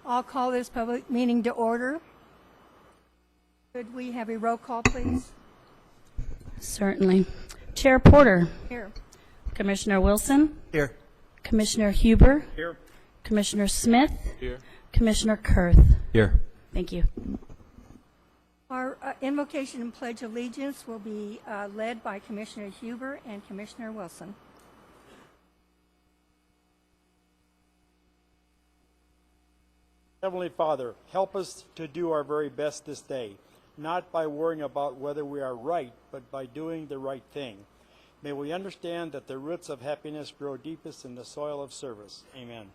I'll call this public meeting to order. Could we have a roll call, please? Certainly. Chair Porter. Here. Commissioner Wilson. Here. Commissioner Huber. Here. Commissioner Smith. Here. Commissioner Kurth. Here. Thank you. Our invocation and pledge of allegiance will be led by Commissioner Huber and Commissioner Wilson. Heavenly Father, help us to do our very best this day, not by worrying about whether we are right, but by doing the right thing. May we understand that the roots of happiness grow deepest in the soil of service. Amen.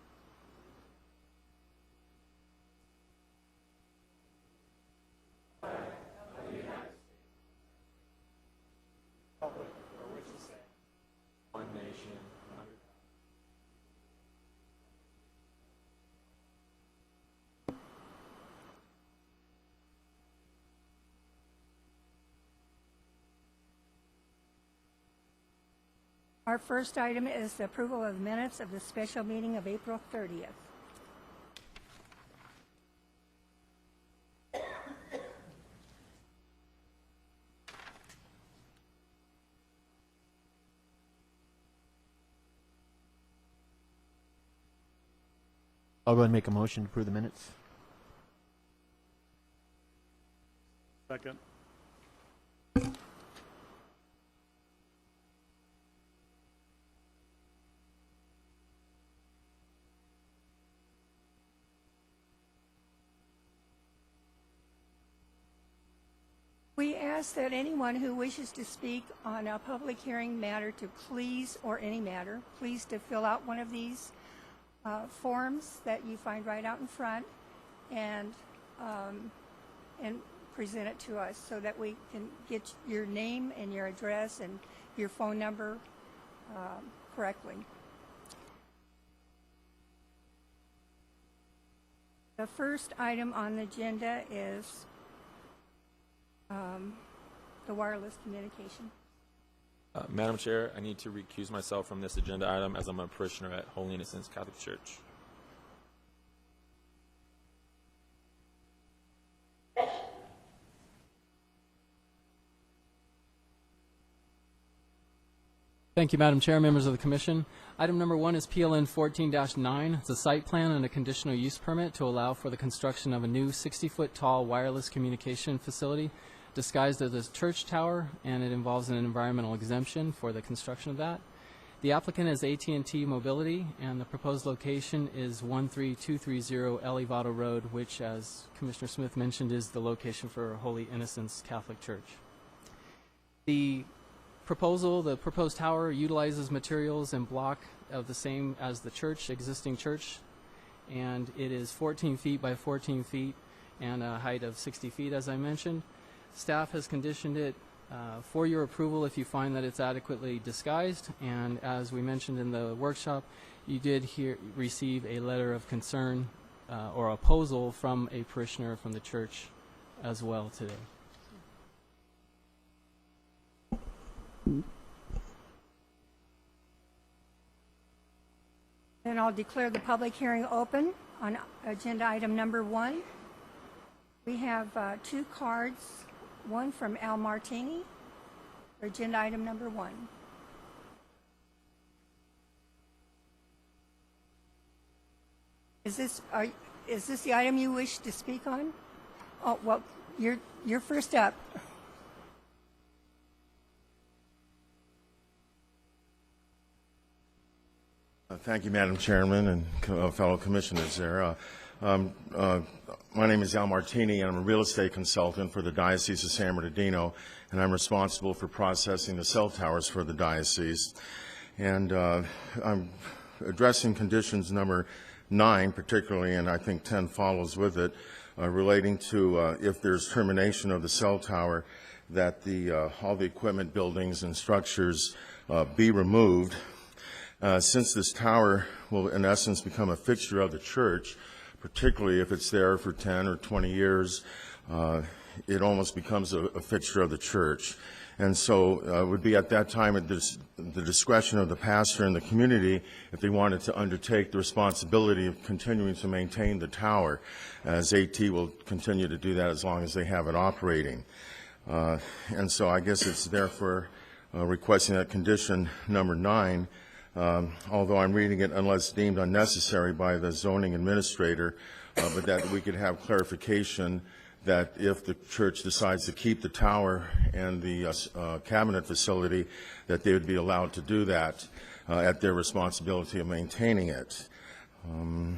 One nation. Our first item is the approval of minutes of the special meeting of April 30th. I'll go ahead and make a motion to approve the minutes. Second. We ask that anyone who wishes to speak on a public hearing matter to please, or any matter, please to fill out one of these forms that you find right out in front and present it to us so that we can get your name and your address and your phone number correctly. The first item on the agenda is the wireless communication. Madam Chair, I need to recuse myself from this agenda item as I'm a parishioner at Holy Innocents Catholic Church. Thank you, Madam Chair, members of the Commission. Item number 1 is PLN 14-9. It's a site plan and a conditional use permit to allow for the construction of a new 60-foot tall wireless communication facility disguised as a church tower, and it involves an environmental exemption for the construction of that. The applicant is AT&T Mobility, and the proposed location is 13230 Elevado Road, which, as Commissioner Smith mentioned, is the location for Holy Innocents Catholic Church. The proposed tower utilizes materials and block of the same as the church, existing church, and it is 14 feet by 14 feet and a height of 60 feet, as I mentioned. Staff has conditioned it for your approval if you find that it's adequately disguised, and as we mentioned in the workshop, you did receive a letter of concern or opposal from a parishioner from the church as well today. Then I'll declare the public hearing open on agenda item number 1. We have 2 cards, one from Al Martini for agenda item number 1. Is this the item you wish to speak on? Oh, well, you're first up. Thank you, Madam Chairman and fellow commissioners there. My name is Al Martini, and I'm a real estate consultant for the Diocese of San Bernardino, and I'm responsible for processing the cell towers for the diocese. And I'm addressing conditions number 9 particularly, and I think 10 follows with it, relating to if there's termination of the cell tower, that all the equipment, buildings, and structures be removed. Since this tower will, in essence, become a fixture of the church, particularly if it's there for 10 or 20 years, it almost becomes a fixture of the church. And so it would be at that time at the discretion of the pastor and the community if they wanted to undertake the responsibility of continuing to maintain the tower, as AT will continue to do that as long as they have it operating. And so I guess it's therefore requesting that condition number 9, although I'm reading it unless deemed unnecessary by the zoning administrator, but that we could have clarification that if the church decides to keep the tower and the cabinet facility, that they would be allowed to do that at their responsibility of maintaining it. And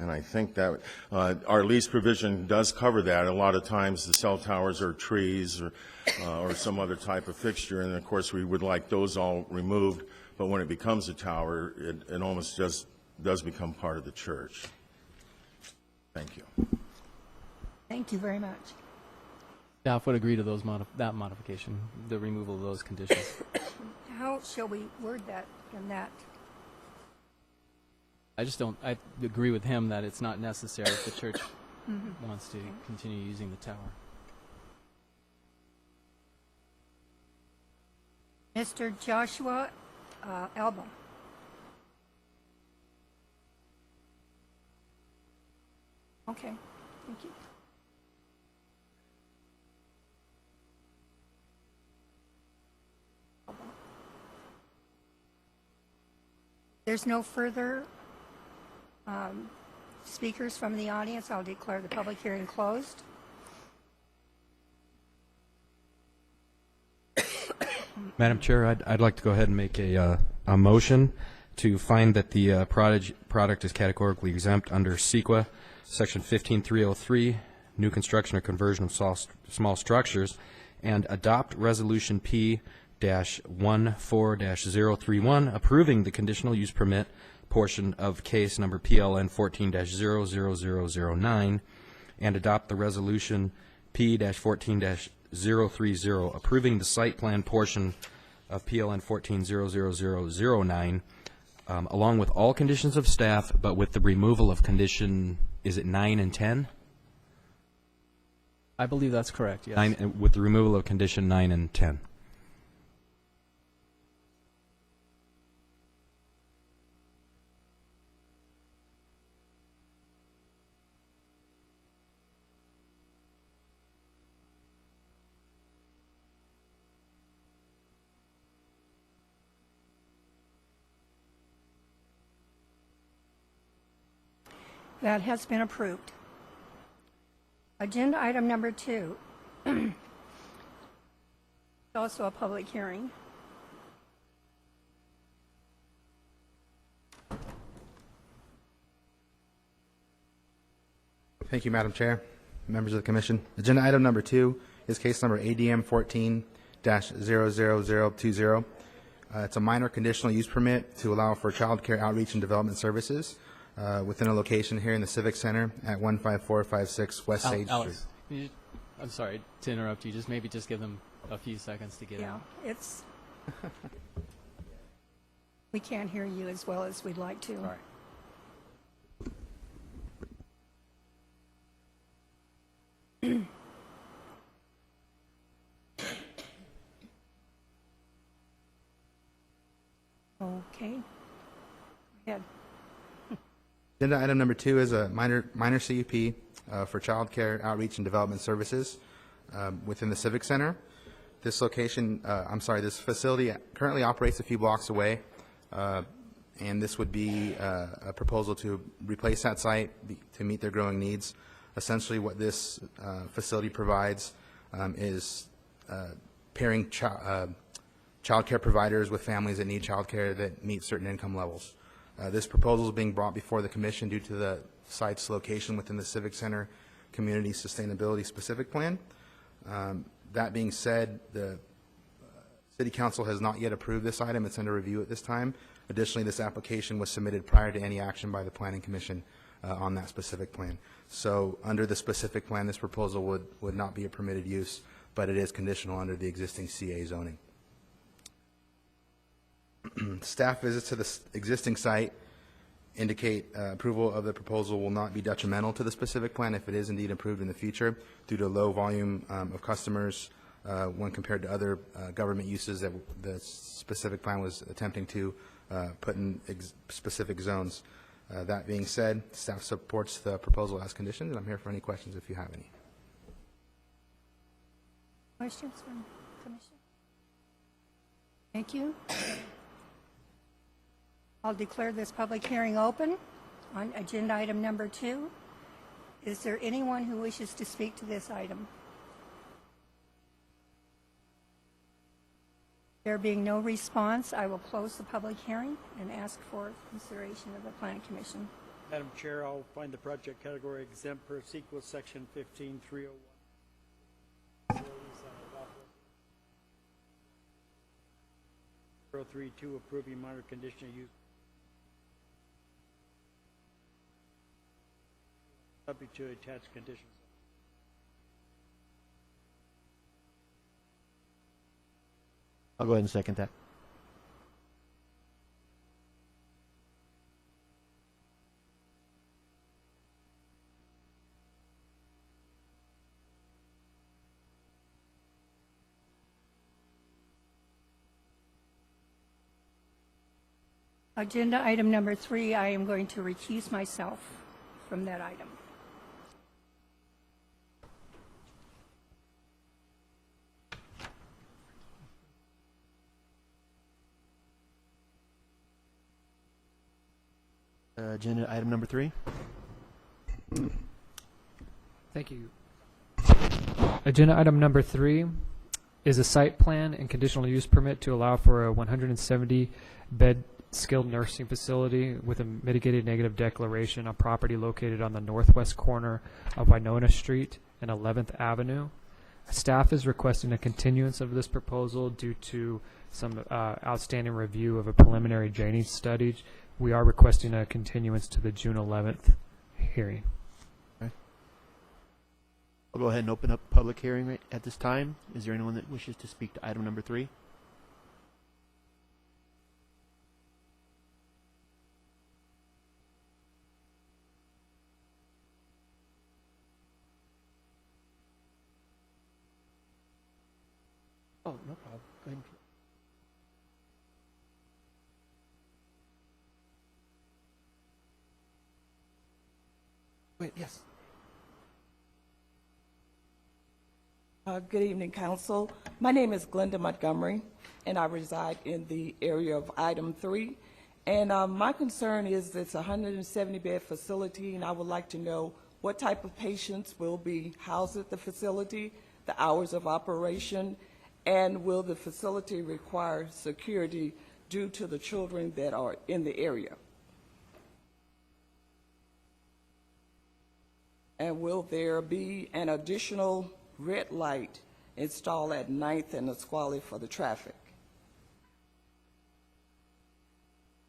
I think that our lease provision does cover that. A lot of times the cell towers are trees or some other type of fixture, and of course we would like those all removed, but when it becomes a tower, it almost just does become part of the church. Thank you. Thank you very much. Staff would agree to those that modification, the removal of those conditions. How shall we word that in that? I agree with him that it's not necessary if the church wants to continue using the tower. Mr. Joshua Alba. Okay, thank you. There's no further speakers from the audience. I'll declare the public hearing closed. Madam Chair, I'd like to go ahead and make a motion to find that the product is categorically exempt under CEQA, Section 15303, new construction or conversion of small structures, and adopt Resolution P-14-031, approving the conditional use permit portion of case number PLN 14-00009, and adopt the Resolution P-14-030, approving the site plan portion of PLN 14-00009, along with all conditions of staff, but with the removal of condition, is it 9 and 10? I believe that's correct, yes. With the removal of condition 9 and 10. That has been approved. Agenda item number 2. Also a public hearing. Thank you, Madam Chair, members of the Commission. Agenda item number 2 is case number ADM 14-00020. It's a minor conditional use permit to allow for child care outreach and development services within a location here in the Civic Center at 15456 West Sage Alex, Street. I'm sorry to interrupt you. Maybe just give them a few seconds to get Yeah, out. it's. We can't hear you as well as we'd like to. Sorry. Okay. Go ahead. Agenda item number 2 is a minor CUP for child care outreach and development services within the Civic Center. This location, this facility currently operates a few blocks away, and this would be a proposal to replace that site to meet their growing needs. Essentially what this facility provides is pairing child care providers with families that need child care that meet certain income levels. This proposal is being brought before the Commission due to the site's location within the Civic Center Community Sustainability Specific Plan. That being said, the City Council has not yet approved this item. It's under review at this time. Additionally, this application was submitted prior to any action by the Planning Commission on that specific plan. So under the specific plan, this proposal would not be a permitted use, but it is conditional under the existing CA zoning. Staff visits to the existing site indicate approval of the proposal will not be detrimental to the specific plan if it is indeed approved in the future due to low volume of customers when compared to other government uses that the specific plan was attempting to put in specific zones. That being said, staff supports the proposal as conditioned, and I'm here for any questions if you have any. Questions from Commission? Thank you. I'll declare this public hearing open on agenda item number 2. Is there anyone who wishes to speak to this item? There being no response, I will close the public hearing and ask for consideration of the Planning Commission. Madam Chair, I'll find the project category exempt per sequel section 15301. 032 approving minor conditional use. Subject to attached conditions. I'll go ahead and second that. Agenda item number 3, I am going to recuse myself from that item. Agenda item number 3. Thank you. Agenda item number 3 is a site plan and conditional use permit to allow for a 170-bed skilled nursing facility with a mitigated negative declaration on property located on the northwest corner of Winona Street and 11th Avenue. Staff is requesting a continuance of this proposal due to some outstanding review of a preliminary drainage study. We are requesting a continuance to the June 11th hearing. I'll go ahead and open up public hearing right at this time. Is there anyone that wishes to speak to item number 3? Oh, no problem. Go ahead. Wait, yes. Good evening, Council. My name is Glenda Montgomery, and I reside in the area of item 3. And my concern is it's a 170-bed facility, and I would like to know what type of patients will be housed at the facility, the hours of operation, and will the facility require security due to the children that are in the area? And will there be an additional red light installed at 9th and Nisqually for the traffic?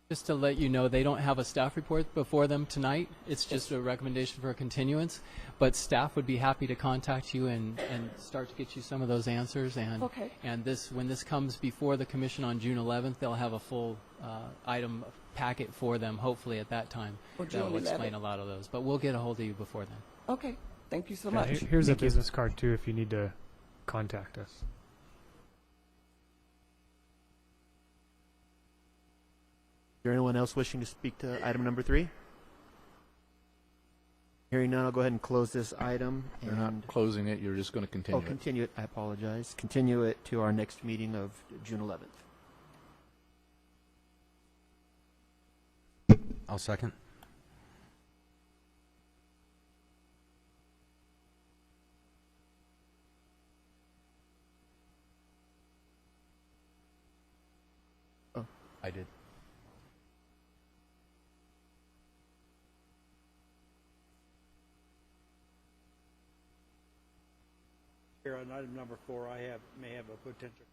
Just to let you know, they don't have a staff report before them tonight. It's just a recommendation for a continuance. But staff would be happy to contact you and start to get you some of those answers. And, Okay. and when this comes before the commission on June 11th, they'll have a full item packet for them, hopefully at that time. Or That will June explain 11th. a lot of those. But we'll get a hold of you before then. Okay, thank you so Yeah, much. here's a business card too if you need to contact us. Is there anyone else wishing to speak to item number 3? Hearing none, I'll go ahead and close this item. You're not closing it, you're just going to continue it. Continue it. I apologize. Continue it to our next meeting of June 11th. I'll second. I did. Here on item number 4, I may have a potential.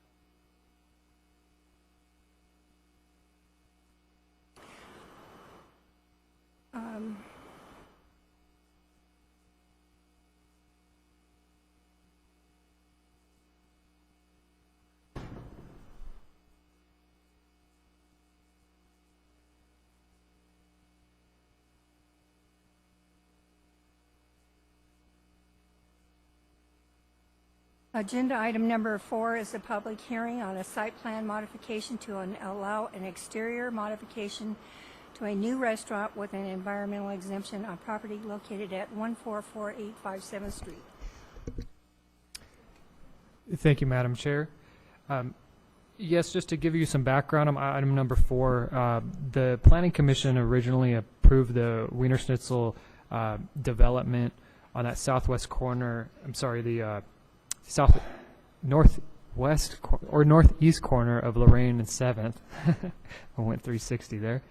Agenda item number 4 is a public hearing on a site plan modification to allow an exterior modification to a new restaurant with an environmental exemption on property located at 1448 57th Street. Thank you, Madam Chair. Yes, just to give you some background on item number 4, the Planning Commission originally approved the Wiener Schnitzel development on that southwest corner, the northwest or northeast corner of Lorraine and 7th. I went 360 there.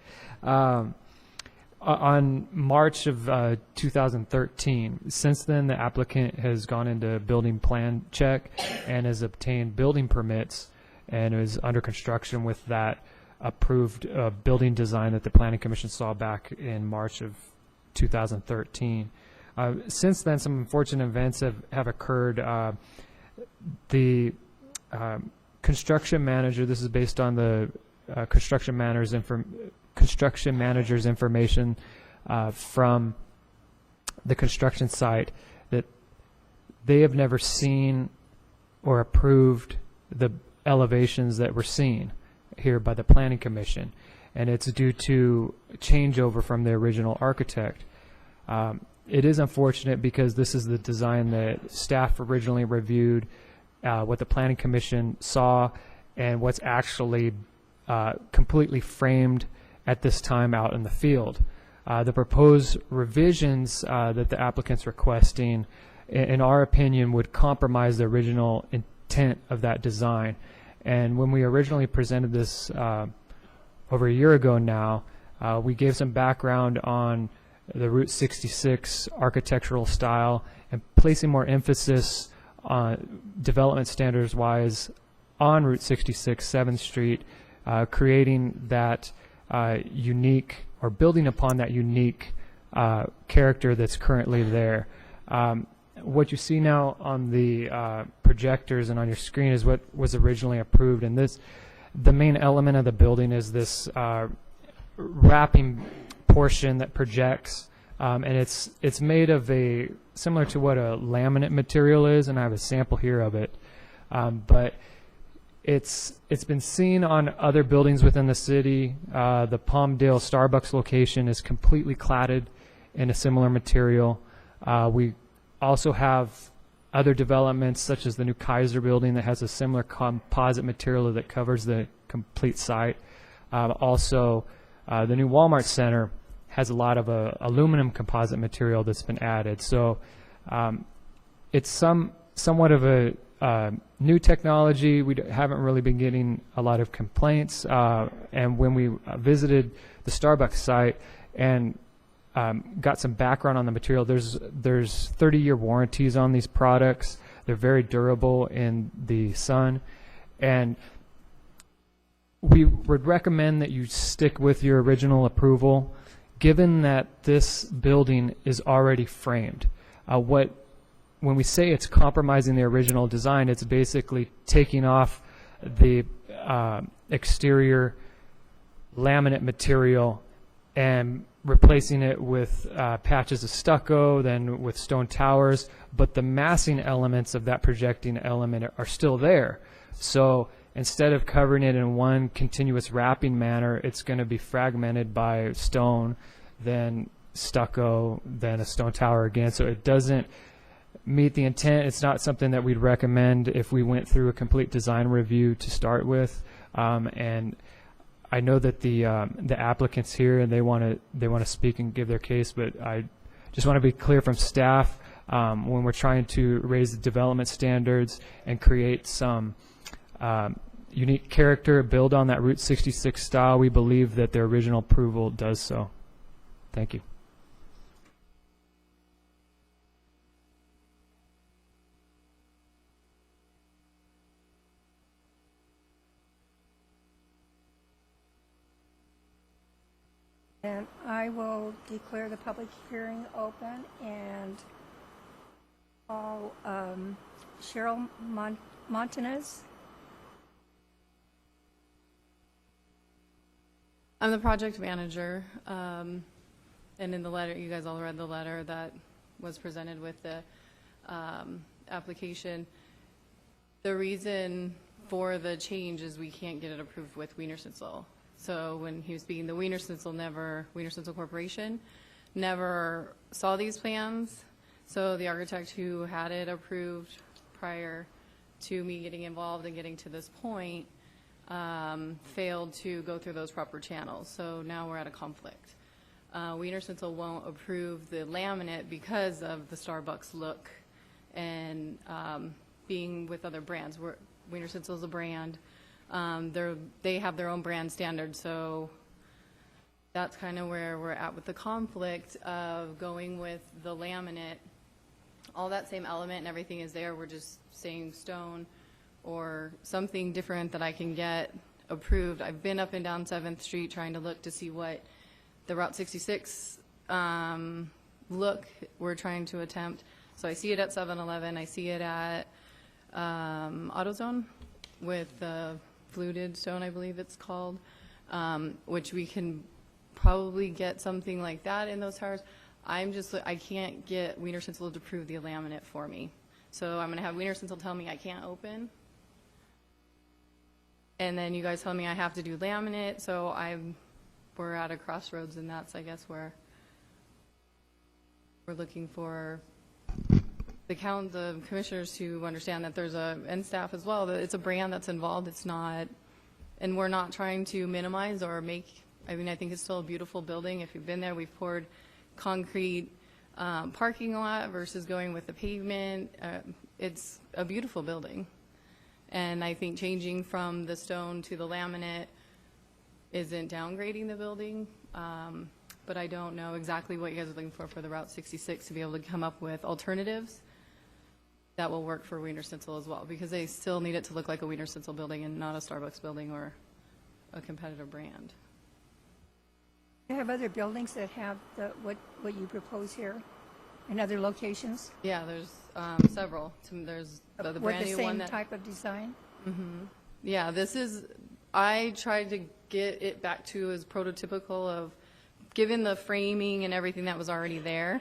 On March of 2013. Since then, the applicant has gone into building plan check and has obtained building permits and is under construction with that approved building design that the Planning Commission saw back in March of 2013. Since then, some unfortunate events have occurred. The construction manager, this is based on the construction manager's information from the construction site, that they have never seen or approved the elevations that were seen here by the Planning Commission, and it's due to changeover from the original architect. It is unfortunate because this is the design that staff originally reviewed, what the Planning Commission saw, and what's actually completely framed at this time out in the field. The proposed revisions that the applicant's requesting, in our opinion, would compromise the original intent of that design. And when we originally presented this over a year ago now, we gave some background on the Route 66 architectural style and placing more emphasis on development standards-wise on Route 66, 7th Street, creating that unique, or building upon that unique character that's currently there. What you see now on the projectors and on your screen is what was originally approved, and the main element of the building is this wrapping portion that projects, and it's made of similar to what a laminate material is, and I have a sample here of it, but it's been seen on other buildings within the city. The Palmdale Starbucks location is completely cladded in a similar material. We also have other developments such as the new Kaiser building that has a similar composite material that covers the complete site. Also, the new Walmart Center has a lot of aluminum composite material that's been added. So it's somewhat of a new technology. We haven't really been getting a lot of complaints. And when we visited the Starbucks site and got some background on the material, there's 30-year warranties on these products. They're very durable in the sun. And we would recommend that you stick with your original approval, given that this building is already framed. When we say it's compromising the original design, it's basically taking off the exterior laminate material and replacing it with patches of stucco, then with stone towers, but the massing elements of that projecting element are still there. So instead of covering it in one continuous wrapping manner, it's going to be fragmented by stone, then stucco, then a stone tower again. So it doesn't meet the intent. It's not something that we'd recommend if we went through a complete design review to start with. And I know that the applicant's here and they want to speak and give their case, but I just want to be clear from staff, when we're trying to raise the development standards and create some unique character, build on that Route 66 style, we believe that their original approval does so. Thank you. And I will declare the public hearing open and call Cheryl Montanez. I'm the project manager, and in the letter, you guys all read the letter that was presented with the application. The reason for the change is we can't get it approved with Wiener-Schnitzel. So when he was speaking, the Wiener-Schnitzel Corporation never saw these plans. So the architect who had it approved prior to me getting involved and getting to this point failed to go through those proper channels. So now we're at a conflict. Wiener-Schnitzel won't approve the laminate because of the Starbucks look and being with other brands. Wiener-Schnitzel is a brand. They have their own brand standards, so that's kind of where we're at with the conflict of going with the laminate. All that same element and everything is there. We're just saying stone or something different that I can get approved. I've been up and down 7th Street trying to look to see what the Route 66 look we're trying to attempt. So I see it at 7-Eleven. I see it at AutoZone with the fluted stone, I believe it's called, which we can probably get something like that in those towers. I can't get Wiener-Schnitzel to approve the laminate for me. So I'm going to have Wiener-Schnitzel tell me I can't open. And then you guys tell me I have to do laminate. So we're at a crossroads, and that's, I guess, where we're looking for the commissioners to understand that there's and staff as well, that it's a brand that's involved. It's not, and we're not trying to minimize or make, I think it's still a beautiful building. If you've been there, we've poured concrete parking lot versus going with the pavement. It's a beautiful building. And I think changing from the stone to the laminate isn't downgrading the building. But I don't know exactly what you guys are looking for the Route 66 to be able to come up with alternatives that will work for Wiener-Schnitzel as well, because they still need it to look like a Wiener-Schnitzel building and not a Starbucks building or a competitor brand. Do you have other buildings that have what you propose here in other locations? Yeah, there's several. There's the With brand the new same one that. type of design? Mm-hmm. Yeah, I tried to get it back to as prototypical of, given the framing and everything that was already there,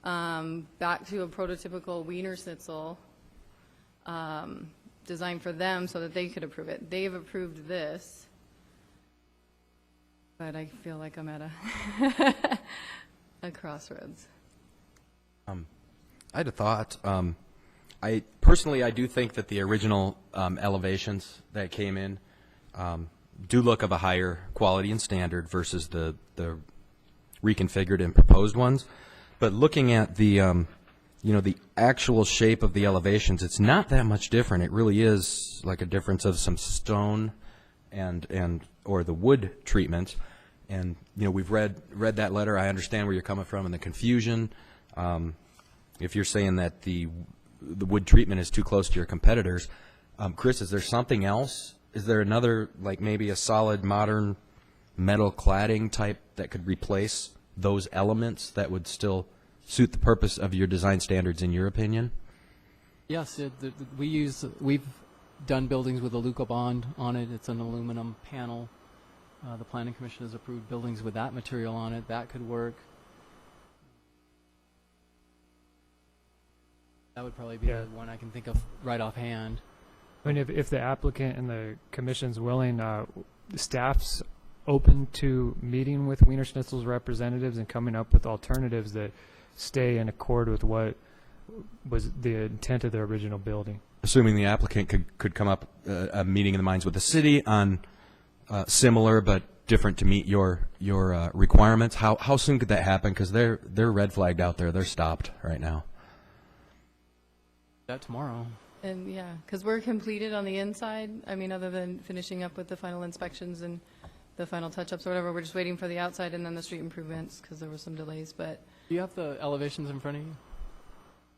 back to a prototypical Wiener-Schnitzel design for them so that they could approve it. They've approved this, but I feel like I'm at a crossroads. I had a thought. I personally do think that the original elevations that came in do look of a higher quality and standard versus the reconfigured and proposed ones. But looking at the the actual shape of the elevations, it's not that much different. It really is like a difference of some stone and or the wood treatment. And we've read that letter. I understand where you're coming from and the confusion. If you're saying that the wood treatment is too close to your competitors, Chris, is there something else? Is there another, like maybe a solid modern metal cladding type that could replace those elements that would still suit the purpose of your design standards, in your opinion? Yes, we've done buildings with a Luca bond on it. It's an aluminum panel. The Planning Commission has approved buildings with that material on it. That could work. That would probably be the one I can think of right offhand. If the applicant and the commission's willing, the staff's open to meeting with Wiener-Schnitzel's representatives and coming up with alternatives that stay in accord with what was the intent of the original building. Assuming the applicant could come up a meeting in the minds with the city on similar but different to meet your requirements. How soon could that happen? Because they're red flagged out there. They're stopped right now. That tomorrow. And yeah, because we're completed on the inside. Other than finishing up with the final inspections and the final touch-ups or whatever, we're just waiting for the outside and then the street improvements because there were some delays. But do you have the elevations in front of you?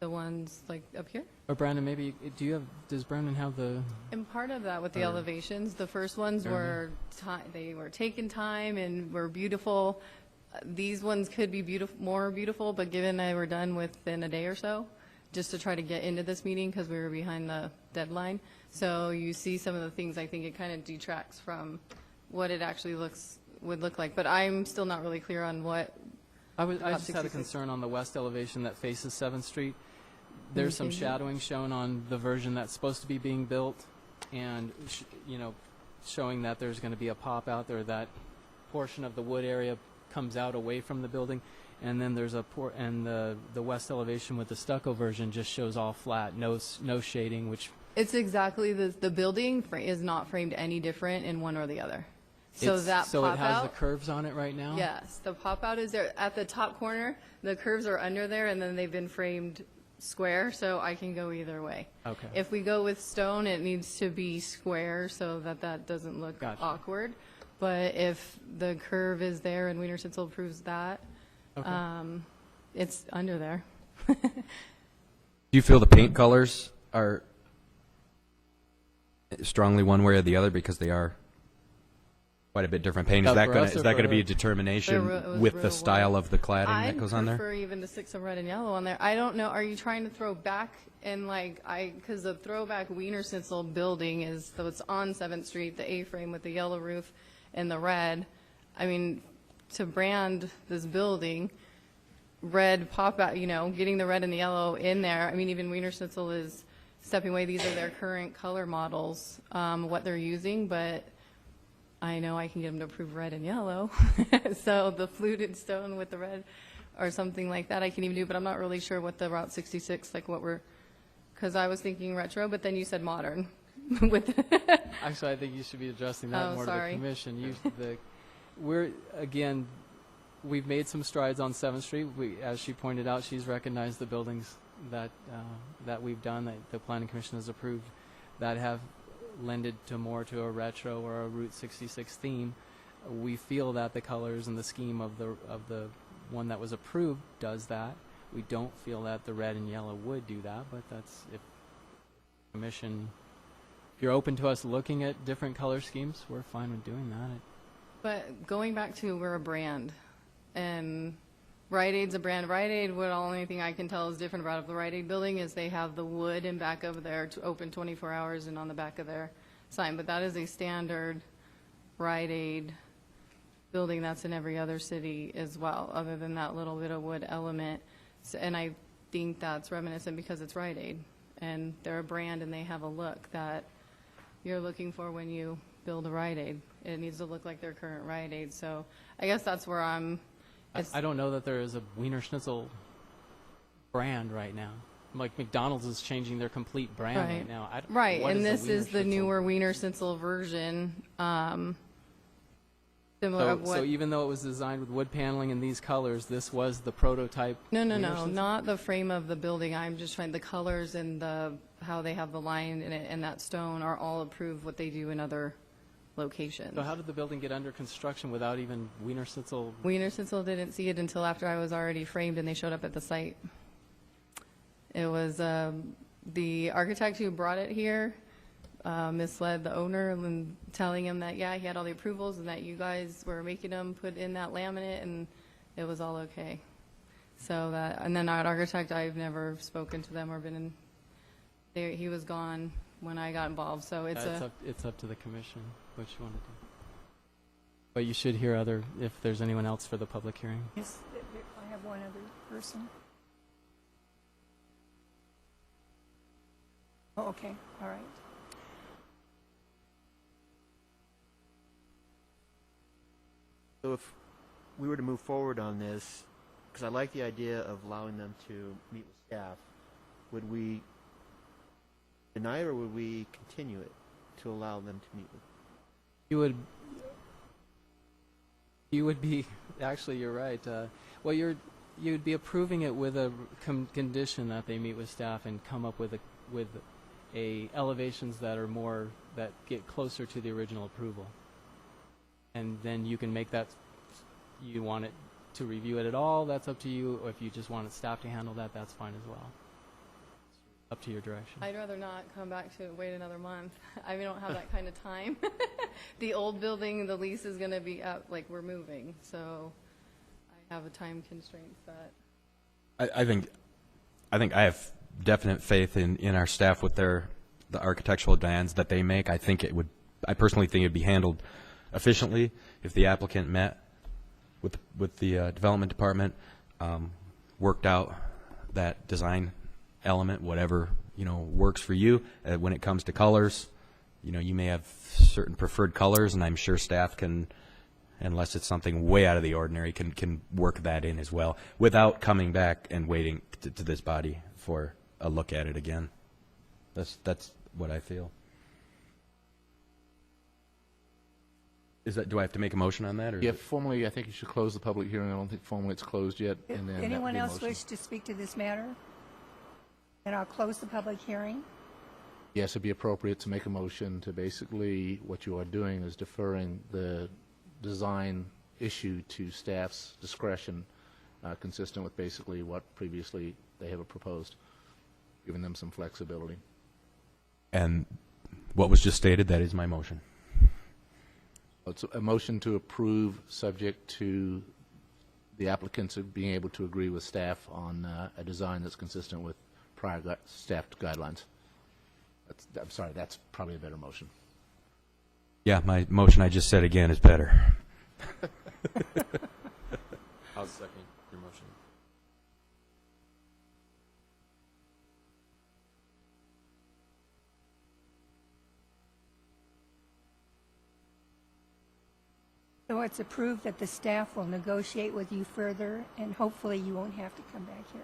the ones like up here? Or Brandon, maybe does Brandon have the? And part of that with the elevations, the first ones were they were taking time and were beautiful. These ones could be more beautiful, but given they were done within a day or so, just to try to get into this meeting because we were behind the deadline. So you see some of the things, I think it kind of detracts from what it actually would look like. But I'm still not really clear on what. I just had a concern on the west elevation that faces 7th Street. there's some shadowing shown on the version that's supposed to be being built, and showing that there's going to be a pop out there. That portion of the wood area comes out away from the building, and then there's and the west elevation with the stucco version just shows all flat, no shading, which It's exactly the building is not framed any different in one or the other. So that so pop it has out, the curves on it right now. yes, the pop out is there at the top corner. The curves are under there, and then they've been framed square, so I can go either way. Okay. If we go with stone, it needs to be square so that doesn't look Gotcha. awkward. But if the curve is there and Wiener Schnitzel approves that, Okay. it's under there. Do you feel the paint colors are strongly one way or the other, because they are quite a bit different paint? Is For that going us to or be a for- It determination was with real the style white. of the cladding I that goes on there? prefer even to stick some red and yellow on there. I don't know. Are you trying to throw back and because the throwback Wiener Schnitzel building is, so it's on 7th Street, the A-frame with the yellow roof and the red. I mean, to brand this building, red pop out, getting the red and the yellow in there. I mean, even Wiener Schnitzel is stepping away. These are their current color models, what they're using, but I know I can get them to approve red and yellow. So the fluted stone with the red or something like that I can even do, but I'm not really sure what the Route 66, because I was thinking retro, but then you said modern. Actually, I think you should be addressing that Oh, more sorry. to the commission. We've made some strides on 7th Street. As she pointed out, she's recognized the buildings that we've done, that the Planning Commission has approved, that have lended more to a retro or a Route 66 theme. We feel that the colors and the scheme of the one that was approved does that. We don't feel that the red and yellow would do that, but that's if commission. If you're open to us looking at different color schemes, we're fine with doing that. But going back to, we're a brand, and Rite Aid's a brand. Rite Aid, only thing I can tell is different about the Rite Aid building is they have the wood in back of their open 24 hours and on the back of their sign. But that is a standard Rite Aid building that's in every other city as well, other than that little bit of wood element. And I think that's reminiscent because it's Rite Aid, and they're a brand and they have a look that you're looking for when you build a Rite Aid. It needs to look like their current Rite Aid. So I guess that's where I don't know that there is a Wiener Schnitzel brand right now. Like McDonald's is changing their complete brand right now. Right, what and a this Wiener is the Schnitzel? newer Wiener Schnitzel version, similar of what. So even though it was designed with wood paneling in these colors, this was the prototype. No, Wiener Schnitzel? not the frame of the building. I'm just trying, the colors and how they have the line in it and that stone are all approved what they do in other locations. So how did the building get under construction without even Wiener Schnitzel? Wiener Schnitzel didn't see it until after I was already framed and they showed up at the site. It was the architect who brought it here misled the owner and telling him that, yeah, he had all the approvals and that you guys were making him put in that laminate and it was all okay. So that, and then our architect, I've never spoken to them or been in there. He was gone when I got involved, so it's up to the commission what you want to do. But you should hear if there's anyone else for the public hearing. Yes, I have one other person. Oh, okay, all right. So if we were to move forward on this, because I like the idea of allowing them to meet with staff, would we deny it or would we continue it to allow them to meet with? You would be, actually, you're right. Well, you'd be approving it with a condition that they meet with staff and come up with elevations that get closer to the original approval. And then you can make that, you want it to review it at all, that's up to you. Or if you just want staff to handle that, that's fine as well. Up to your direction. I'd rather not come back to wait another month. I don't have that kind of time. The old building, the lease is going to be up, we're moving, so I have a time constraint that. I think I have definite faith in our staff with the architectural demands that they make. I personally think it'd be handled efficiently if the applicant met with the development department, worked out that design element, whatever, works for you. When it comes to colors, you may have certain preferred colors, and I'm sure staff can, unless it's something way out of the ordinary, can work that in as well without coming back and waiting to this body for a look at it again. That's what I feel. Do I have to make a motion on that? Or Yeah, formally, I think you should close the public hearing. I don't think formally it's closed yet. And then Anyone else wish to speak to this matter? And I'll close the public hearing. Yes, it'd be appropriate to make a motion to basically, what you are doing is deferring the design issue to staff's discretion, consistent with basically what previously they have proposed, giving them some flexibility. And what was just stated, that is my motion. It's a motion to approve, subject to the applicants being able to agree with staff on a design that's consistent with prior staff guidelines. I'm sorry, that's probably a better motion. Yeah, my motion I just said again is better. I'll second your motion. So it's approved that the staff will negotiate with you further, and hopefully you won't have to come back here.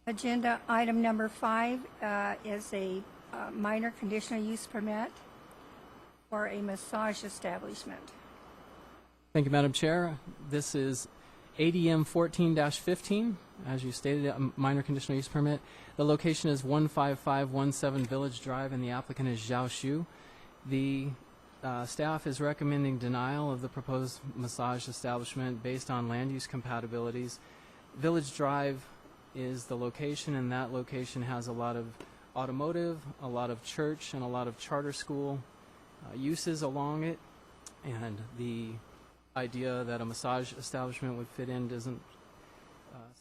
Agenda item number 5 is a minor conditional use permit for a massage establishment. Thank you, Madam Chair. This is ADM 14-15, as you stated, a minor conditional use permit. The location is 15517 Village Drive, and the applicant is Zhao Xu. The staff is recommending denial of the proposed massage establishment based on land use compatibilities. Village Drive is the location, and that location has a lot of automotive, a lot of church, and a lot of charter school uses along it, and the idea that a massage establishment would fit in doesn't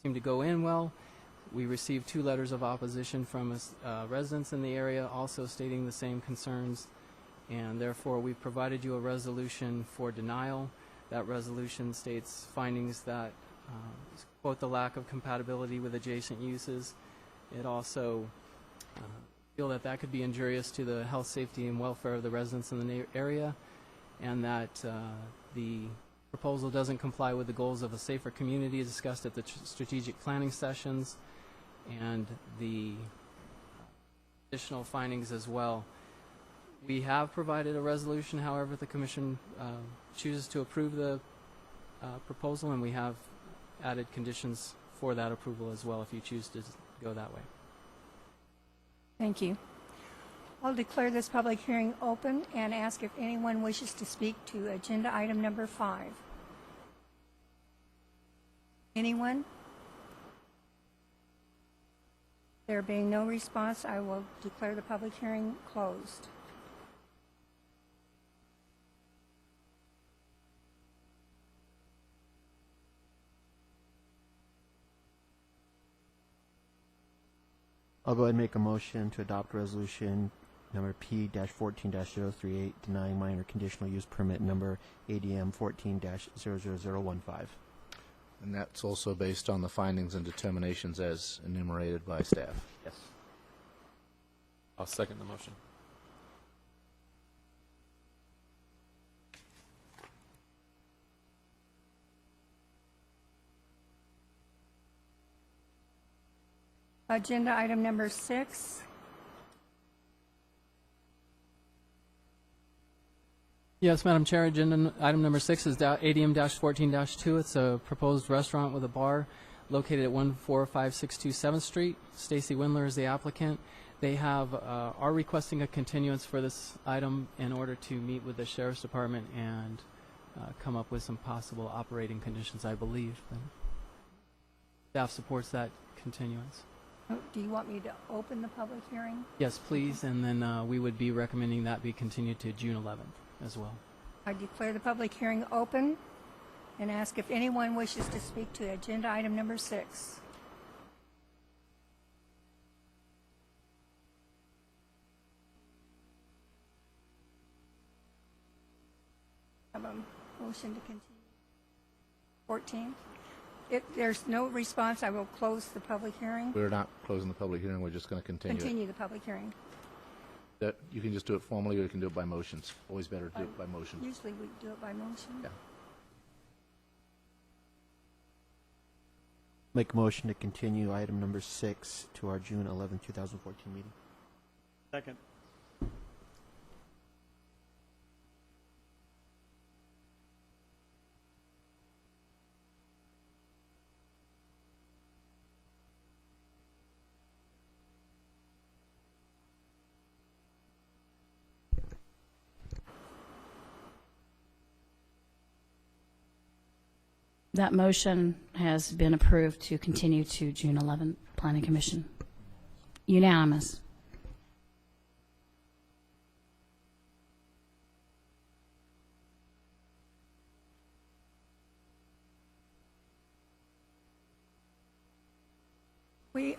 seem to go in well. We received 2 letters of opposition from residents in the area also stating the same concerns, and therefore we've provided you a resolution for denial. That resolution states findings that quote, the lack of compatibility with adjacent uses. It also feel that could be injurious to the health, safety, and welfare of the residents in the area, and that the proposal doesn't comply with the goals of a safer community discussed at the strategic planning sessions, and the additional findings as well. We have provided a resolution, however, the Commission chooses to approve the proposal, and we have added conditions for that approval as well if you choose to go that way. Thank you. I'll declare this public hearing open and ask if anyone wishes to speak to agenda item number 5. Anyone? There being no response, I will declare the public hearing closed. I'll go ahead and make a motion to adopt resolution number P-14-038, denying minor conditional use permit number ADM 14-00015. And that's also based on the findings and determinations as enumerated by staff. Yes. I'll second the motion. Agenda item number 6. Yes, Madam Chair, agenda item number 6 is ADM-14-2. It's a proposed restaurant with a bar located at 14562 7th Street. Stacy Windler is the applicant. They are requesting a continuance for this item in order to meet with the Sheriff's Department and come up with some possible operating conditions, I believe. Staff supports that continuance. Do you want me to open the public hearing? Yes, please, and then we would be recommending that be continued to June 11th as well. I declare the public hearing open and ask if anyone wishes to speak to agenda item number 6. Have a motion to continue. 14. If there's no response, I will close the public hearing. We're not closing the public hearing, we're just going to continue it. Continue the public hearing. You can just do it formally, or you can do it by motions. Always better to do it by motion. Usually we do it by motion. Yeah. Make a motion to continue item number 6 to our June 11, 2014 meeting. Second. That motion has been approved to continue to June 11th, Planning Commission. Unanimous.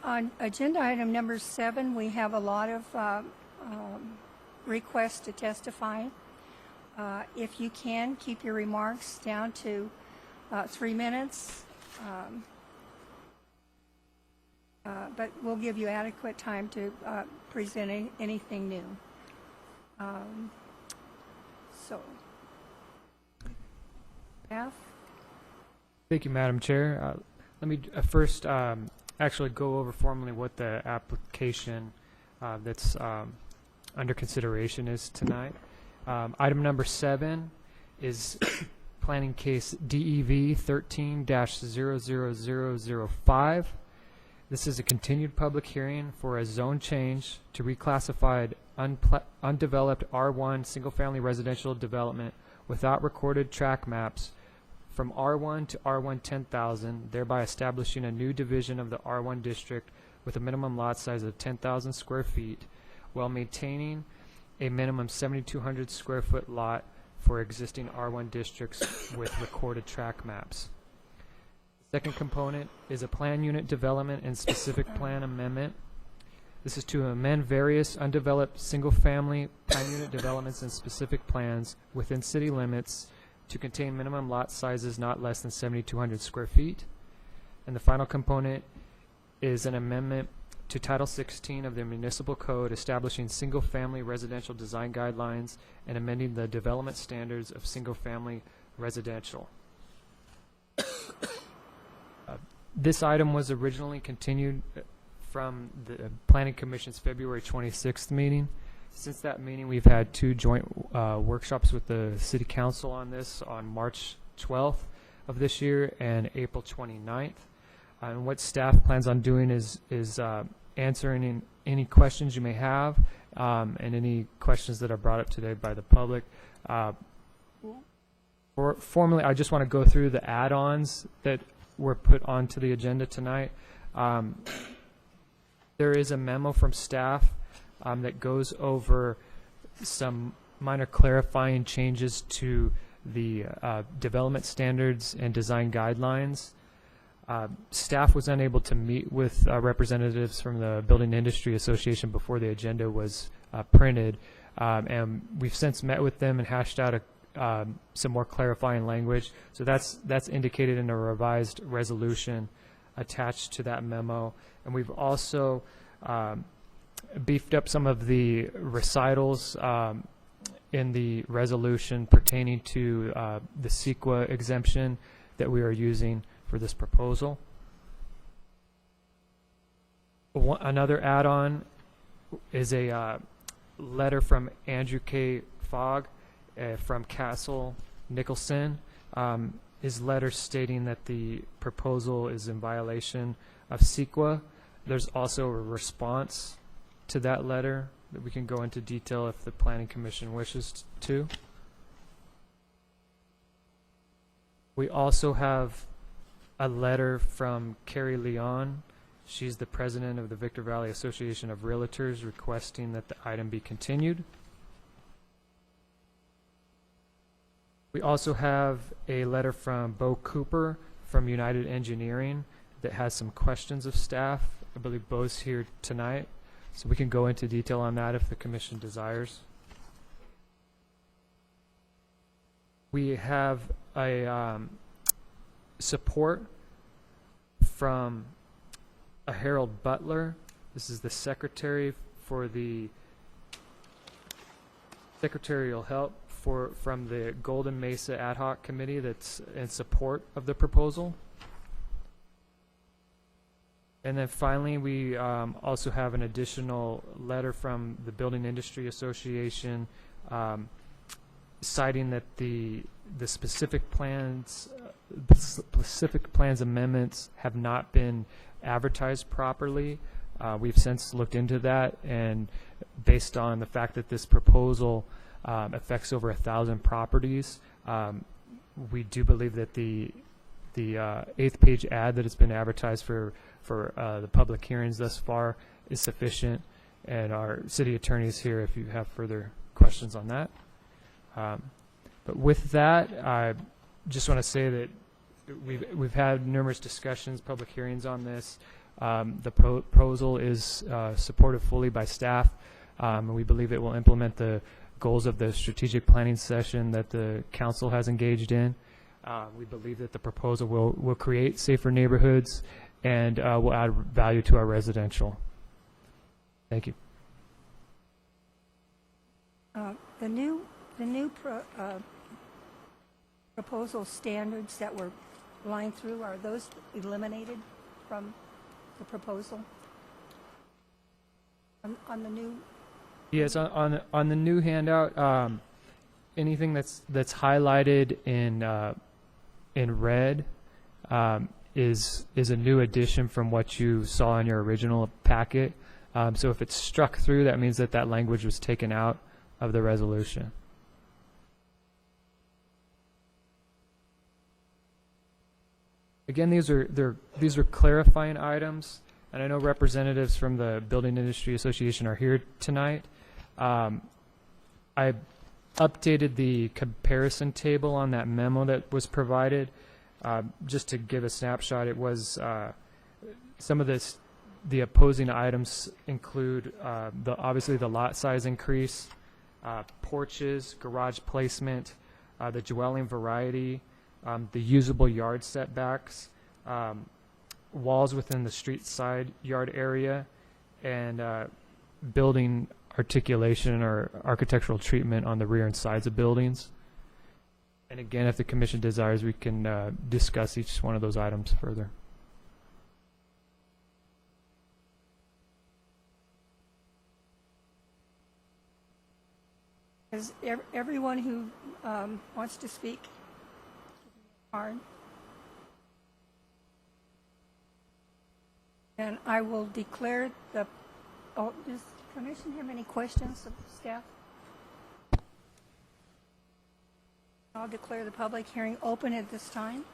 On agenda item number 7, we have a lot of requests to testify. If you can, keep your remarks down to 3 minutes, but we'll give you adequate time to present anything new. So, Beth? Thank you, Madam Chair. Let me first actually go over formally what the application that's under consideration is tonight. Item number 7 is planning case DEV 13-00005. This is a continued public hearing for a zone change to reclassified undeveloped R1 single-family residential development without recorded track maps from R1 to R1 10,000, thereby establishing a new division of the R1 district with a minimum lot size of 10,000 square feet, while maintaining a minimum 7,200 square foot lot for existing R1 districts with recorded track maps. The second component is a plan unit development and specific plan amendment. This is to amend various undeveloped single-family plan unit developments and specific plans within city limits to contain minimum lot sizes not less than 7,200 square feet. And the final component is an amendment to Title 16 of the Municipal Code establishing single-family residential design guidelines and amending the development standards of single-family residential. This item was originally continued from the Planning Commission's February 26th meeting. Since that meeting, we've had 2 joint workshops with the City Council on this on March 12th of this year and April 29th. And what staff plans on doing is answering any questions you may have and any questions that are brought up today by the public. Formally, I just want to go through the add-ons that were put onto the agenda tonight. There is a memo from staff that goes over some minor clarifying changes to the development standards and design guidelines. Staff was unable to meet with representatives from the Building Industry Association before the agenda was printed, and we've since met with them and hashed out some more clarifying language. So that's indicated in a revised resolution attached to that memo. And we've also beefed up some of the recitals in the resolution pertaining to the CEQA exemption that we are using for this proposal. Another add-on is a letter from Andrew K. Fogg from Castle Nicholson. His letter stating that the proposal is in violation of CEQA. There's also a response to that letter that we can go into detail if the Planning Commission wishes to. We also have a letter from Kerry Leon She's the president of the Victor Valley Association of Realtors, requesting that the item be continued. We also have a letter from Bo Cooper from United Engineering that has some questions of staff. I believe Bo's here tonight, so we can go into detail on that if the commission desires. We have a support from a Harold Butler. This is the secretary for the secretarial help from the Golden Mesa Ad Hoc Committee that's in support of the proposal. And then finally, we also have an additional letter from the Building Industry Association citing that the specific plans amendments have not been advertised properly. We've since looked into that, and based on the fact that this proposal affects over 1,000 properties, we do believe that the 8th-page ad that has been advertised for the public hearings thus far is sufficient, and our city attorney is here if you have further questions on that. But with that, I just want to say that we've had numerous discussions, public hearings on this. The proposal is supported fully by staff, and we believe it will implement the goals of the strategic planning session that the council has engaged in. We believe that the proposal will create safer neighborhoods and will add value to our residential. Thank you. The new proposal standards that were lined through, are those eliminated from the proposal? On the new? Yes, on the new handout, anything that's highlighted in red is a new addition from what you saw in your original packet. So if it's struck through, that means that language was taken out of the resolution. Again, these are clarifying items, and I know representatives from the Building Industry Association are here tonight. I updated the comparison table on that memo that was provided. Just to give a snapshot, it was some of the opposing items include obviously the lot size increase, porches, garage placement, the dwelling variety, the usable yard setbacks, walls within the street side yard area, and building articulation or architectural treatment on the rear and sides of buildings. And again, if the commission desires, we can discuss each one of those items further. Is everyone who wants to speak card? And I will declare the, does the commission have any questions of staff? I'll declare the public hearing open at this time.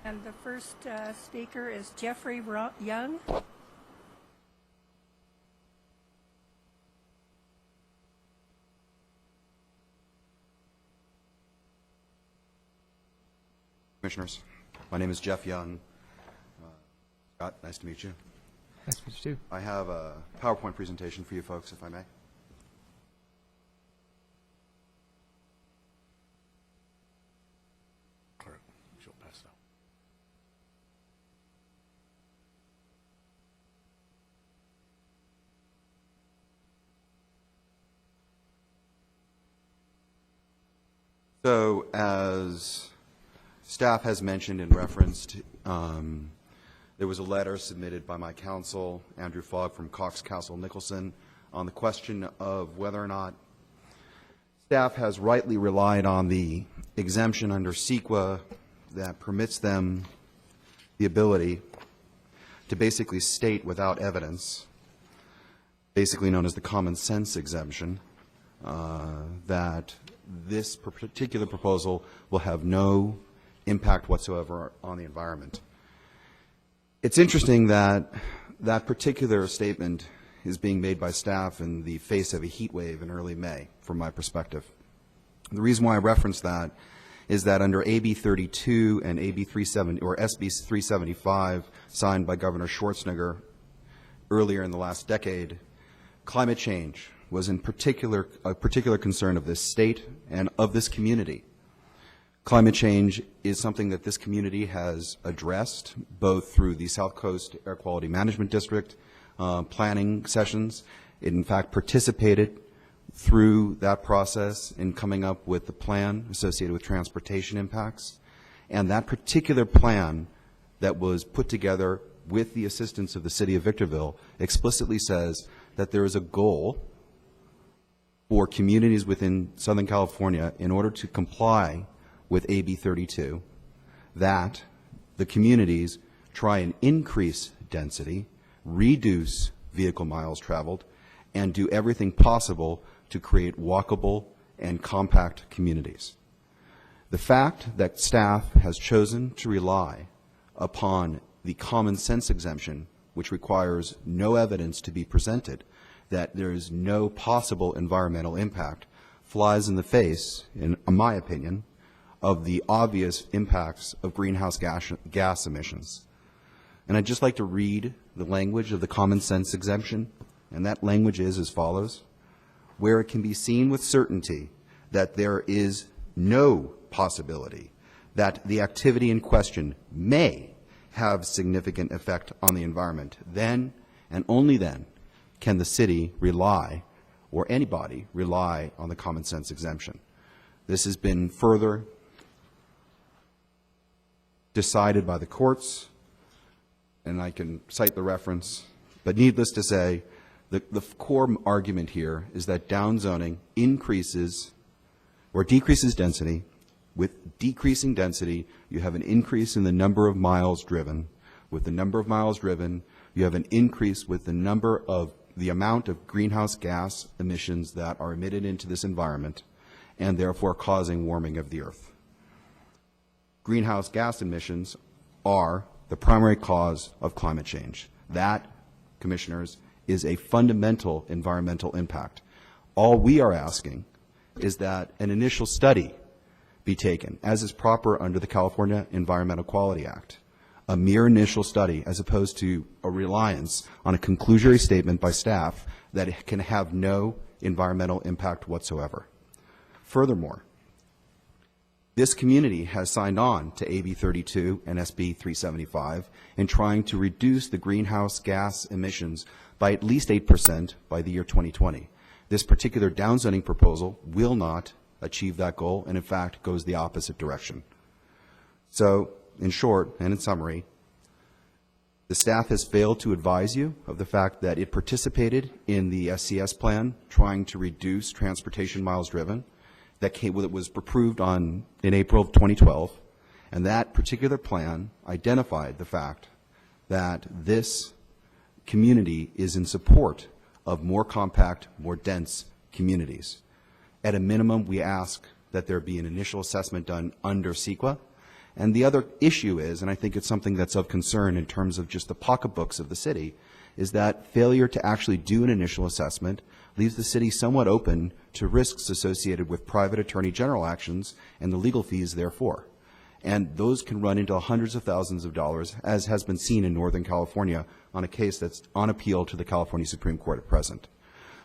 And the first speaker is Jeffrey Young. Commissioners, my name is Jeff Young. Scott, nice to meet you. Nice to meet you too. I have a PowerPoint presentation for you folks, if I may. Clerk, she'll pass it out. So, as staff has mentioned and referenced, there was a letter submitted by my counsel, Andrew Fogg from Cox Castle Nicholson, on the question of whether or not staff has rightly relied on the exemption under CEQA that permits them the ability to basically state without evidence, basically known as the common sense exemption, that this particular proposal will have no impact whatsoever on the environment. It's interesting that that particular statement is being made by staff in the face of a heat wave in early May, from my perspective. The reason why I reference that is that under AB 32 and AB 370 or SB 375, signed by Governor Schwarzenegger earlier in the last decade, climate change was a particular concern of this state and of this community. Climate change is something that this community has addressed both through the South Coast Air Quality Management District planning sessions. It in fact participated through that process in coming up with the plan associated with transportation impacts. And that particular plan that was put together with the assistance of the City of Victorville explicitly says that there is a goal for communities within Southern California in order to comply with AB 32 that the communities try and increase density, reduce vehicle miles traveled, and do everything possible to create walkable and compact communities. The fact that staff has chosen to rely upon the common sense exemption, which requires no evidence to be presented that there is no possible environmental impact, flies in the face, in my opinion, of the obvious impacts of greenhouse gas emissions. And I'd just like to read the language of the common sense exemption, and that language is as follows: where it can be seen with certainty that there is no possibility that the activity in question may have significant effect on the environment, then and only then can the city rely, or anybody rely, on the common sense exemption. This has been further decided by the courts, and I can cite the reference, but needless to say, the core argument here is that downzoning increases or decreases density. With decreasing density, you have an increase in the number of miles driven. With the number of miles driven, you have an increase with the amount of greenhouse gas emissions that are emitted into this environment, and therefore causing warming of the earth. Greenhouse gas emissions are the primary cause of climate change. That, commissioners, is a fundamental environmental impact. All we are asking is that an initial study be taken, as is proper under the California Environmental Quality Act. A mere initial study, as opposed to a reliance on a conclusory statement by staff that it can have no environmental impact whatsoever. Furthermore, this community has signed on to AB 32 and SB 375 in trying to reduce the greenhouse gas emissions by at least 8% by the year 2020. This particular downzoning proposal will not achieve that goal, and in fact goes the opposite direction. So, in short and in summary, the staff has failed to advise you of the fact that it participated in the SCS plan trying to reduce transportation miles driven that was approved in April of 2012, and that particular plan identified the fact that this community is in support of more compact, more dense communities. At a minimum, we ask that there be an initial assessment done under CEQA. And the other issue is, and I think it's something that's of concern in terms of just the pocketbooks of the city, is that failure to actually do an initial assessment leaves the city somewhat open to risks associated with private attorney general actions and the legal fees therefore. And those can run into hundreds of thousands of dollars, as has been seen in Northern California on a case that's on appeal to the California Supreme Court at present.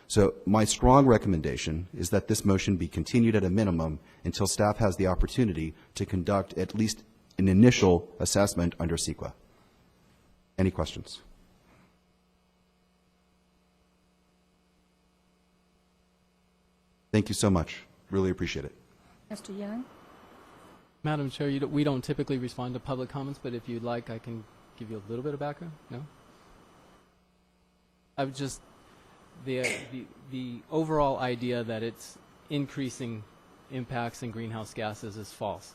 So my strong recommendation is that this motion be continued at a minimum until staff has the opportunity to conduct at least an initial assessment under CEQA. Any questions? Thank you so much. Really appreciate it. Mr. Young? Madam Chair, we don't typically respond to public comments, but if you'd like, I can give you a little bit of background. No? I would just, the overall idea that it's increasing impacts in greenhouse gases is false.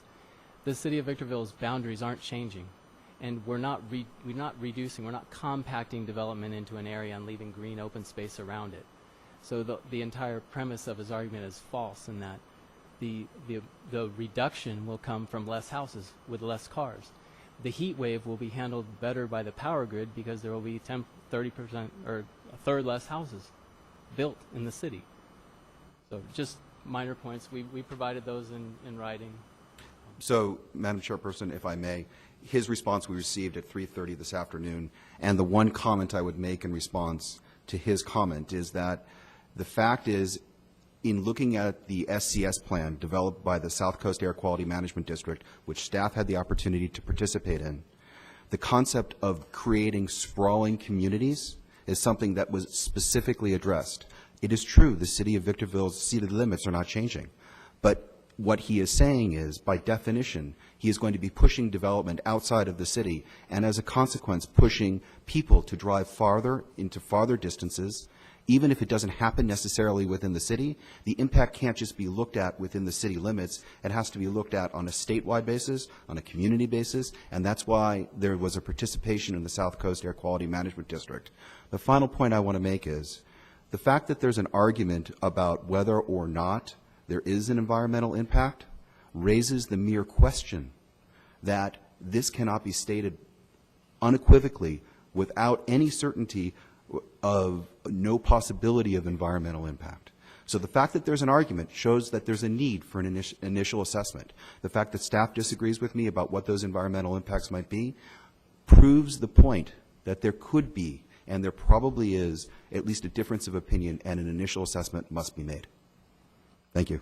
The city of Victorville's boundaries aren't changing, and we're not reducing, we're not compacting development into an area and leaving green open space around it. So the entire premise of his argument is false in that the reduction will come from less houses with less cars. The heat wave will be handled better by the power grid because there will be 30% or a third less houses built in the city. So just minor points. We provided those in writing. So, Madam Chairperson, if I may, his response we received at 3:30 this afternoon, and the one comment I would make in response to his comment is that the fact is, in looking at the SCS plan developed by the South Coast Air Quality Management District, which staff had the opportunity to participate in, the concept of creating sprawling communities is something that was specifically addressed. It is true the city of Victorville's seated limits are not changing, but what he is saying is, by definition, he is going to be pushing development outside of the city, and as a consequence, pushing people to drive farther into farther distances. Even if it doesn't happen necessarily within the city, the impact can't just be looked at within the city limits. It has to be looked at on a statewide basis, on a community basis, and that's why there was a participation in the South Coast Air Quality Management District. The final point I want to make is the fact that there's an argument about whether or not there is an environmental impact raises the mere question that this cannot be stated unequivocally without any certainty of no possibility of environmental impact. So the fact that there's an argument shows that there's a need for an initial assessment. The fact that staff disagrees with me about what those environmental impacts might be proves the point that there could be, and there probably is, at least a difference of opinion, and an initial assessment must be made. Thank you.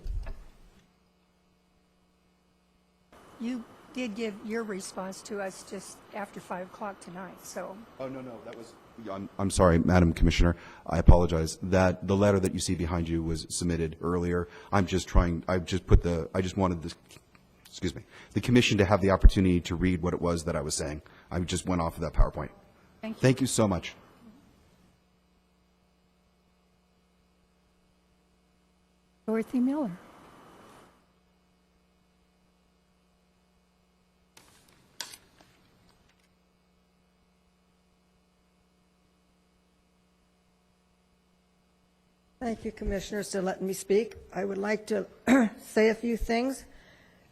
You did give your response to us just after 5 o'clock tonight, so. Oh, no, that was, I'm sorry, Madam Commissioner, I apologize. That the letter that you see behind you was submitted earlier. I just wanted the commission to have the opportunity to read what it was that I was saying. I just went off of that PowerPoint. Thank you. Thank you so much. Dorothy Miller. Thank you, Commissioners, for letting me speak. I would like to say a few things.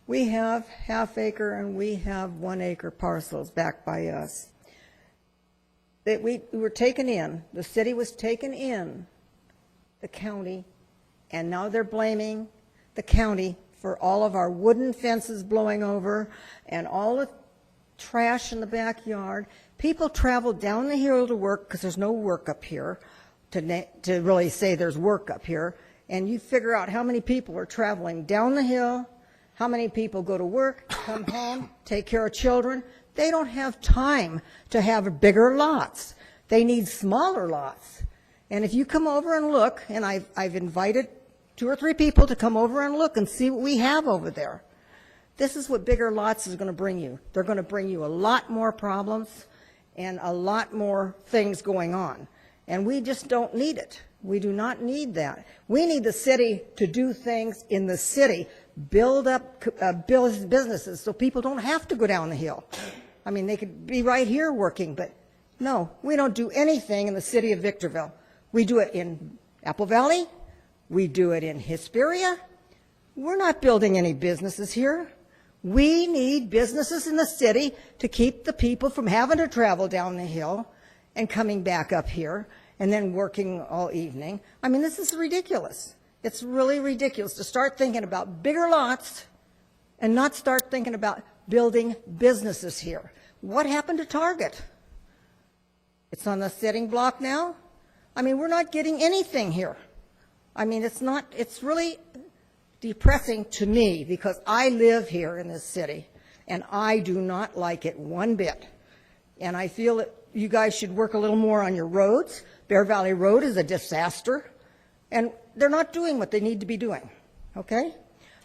We have half-acre and we have 1-acre parcels back by us. That we were taken in, the city was taken in, the county, and now they're blaming the county for all of our wooden fences blowing over and all the trash in the backyard. People travel down the hill to work because there's no work up here to really say there's work up here. And you figure out how many people are traveling down the hill, how many people go to work, come home, take care of children. They don't have time to have bigger lots. They need smaller lots. And if you come over and look, and I've invited 2 or 3 people to come over and look and see what we have over there. This is what bigger lots is going to bring you. They're going to bring you a lot more problems and a lot more things going on. And we just don't need it. We do not need that. We need the city to do things in the city, build up businesses so people don't have to go down the hill. I mean, they could be right here working, but no, we don't do anything in the city of Victorville. We do it in Apple Valley. We do it in Hesperia. We're not building any businesses here. We need businesses in the city to keep the people from having to travel down the hill and coming back up here and then working all evening. I mean, this is ridiculous. It's really ridiculous to start thinking about bigger lots and not start thinking about building businesses here. What happened to Target? It's on the sitting block now. I mean, we're not getting anything here. I mean, it's really depressing to me because I live here in this city and I do not like it one bit. And I feel that you guys should work a little more on your roads. Bear Valley Road is a disaster and they're not doing what they need to be doing, okay?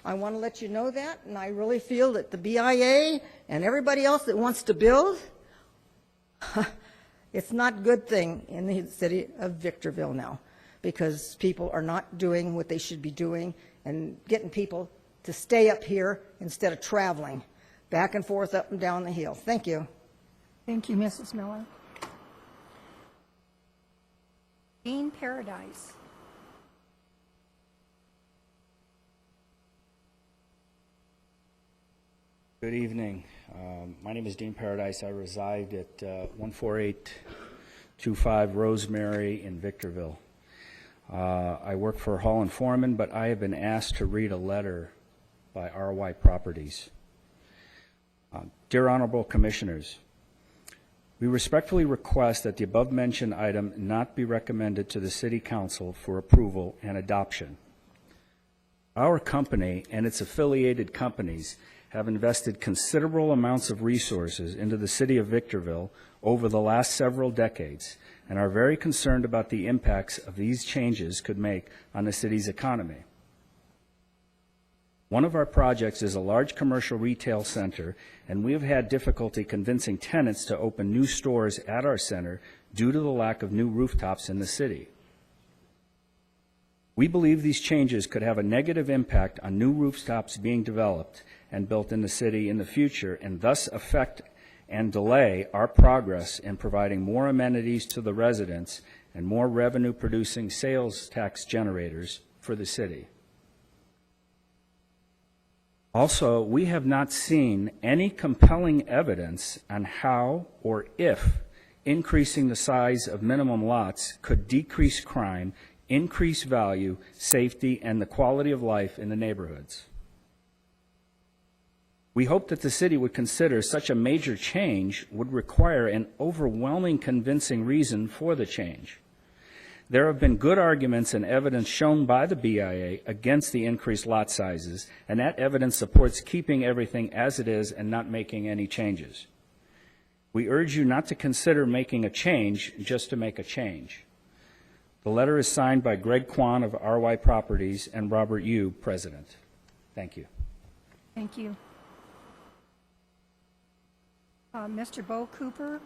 I want to let you know that, and I really feel that the BIA and everybody else that wants to build, it's not a good thing in the city of Victorville now, because people are not doing what they should be doing and getting people to stay up here instead of traveling back and forth up and down the hill. Thank you. Thank you, Mrs. Miller. Dean Paradise. Good evening. My name is Dean Paradise. I reside at 14825 Rosemary in Victorville. I work for Hall & Foreman, but I have been asked to read a letter by RY Properties. Dear Honorable Commissioners, we respectfully request that the above-mentioned item not be recommended to the City Council for approval and adoption. Our company and its affiliated companies have invested considerable amounts of resources into the City of Victorville over the last several decades and are very concerned about the impacts of these changes could make on the city's economy. One of our projects is a large commercial retail center, and we have had difficulty convincing tenants to open new stores at our center due to the lack of new rooftops in the city. We believe these changes could have a negative impact on new rooftops being developed and built in the city in the future, and thus affect and delay our progress in providing more amenities to the residents and more revenue-producing sales tax generators for the city. Also, we have not seen any compelling evidence on how or if increasing the size of minimum lots could decrease crime, increase value, safety, and the quality of life in the neighborhoods. We hope that the city would consider such a major change would require an overwhelming convincing reason for the change. There have been good arguments and evidence shown by the BIA against the increased lot sizes, and that evidence supports keeping everything as it is and not making any changes. We urge you not to consider making a change just to make a change. The letter is signed by Greg Kwan of RY Properties and Robert Yu, President. Thank you. Thank you. Mr. Bo Cooper?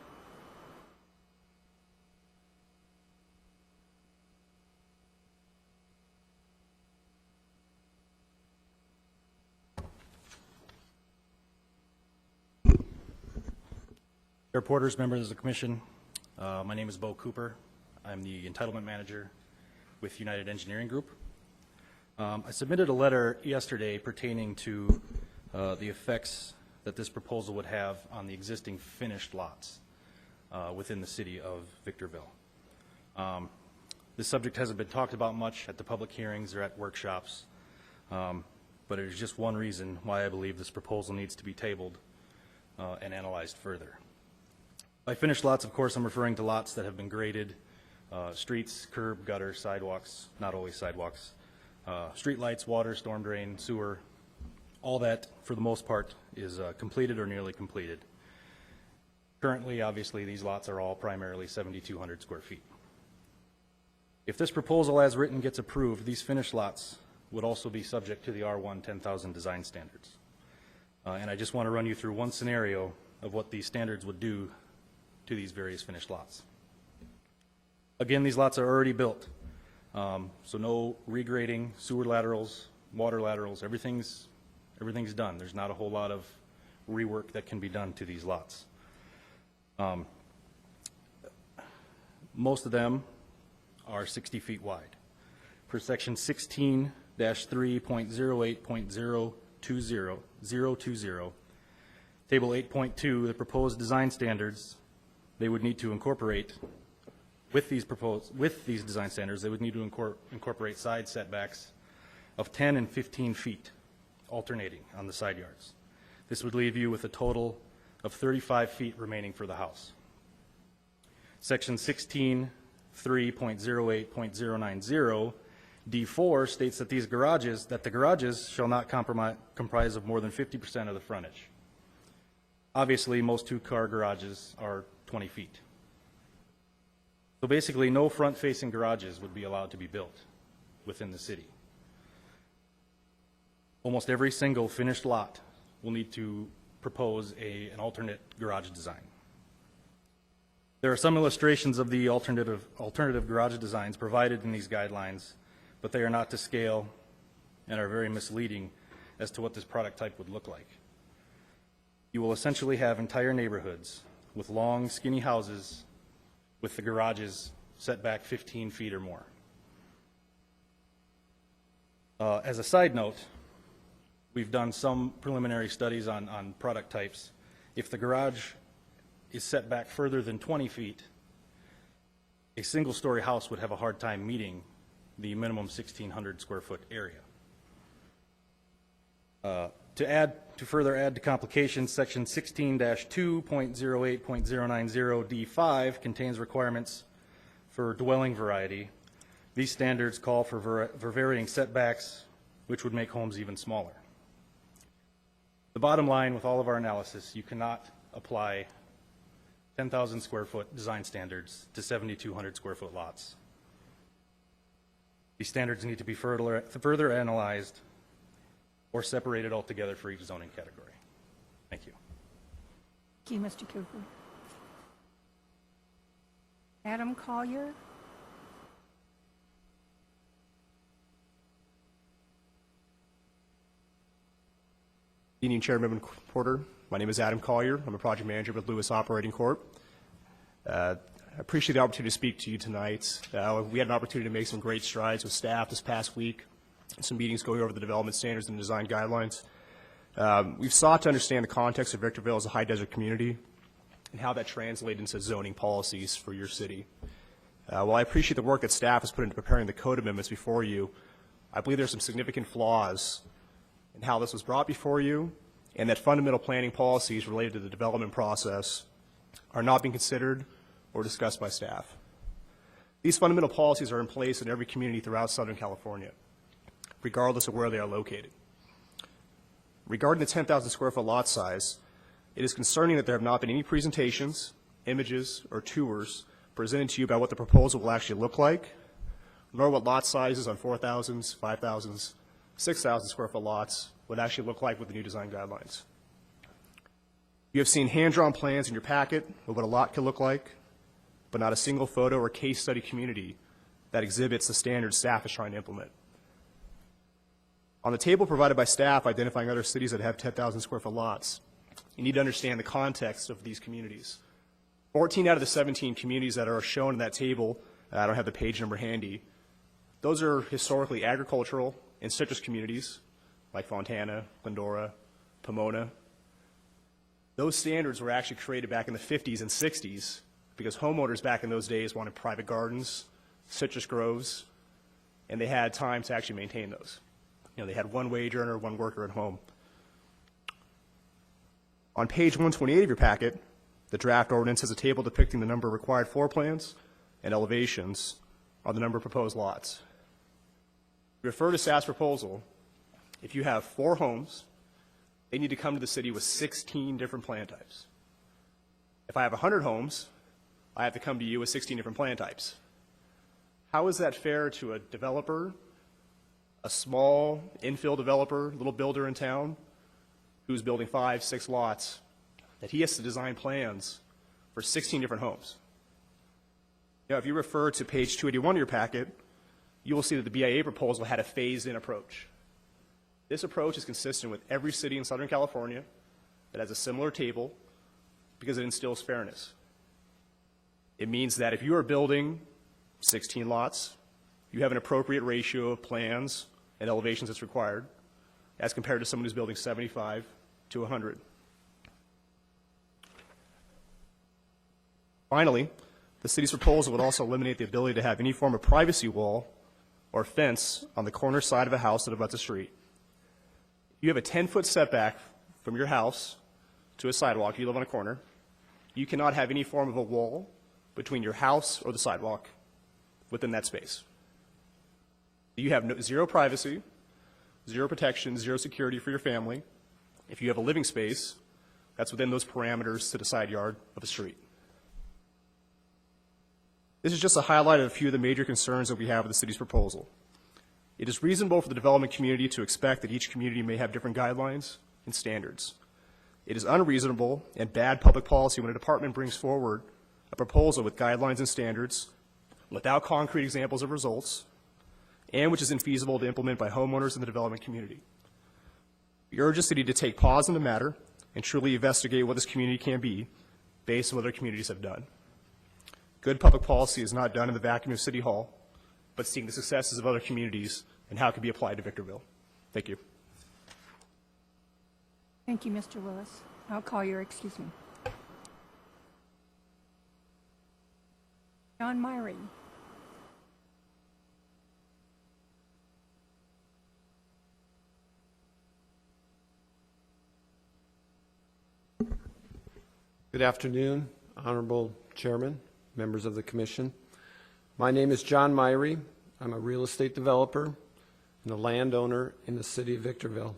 Reporters, members of the commission, my name is Bo Cooper. I'm the entitlement manager with United Engineering Group. I submitted a letter yesterday pertaining to the effects that this proposal would have on the existing finished lots within the city of Victorville. This subject hasn't been talked about much at the public hearings or at workshops, but it is just one reason why I believe this proposal needs to be tabled and analyzed further. By finished lots, of course, I'm referring to lots that have been graded, streets, curb, gutter, sidewalks, not always sidewalks, street lights, water, storm drain, sewer, all that, for the most part, is completed or nearly completed. Currently, obviously, these lots are all primarily 7,200 square feet. If this proposal as written gets approved, these finished lots would also be subject to the R1 10,000 design standards. And I just want to run you through one scenario of what these standards would do to these various finished lots. Again, these lots are already built, so no regrading, sewer laterals, water laterals, everything's done. There's not a whole lot of rework that can be done to these lots. Most of them are 60 feet wide. Per section 16-3.08.020, table 8.2, the proposed design standards, they would need to incorporate, with these design standards, they would need to incorporate side setbacks of 10 and 15 feet, alternating on the side yards. This would leave you with a total of 35 feet remaining for the house. Section 16-3.08.090, D4 states that the garages shall not comprise of more than 50% of the frontage. Obviously, most two-car garages are 20 feet. So basically, no front-facing garages would be allowed to be built within the city. Almost every single finished lot will need to propose an alternate garage design. There are some illustrations of the alternative garage designs provided in these guidelines, but they are not to scale and are very misleading as to what this product type would look like. You will essentially have entire neighborhoods with long, skinny houses with the garages set back 15 feet or more. As a side note, we've done some preliminary studies on product types. If the garage is set back further than 20 feet, a single-story house would have a hard time meeting the minimum 1,600 square foot area. To further add to complications, section 16-2.08.090 D5 contains requirements for dwelling variety. These standards call for varying setbacks, which would make homes even smaller. The bottom line with all of our analysis, you cannot apply 10,000 square foot design standards to 7,200 square foot lots. These standards need to be further analyzed or separated altogether for each zoning category. Thank you. Thank you, Mr. Cooper. Adam Collier. Evening, Chairman Porter. My name is Adam Collier. I'm a project manager with Lewis Operating Corp. I appreciate the opportunity to speak to you tonight. We had an opportunity to make some great strides with staff this past week, some meetings going over the development standards and design guidelines. We've sought to understand the context of Victorville as a high desert community and how that translates into zoning policies for your city. While I appreciate the work that staff has put into preparing the code amendments before you, I believe there are some significant flaws in how this was brought before you, and that fundamental planning policies related to the development process are not being considered or discussed by staff. These fundamental policies are in place in every community throughout Southern California, regardless of where they are located. Regarding the 10,000 square foot lot size, it is concerning that there have not been any presentations, images, or tours presented to you about what the proposal will actually look like, nor what lot sizes on 4,000s, 5,000s, 6,000 square foot lots would actually look like with the new design guidelines. You have seen hand-drawn plans in your packet of what a lot could look like, but not a single photo or case study community that exhibits the standards staff is trying to implement. On the table provided by staff identifying other cities that have 10,000 square foot lots, you need to understand the context of these communities. 14 out of the 17 communities that are shown in that table, I don't have the page number handy, those are historically agricultural and citrus communities like Fontana, Glendora, Pomona. Those standards were actually created back in the 50s and 60s because homeowners back in those days wanted private gardens, citrus groves, and they had time to actually maintain those. You know, they had one wage earner, one worker at home. On page 128 of your packet, the draft ordinance has a table depicting the number of required floor plans and elevations on the number of proposed lots. Refer to staff's proposal. If you have 4 homes, they need to come to the city with 16 different plan types. If I have 100 homes, I have to come to you with 16 different plan types. How is that fair to a developer, a small infill developer, little builder in town, who's building 5, 6 lots, that he has to design plans for 16 different homes? Now, if you refer to page 281 of your packet, you will see that the BIA proposal had a phased-in approach. This approach is consistent with every city in Southern California that has a similar table because it instills fairness. It means that if you are building 16 lots, you have an appropriate ratio of plans and elevations that's required as compared to someone who's building 75 to 100. Finally, the city's proposal would also eliminate the ability to have any form of privacy wall or fence on the corner side of a house that abuts a street. You have a 10-foot setback from your house to a sidewalk. You live on a corner. You cannot have any form of a wall between your house or the sidewalk within that space. You have zero privacy, zero protection, zero security for your family. If you have a living space, that's within those parameters to the side yard of the street. This is just a highlight of a few of the major concerns that we have with the city's proposal. It is reasonable for the development community to expect that each community may have different guidelines and standards. It is unreasonable and bad public policy when a department brings forward a proposal with guidelines and standards without concrete examples of results and which is infeasible to implement by homeowners in the development community. We urge the city to take pause in the matter and truly investigate what this community can be based on what other communities have done. Good public policy is not done in the vacuum of City Hall, but seeing the successes of other communities and how it can be applied to Victorville. Thank you. Thank you, Mr. Willis. I'll call your, excuse me. John Myrie. Good afternoon, Honorable Chairman, members of the Commission. My name is John Myrie. I'm a real estate developer and a landowner in the city of Victorville.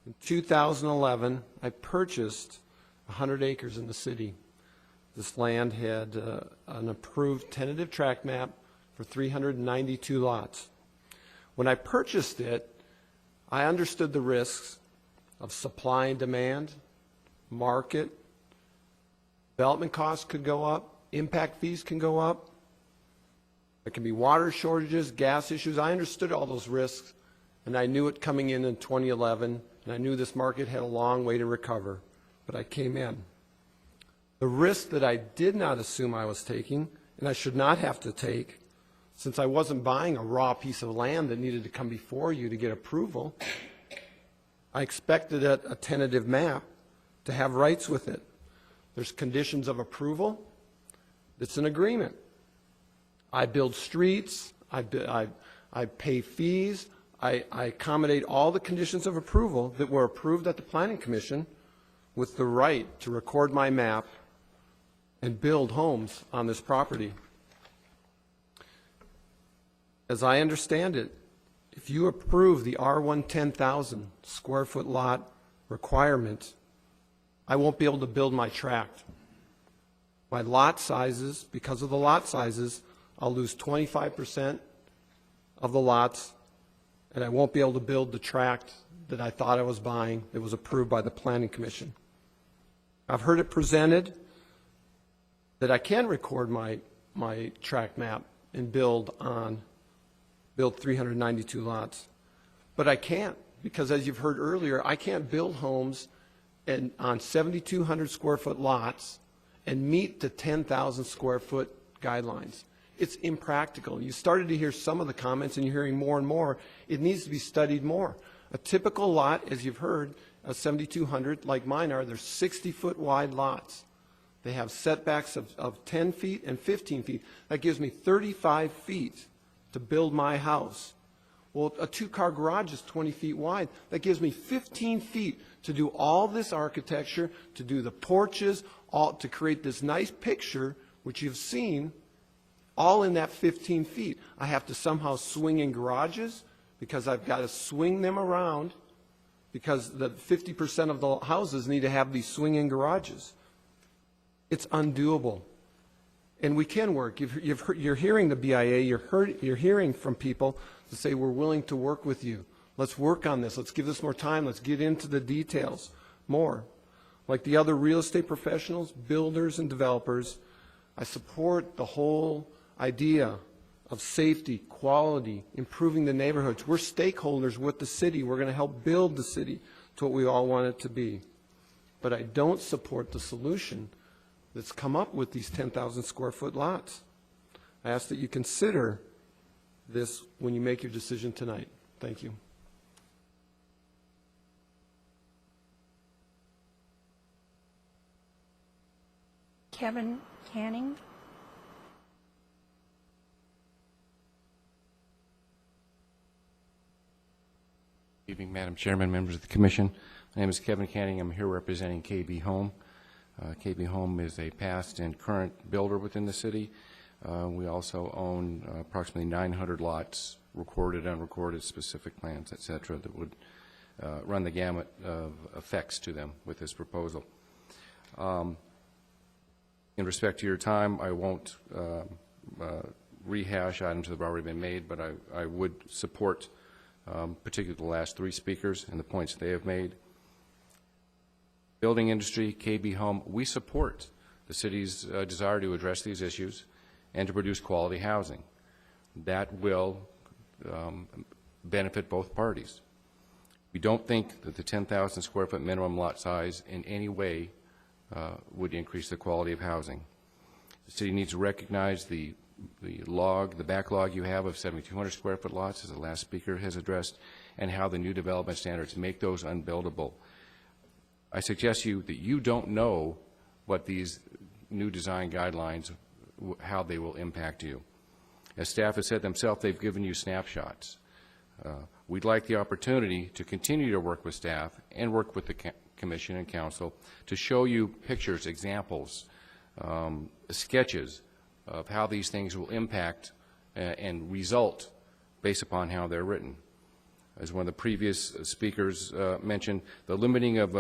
In 2011, I purchased 100 acres in the city. This land had an approved tentative tract map for 392 lots. When I purchased it, I understood the risks of supply and demand, market, development costs could go up, impact fees can go up, there can be water shortages, gas issues. I understood all those risks, and I knew it coming in 2011, and I knew this market had a long way to recover, but I came in. The risk that I did not assume I was taking, and I should not have to take, since I wasn't buying a raw piece of land that needed to come before you to get approval, I expected a tentative map to have rights with it. There's conditions of approval. It's an agreement. I build streets. I pay fees. I accommodate all the conditions of approval that were approved at the Planning Commission with the right to record my map and build homes on this property. As I understand it, if you approve the R1 10,000 square foot lot requirement, I won't be able to build my tract. My lot sizes, because of the lot sizes, I'll lose 25% of the lots, and I won't be able to build the tract that I thought I was buying that was approved by the Planning Commission. I've heard it presented that I can record my tract map and build 392 lots. But I can't, because as you've heard earlier, I can't build homes on 7,200 square foot lots and meet the 10,000 square foot guidelines. It's impractical. You started to hear some of the comments, and you're hearing more and more. It needs to be studied more. A typical lot, as you've heard, a 7,200 like mine are, they're 60-foot wide lots. They have setbacks of 10 feet and 15 feet. That gives me 35 feet to build my house. Well, a two-car garage is 20 feet wide. That gives me 15 feet to do all this architecture, to do the porches, to create this nice picture, which you've seen, all in that 15 feet. I have to somehow swing in garages because I've got to swing them around because the 50% of the houses need to have these swing-in garages. It's undoable. And we can work. You're hearing the BIA. You're hearing from people to say, we're willing to work with you. Let's work on this. Let's give this more time. Let's get into the details more. Like the other real estate professionals, builders, and developers, I support the whole idea of safety, quality, improving the neighborhoods. We're stakeholders with the city. We're going to help build the city to what we all want it to be. But I don't support the solution that's come up with these 10,000 square foot lots. I ask that you consider this when you make your decision tonight. Thank you. Kevin Canning. Good evening, Madam Chairman, members of the Commission. My name is Kevin Canning. I'm here representing KB Home. KB Home is a past and current builder within the city. We also own approximately 900 lots, recorded, unrecorded, specific plans, et cetera, that would run the gamut of effects to them with this proposal. In respect to your time, I won't rehash items that have already been made, but I would support particularly the last three speakers and the points they have made. Building industry, KB Home, we support the city's desire to address these issues and to produce quality housing. That will benefit both parties. We don't think that the 10,000 square foot minimum lot size in any way would increase the quality of housing. The city needs to recognize the backlog you have of 7,200 square foot lots, as the last speaker has addressed, and how the new development standards make those unbuildable. I suggest to you that you don't know what these new design guidelines, how they will impact you. As staff has said themselves, they've given you snapshots. We'd like the opportunity to continue to work with staff and work with the Commission and Council to show you pictures, examples, sketches of how these things will impact and result based upon how they're written. As one of the previous speakers mentioned, the limiting of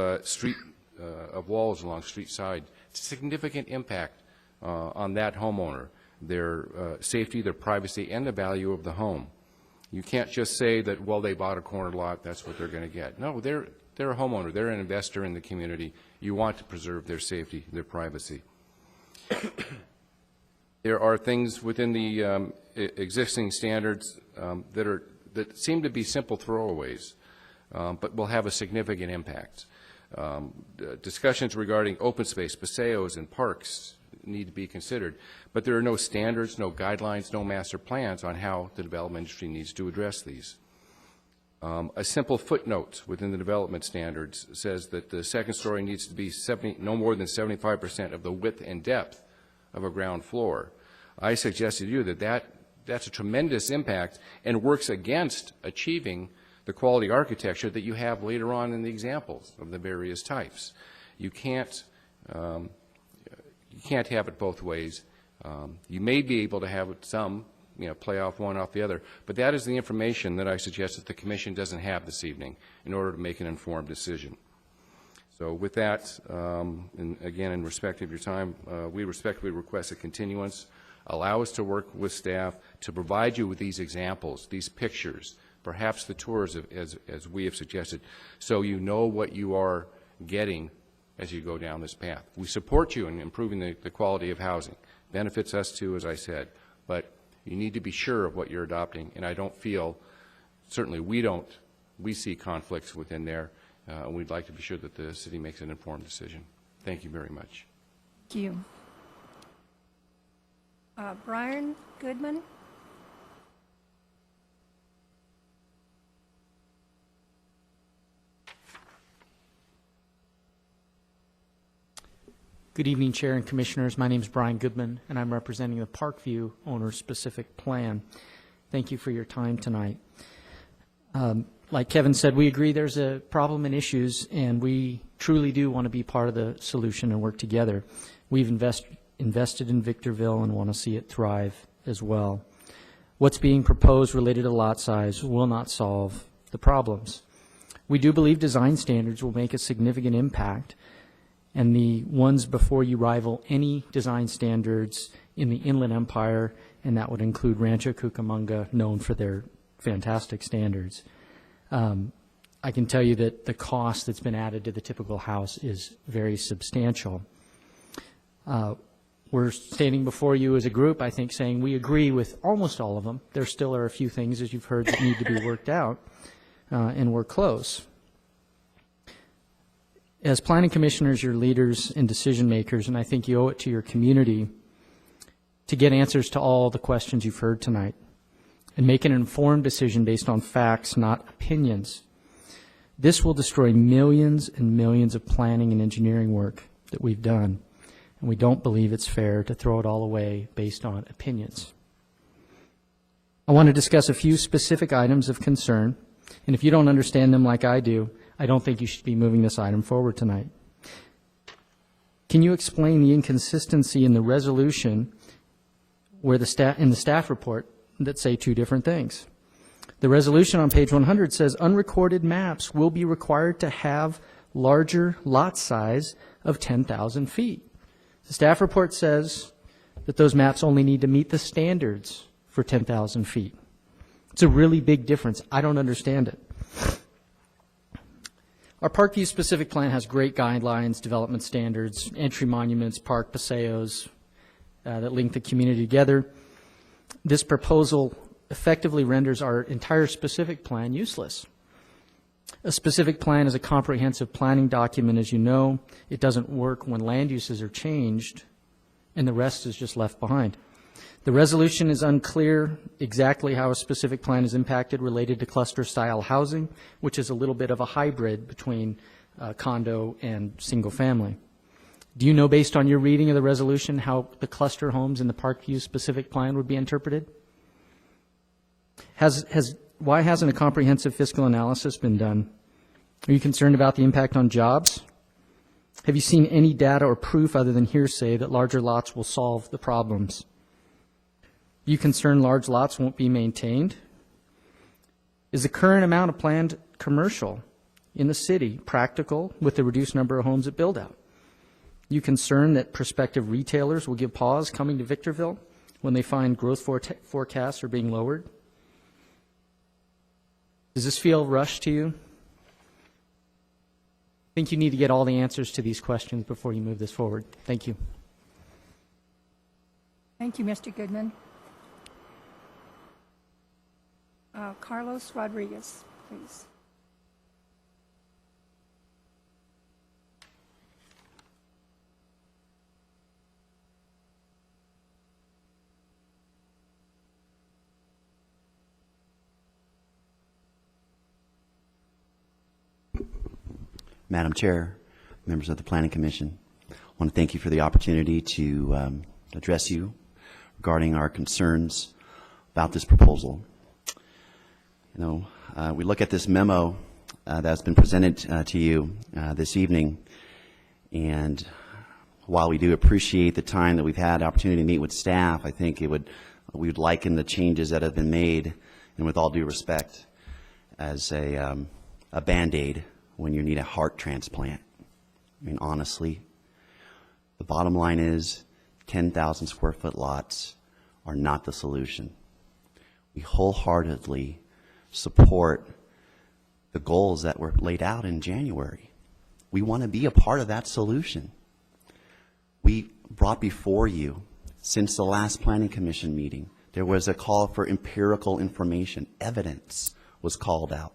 of walls along street side, significant impact on that homeowner, their safety, their privacy, and the value of the home. You can't just say that, well, they bought a corner lot, that's what they're going to get. No, they're a homeowner, they're an investor in the community. You want to preserve their safety, their privacy. There are things within the existing standards that seem to be simple throwaways, but will have a significant impact. Discussions regarding open space, paseos, and parks need to be considered, but there are no standards, no guidelines, no master plans on how the development industry needs to address these. A simple footnote within the development standards says that the second story needs to be no more than 75% of the width and depth of a ground floor. I suggest to you that that's a tremendous impact and works against achieving the quality architecture that you have later on in the examples of the various types. You can't have it both ways. You may be able to have some, play off one off the other, but that is the information that I suggest that the Commission doesn't have this evening in order to make an informed decision. So with that, and again, in respect of your time, we respectfully request a continuance. Allow us to work with staff to provide you with these examples, these pictures, perhaps the tours as we have suggested, so you know what you are getting as you go down this path. We support you in improving the quality of housing. Benefits us too, as I said, but you need to be sure of what you're adopting, and I don't feel, certainly we see conflicts within there, and we'd like to be sure that the city makes an informed decision. Thank you very much. Thank you. Brian Goodman? Good evening, Chair and Commissioners. My name is Brian Goodman, and I'm representing the Parkview Owner Specific Plan. Thank you for your time tonight. Like Kevin said, we agree there's a problem and issues, and we truly do want to be part of the solution and work together. We've invested in Victorville and want to see it thrive as well. What's being proposed related to lot size will not solve the problems. We do believe design standards will make a significant impact, and the ones before you rival any design standards in the Inland Empire, and that would include Rancho Cucamonga, known for their fantastic standards. I can tell you that the cost that's been added to the typical house is very substantial. We're standing before you as a group, I think, saying we agree with almost all of them. There still are a few things, as you've heard, that need to be worked out, and we're close. As planning commissioners, you're leaders and decision makers, and I think you owe it to your community to get answers to all the questions you've heard tonight and make an informed decision based on facts, not opinions. This will destroy millions and millions of planning and engineering work that we've done, and we don't believe it's fair to throw it all away based on opinions. I want to discuss a few specific items of concern, and if you don't understand them like I do, I don't think you should be moving this item forward tonight. Can you explain the inconsistency in the resolution where in the staff report that say two different things? The resolution on page 100 says unrecorded maps will be required to have larger lot size of 10,000 feet. The staff report says that those maps only need to meet the standards for 10,000 feet. It's a really big difference. I don't understand it. Our Parkview specific plan has great guidelines, development standards, entry monuments, park paseos that link the community together. This proposal effectively renders our entire specific plan useless. A specific plan is a comprehensive planning document, as you know. It doesn't work when land uses are changed, and the rest is just left behind. The resolution is unclear exactly how a specific plan is impacted related to cluster-style housing, which is a little bit of a hybrid between condo and single family. Do you know, based on your reading of the resolution, how the cluster homes in the Parkview specific plan would be interpreted? Why hasn't a comprehensive fiscal analysis been done? Are you concerned about the impact on jobs? Have you seen any data or proof other than hearsay that larger lots will solve the problems? Are you concerned large lots won't be maintained? Is the current amount of planned commercial in the city practical with the reduced number of homes at build-out? Are you concerned that prospective retailers will give pause coming to Victorville when they find growth forecasts are being lowered? Does this feel rushed to you? I think you need to get all the answers to these questions before you move this forward. Thank you. Thank you, Mr. Goodman. Carlos Rodriguez, please. Madam Chair, members of the Planning Commission, I want to thank you for the opportunity to address you regarding our concerns about this proposal. You know, we look at this memo that's been presented to you this evening, and while we do appreciate the time that we've had the opportunity to meet with staff, I think we would liken the changes that have been made, and with all due respect, as a Band-Aid when you need a heart transplant. I mean, honestly, the bottom line is 10,000 square foot lots are not the solution. We wholeheartedly support the goals that were laid out in January. We want to be a part of that solution. We brought before you, since the last Planning Commission meeting, there was a call for empirical information. Evidence was called out.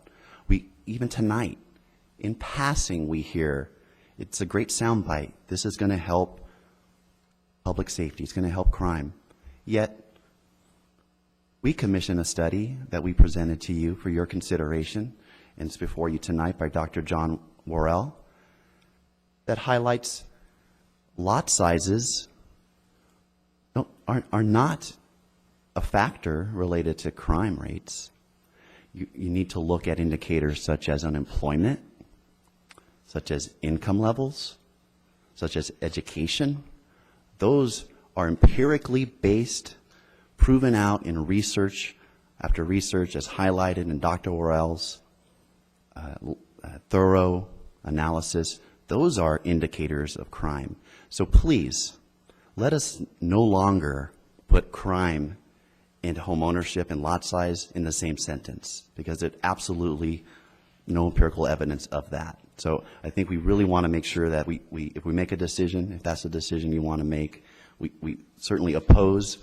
Even tonight, in passing, we hear it's a great soundbite. This is going to help public safety. It's going to help crime. Yet, we commissioned a study that we presented to you for your consideration, and it's before you tonight by Dr. John Worrell, that highlights lot sizes are not a factor related to crime rates. You need to look at indicators such as unemployment, such as income levels, such as education. Those are empirically based, proven out in research after research, as highlighted in Dr. Worrell's thorough analysis. Those are indicators of crime. So please, let us no longer put crime and home ownership and lot size in the same sentence, because there's absolutely no empirical evidence of that. So I think we really want to make sure that if we make a decision, if that's a decision you want to make, we certainly oppose,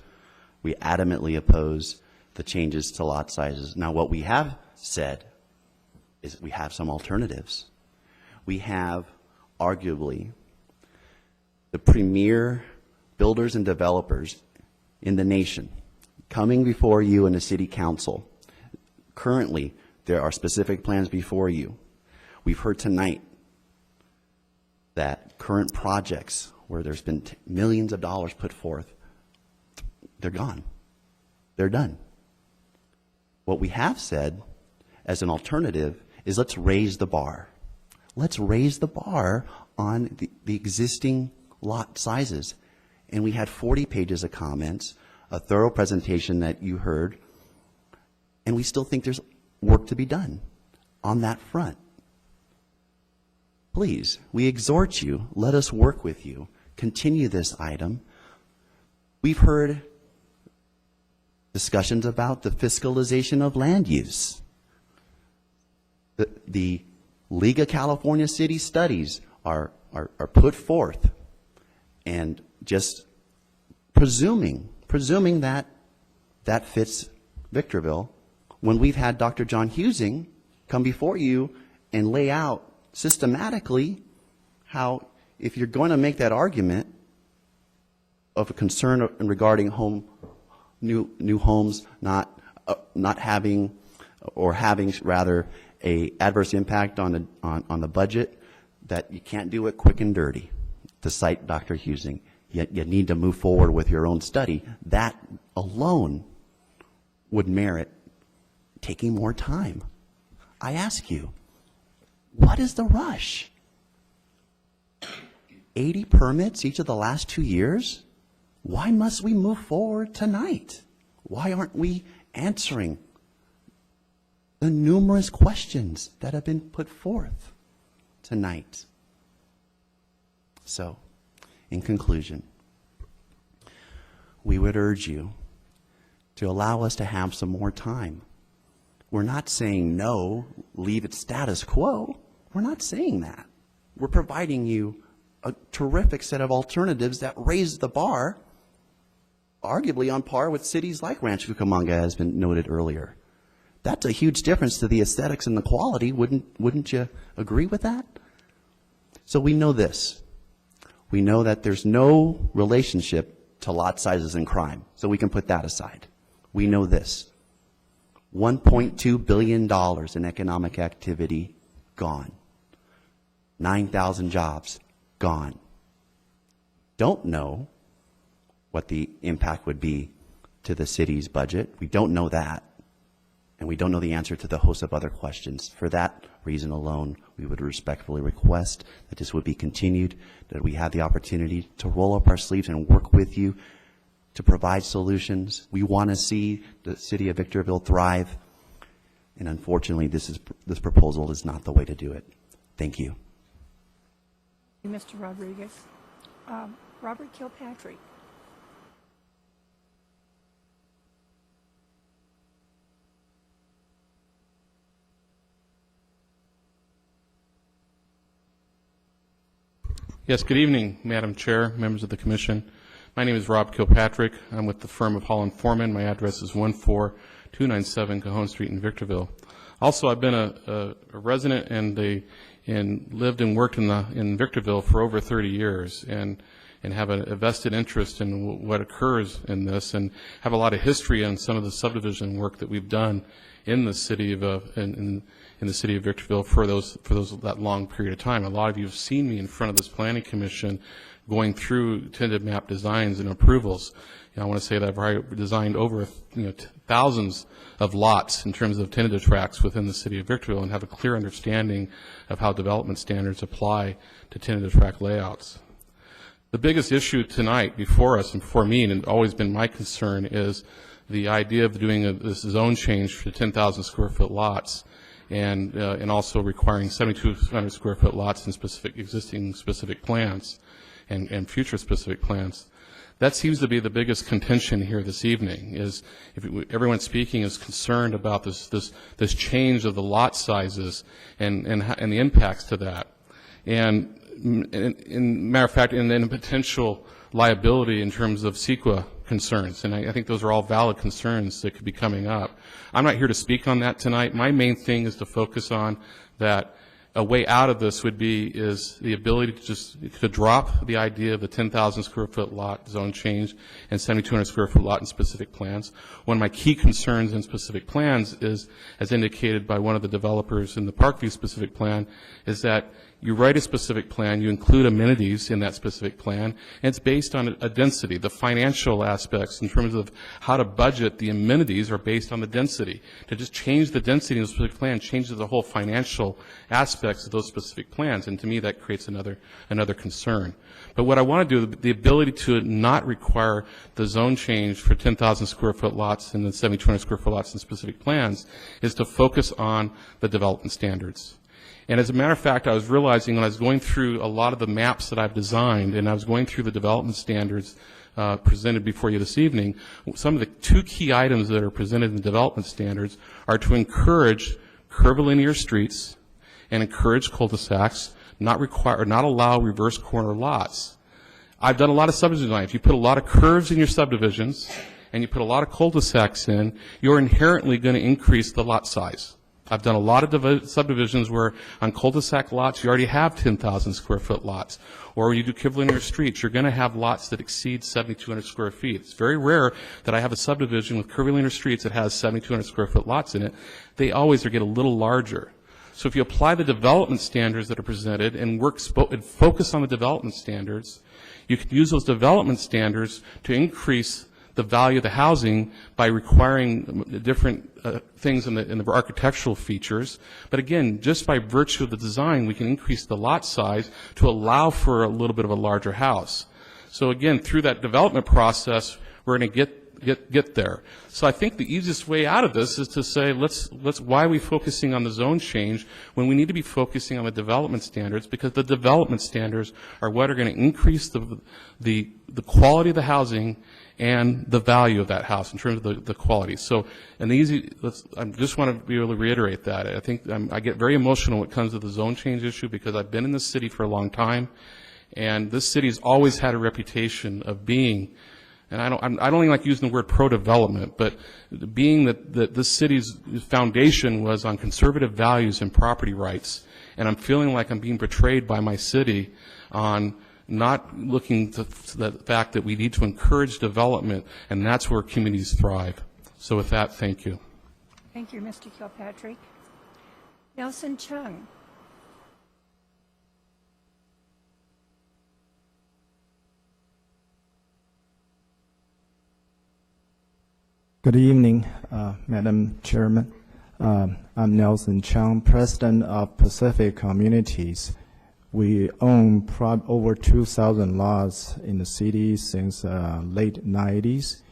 we adamantly oppose the changes to lot sizes. Now, what we have said is we have some alternatives. We have arguably the premier builders and developers in the nation coming before you in the city council. Currently, there are specific plans before you. We've heard tonight that current projects where there's been millions of dollars put forth, they're gone. They're done. What we have said as an alternative is let's raise the bar. Let's raise the bar on the existing lot sizes. And we had 40 pages of comments, a thorough presentation that you heard, and we still think there's work to be done on that front. Please, we exhort you, let us work with you. Continue this item. We've heard discussions about the fiscalization of land use. The League of California City Studies are put forth, and just presuming that that fits Victorville, when we've had Dr. John Husing come before you and lay out systematically how, if you're going to make that argument of a concern regarding new homes not having, or having rather, a adverse impact on the budget, that you can't do it quick and dirty, to cite Dr. Husing. You need to move forward with your own study. That alone would merit taking more time. I ask you, what is the rush? 80 permits each of the last 2 years? Why must we move forward tonight? Why aren't we answering the numerous questions that have been put forth tonight? So, in conclusion, we would urge you to allow us to have some more time. We're not saying no, leave it status quo. We're not saying that. We're providing you a terrific set of alternatives that raise the bar, arguably on par with cities like Rancho Cucamonga, has been noted earlier. That's a huge difference to the aesthetics and the quality. Wouldn't you agree with that? So we know this. We know that there's no relationship to lot sizes and crime, so we can put that aside. We know this. $1.2 billion in economic activity, gone. 9,000 jobs, gone. Don't know what the impact would be to the city's budget. We don't know that. And we don't know the answer to the host of other questions. For that reason alone, we would respectfully request that this would be continued, that we have the opportunity to roll up our sleeves and work with you to provide solutions. We want to see the city of Victorville thrive. And unfortunately, this proposal is not the way to do it. Thank you. Mr. Rodriguez. Robert Kilpatrick. Yes, good evening, Madam Chair, members of the Commission. My name is Rob Kilpatrick. I'm with the firm of Hall & Foreman. My address is 14297 Cajon Street in Victorville. Also, I've been a resident and lived and worked in Victorville for over 30 years and have a vested interest in what occurs in this and have a lot of history on some of the subdivision work that we've done in the city of in the city of Victorville for that long period of time. A lot of you have seen me in front of this planning commission going through tentative map designs and approvals. I want to say that I've designed over thousands of lots in terms of tentative tracts within the city of Victorville and have a clear understanding of how development standards apply to tentative tract layouts. The biggest issue tonight before us and before me, and it's always been my concern, is the idea of doing this zone change for 10,000 square foot lots and also requiring 7,200 square foot lots in existing specific plans and future specific plans. That seems to be the biggest contention here this evening. Is everyone speaking is concerned about this change of the lot sizes and the impacts to that, and in matter of fact, and then potential liability in terms of CEQA concerns. And I think those are all valid concerns that could be coming up. I'm not here to speak on that tonight. My main thing is to focus on that a way out of this would be is the ability to drop the idea of the 10,000 square foot lot zone change and 7,200 square foot lot in specific plans. One of my key concerns in specific plans is, as indicated by one of the developers in the Parkview specific plan, is that you write a specific plan, you include amenities in that specific plan, and it's based on a density. The financial aspects in terms of how to budget the amenities are based on the density. To just change the density in a specific plan changes the whole financial aspects of those specific plans, and to me that creates another concern. But what I want to do, the ability to not require the zone change for 10,000 square foot lots and the 7,200 square foot lots in specific plans, is to focus on the development standards. And as a matter of fact, I was realizing when I was going through a lot of the maps that I've designed and I was going through the development standards presented before you this evening, some of the two key items that are presented in the development standards are to encourage curvilinear streets and encourage cul-de-sacs, not allow reverse corner lots. I've done a lot of subdivision design. If you put a lot of curves in your subdivisions and you put a lot of cul-de-sacs in, you're inherently going to increase the lot size. I've done a lot of subdivisions where on cul-de-sac lots you already have 10,000 square foot lots. Or when you do curvilinear streets, you're going to have lots that exceed 7,200 square feet. It's very rare that I have a subdivision with curvilinear streets that has 7,200 square foot lots in it. They always get a little larger. So if you apply the development standards that are presented and focus on the development standards, you could use those development standards to increase the value of the housing by requiring different things in the architectural features. But again, just by virtue of the design, we can increase the lot size to allow for a little bit of a larger house. So again, through that development process, we're going to get there. So I think the easiest way out of this is to say, why are we focusing on the zone change when we need to be focusing on the development standards? Because the development standards are what are going to increase the quality of the housing and the value of that house in terms of the quality. So, and I just want to be able to reiterate that. I think I get very emotional when it comes to the zone change issue because I've been in this city for a long time, and this city has always had a reputation of being, and I don't even like using the word pro-development, but being that this city's foundation was on conservative values and property rights, and I'm feeling like I'm being betrayed by my city on not looking to the fact that we need to encourage development, and that's where communities thrive. So with that, thank you. Thank you, Mr. Kilpatrick. Nelson Chung. Good evening, Madam Chairman. I'm Nelson Chung, President of Pacific Communities. We own over 2,000 lots in the city since late 90s.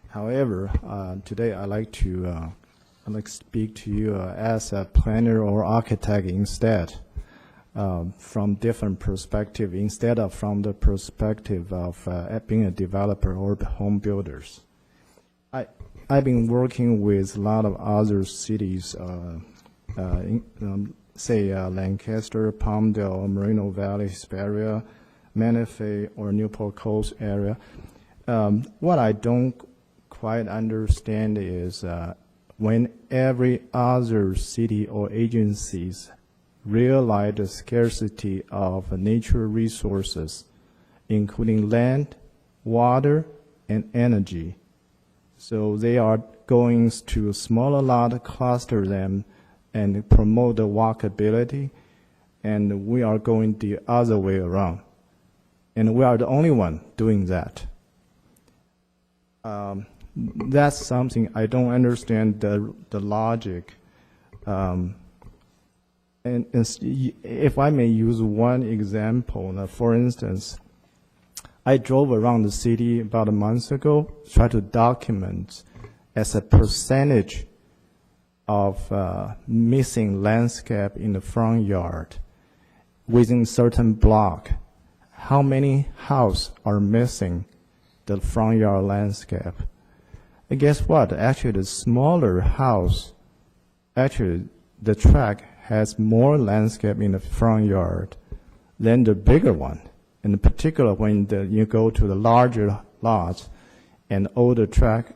However, today I'd like to speak to you as a planner or architect instead, from different perspective, instead of from the perspective of being a developer or home builders. I've been working with a lot of other cities, say Lancaster, Palmdale, Moreno Valley, Hesperia, Menifee, or Newport Coast area. What I don't quite understand is when every other city or agencies realize the scarcity of natural resources, including land, water, and energy. So they are going to smaller lot, cluster them, and promote the walkability, and we are going the other way around. And we are the only one doing that. That's something I don't understand the logic. And if I may use one example, for instance, I drove around the city about a month ago, try to document as a percentage of missing landscape in the front yard within certain block. How many houses are missing the front yard landscape? And guess what? Actually, the smaller house, actually the tract has more landscape in the front yard than the bigger one. In particular, when you go to the larger lots and older tract,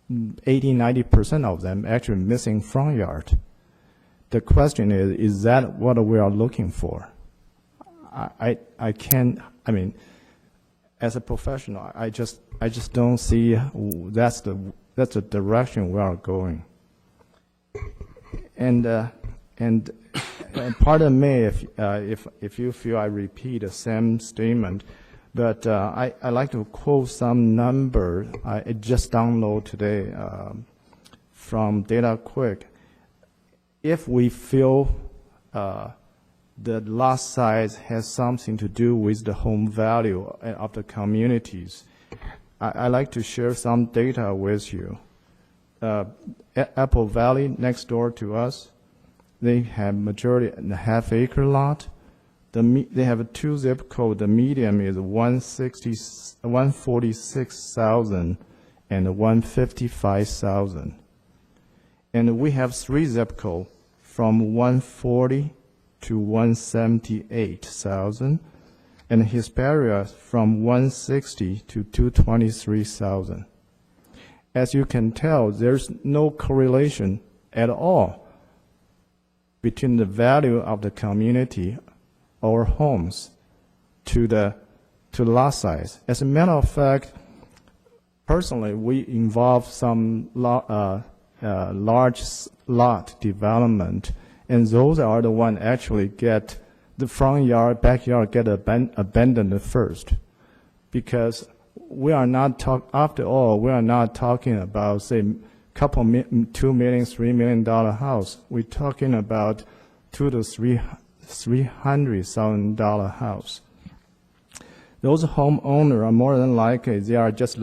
80–90% of them actually missing front yard. The question is that what we are looking for? I can't. I mean, as a professional, I just don't see that's the direction we are going. And pardon me if you feel I repeat the same statement, but I like to quote some number I just downloaded today from DataQuick. If we feel the lot size has something to do with the home value of the communities, I like to share some data with you. Apple Valley, next door to us, they have majority in a half-acre lot. They have two zip code. The median is 146,000 and 155,000. And we have three zip code from 140 to 178,000, and Hesperia from 160 to 223,000. As you can tell, there's no correlation at all between the value of the community or homes to lot size. As a matter of fact, personally, we involve some large lot development, and those are the one actually get the front yard, backyard get abandoned first, because we are not after all, we are not talking about, say, couple $2 million, $3 million house. We're talking about $200,000 to $300,000 house. Those homeowners are more than likely, they are just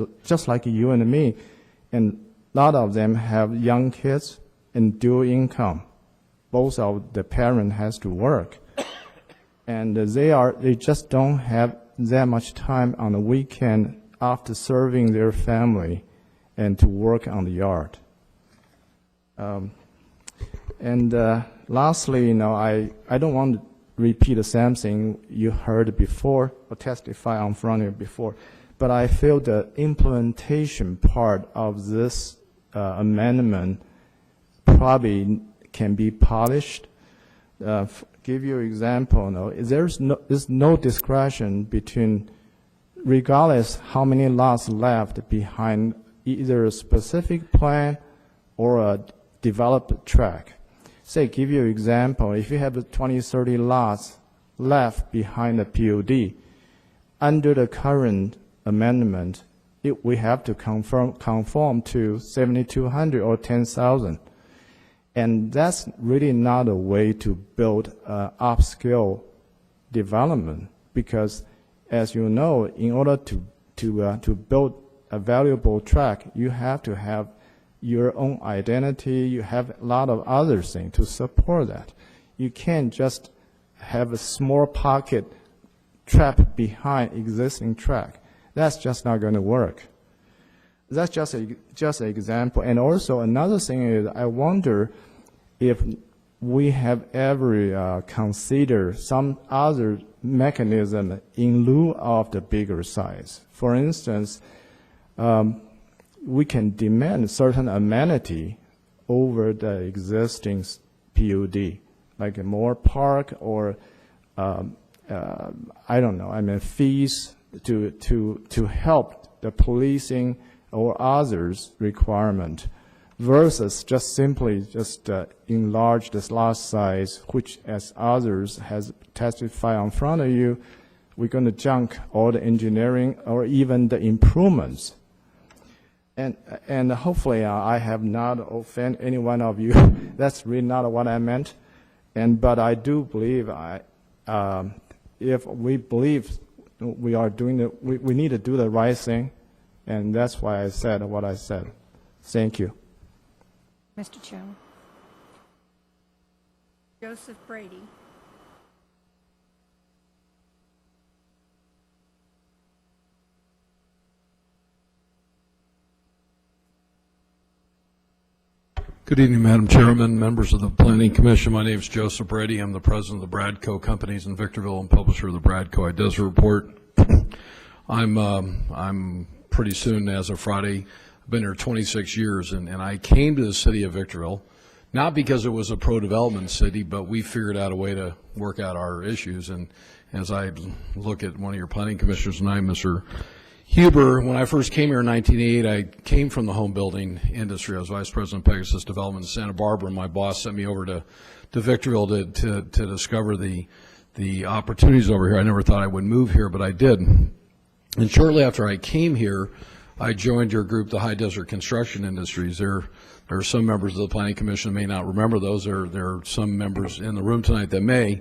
like you and me, and a lot of them have young kids and dual income. Both of the parent has to work, and they just don't have that much time on the weekend after serving their family and to work on the yard. Lastly, I don't want to repeat the same thing you heard before or testify on front of you before, but I feel the implementation part of this amendment probably can be polished. Give you an example, there's no discretion between, regardless how many lots left behind either a specific plan or a developed track. Say, give you an example, if you have 20, 30 lots left behind the POD, under the current amendment, we have to conform to 7,200 or 10,000. And that's really not a way to build upscale development, because as you know, in order to build a valuable track, you have to have your own identity, you have a lot of other things to support that. You can't just have a small pocket trapped behind existing track. That's just not going to work. That's just an example. And also another thing is, I wonder if we have ever considered some other mechanism in lieu of the bigger size. For instance, we can demand certain amenity over the existing PUD, like a more park or I don't know. I mean, fees to help the policing or others requirement, versus just simply enlarge this lot size, which, as others has testified in front of you, we're going to junk all the engineering or even the improvements. And hopefully I have not offended any one of you. That's really not what I meant. But I do believe if we believe we are doing we need to do the right thing, and that's why I said what I said. Thank you. Mr. Chairman. Joseph Brady. Good evening, Madam Chairman, members of the Planning Commission. My name is Joseph Brady. I'm the president of the Bradco Companies in Victorville and publisher of the Bradco Desert Report. I'm pretty soon, as of Friday, I've been here 26 years, and I came to the city of Victorville, not because it was a pro-development city, but we figured out a way to work out our issues. And as I look at one of your planning commissioners tonight, Mr. Huber, when I first came here in 1988, I came from the home building industry. I was vice president of Pegasus Development in Santa Barbara, and my boss sent me over to Victorville to discover the opportunities over here. I never thought I would move here, but I did. And shortly after I came here, I joined your group, the High Desert Construction Industries. There are some members of the Planning Commission who may not remember those. There are some members in the room tonight that may.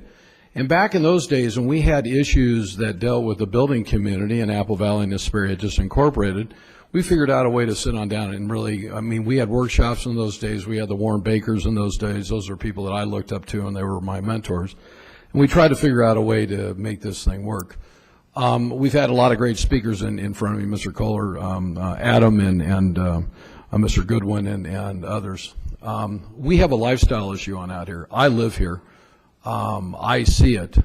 And back in those days, when we had issues that dealt with the building community, and Apple Valley and Nisberry had just incorporated, we figured out a way to sit on down and really, I mean, we had workshops in those days. We had the Warren Bakers in those days. Those are people that I looked up to, and they were my mentors. And we tried to figure out a way to make this thing work. We've had a lot of great speakers in front of me, Mr. Kohler, Adam, and Mr. Goodwin, and others. We have a lifestyle issue on out here. I live here. I see it.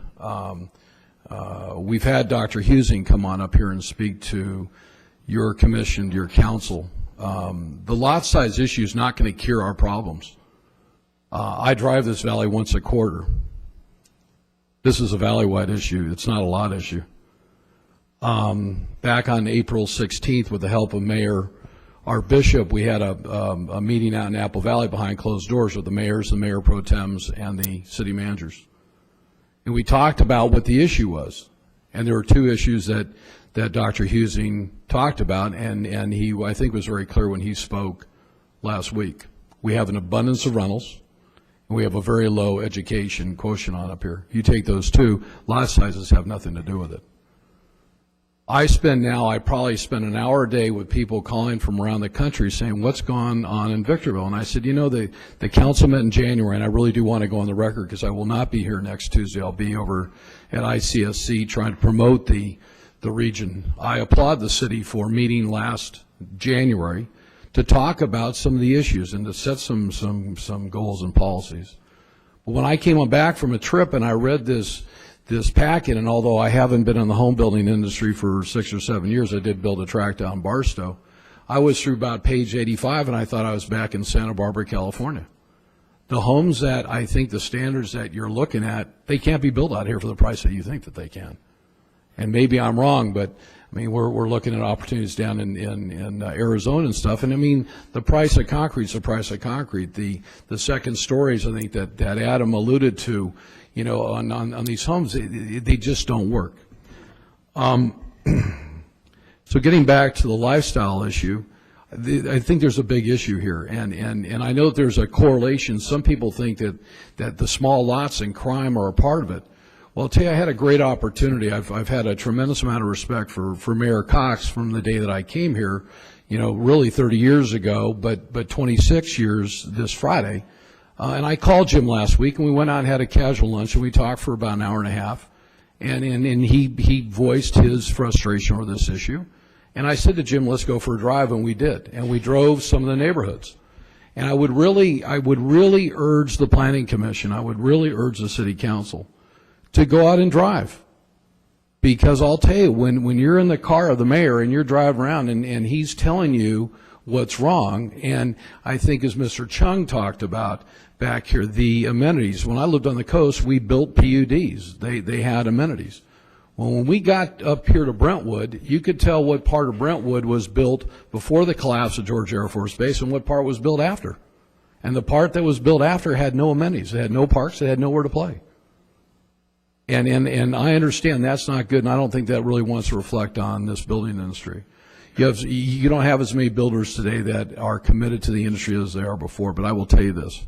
We've had Dr. Husing come on up here and speak to your commission, your council. The lot size issue is not going to cure our problems. I drive this valley once a quarter. This is a valley-wide issue. It's not a lot issue. Back on April 16th, with the help of Mayor our bishop, we had a meeting out in Apple Valley behind closed doors with the mayors, the mayor pro tems, and the city managers. And we talked about what the issue was. And there were two issues that Dr. Husing talked about, and he, I think, was very clear when he spoke last week. We have an abundance of rentals, and we have a very low education quotient on up here. You take those two, lot sizes have nothing to do with it. I probably spend an hour a day with people calling from around the country saying, what's going on in Victorville? And I said, you know, the council met in January, and I really do want to go on the record because I will not be here next Tuesday. I'll be over at ICSC trying to promote the region. I applaud the city for meeting last January to talk about some of the issues and to set some goals and policies. But when I came back from a trip and I read this packet, and although I haven't been in the home building industry for 6 or 7 years, I did build a tract down in Barstow. I was through about page 85, and I thought I was back in Santa Barbara, California. The homes that I think the standards that you're looking at, they can't be built out here for the price that you think that they can. And maybe I'm wrong, but I mean, we're looking at opportunities down in Arizona and stuff. And I mean, the price of concrete is the price of concrete. The second stories, I think, that Adam alluded to, you know, on these homes, they just don't work. So getting back to the lifestyle issue, I think there's a big issue here, and I know that there's a correlation. Some people think that the small lots and crime are a part of it. Well, I'll tell you, I had a great opportunity. I've had a tremendous amount of respect for Mayor Cox from the day that I came here, you know, really 30 years ago, but 26 years this Friday. And I called Jim last week, and we went out and had a casual lunch, and we talked for about an hour and a half. And he voiced his frustration over this issue. And I said to Jim, let's go for a drive, and we did. And we drove some of the neighborhoods. And I would really urge the Planning Commission, I would really urge the City Council to go out and drive. Because I'll tell you, when you're in the car of the mayor and you're driving around and he's telling you what's wrong, and I think as Mr. Chung talked about back here, the amenities. When I lived on the coast, we built PUDs. They had amenities. Well, when we got up here to Brentwood, you could tell what part of Brentwood was built before the collapse of George Air Force Base and what part was built after. And the part that was built after had no amenities. It had no parks. It had nowhere to play. And I understand that's not good, and I don't think that really wants to reflect on this building industry. You don't have as many builders today that are committed to the industry as they are before, but I will tell you this.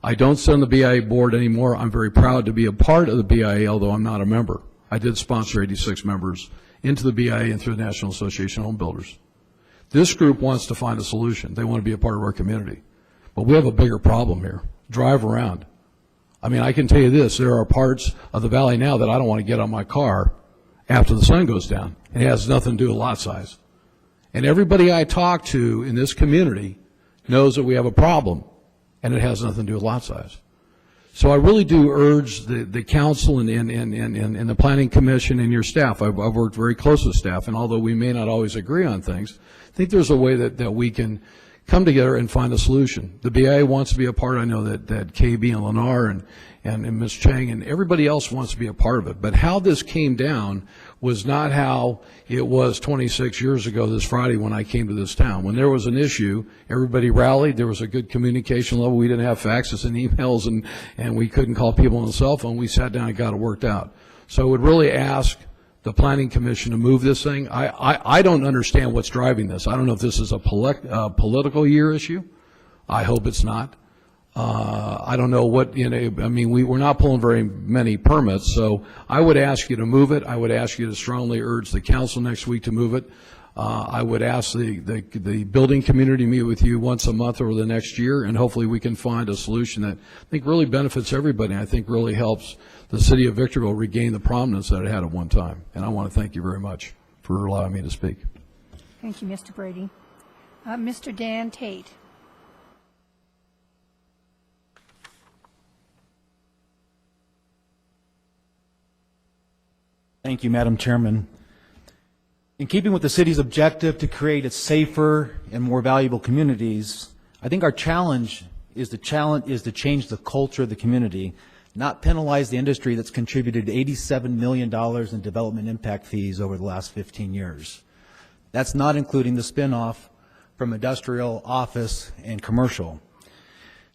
I don't sit on the BIA board anymore. I'm very proud to be a part of the BIA, although I'm not a member. I did sponsor 86 members into the BIA and through the National Association of Home Builders. This group wants to find a solution. They want to be a part of our community. But we have a bigger problem here. Drive around. I mean, I can tell you this. There are parts of the valley now that I don't want to get on my car after the sun goes down. It has nothing to do with lot size. And everybody I talk to in this community knows that we have a problem, and it has nothing to do with lot size. So I really do urge the council and the Planning Commission and your staff. I've worked very close with staff, and although we may not always agree on things, I think there's a way that we can come together and find a solution. The BIA wants to be a part. I know that KB and Lennar and Ms. Chang and everybody else wants to be a part of it. But how this came down was not how it was 26 years ago this Friday when I came to this town. When there was an issue, everybody rallied. There was a good communication level. We didn't have faxes and emails, and we couldn't call people on the cell phone. We sat down and got it worked out. So I would really ask the Planning Commission to move this thing. I don't understand what's driving this. I don't know if this is a political year issue. I hope it's not. I don't know what, I mean, we're not pulling very many permits, so I would ask you to move it. I would ask you to strongly urge the council next week to move it. I would ask the building community to meet with you once a month over the next year, and hopefully we can find a solution that I think really benefits everybody, and I think really helps the city of Victorville regain the prominence that it had at one time. And I want to thank you very much for allowing me to speak. Thank you, Mr. Brady. Mr. Dan Tate. Thank you, Madam Chairman. In keeping with the city's objective to create a safer and more valuable communities, I think our challenge is to change the culture of the community, not penalize the industry that's contributed $87 million in development impact fees over the last 15 years. That's not including the spinoff from industrial, office, and commercial.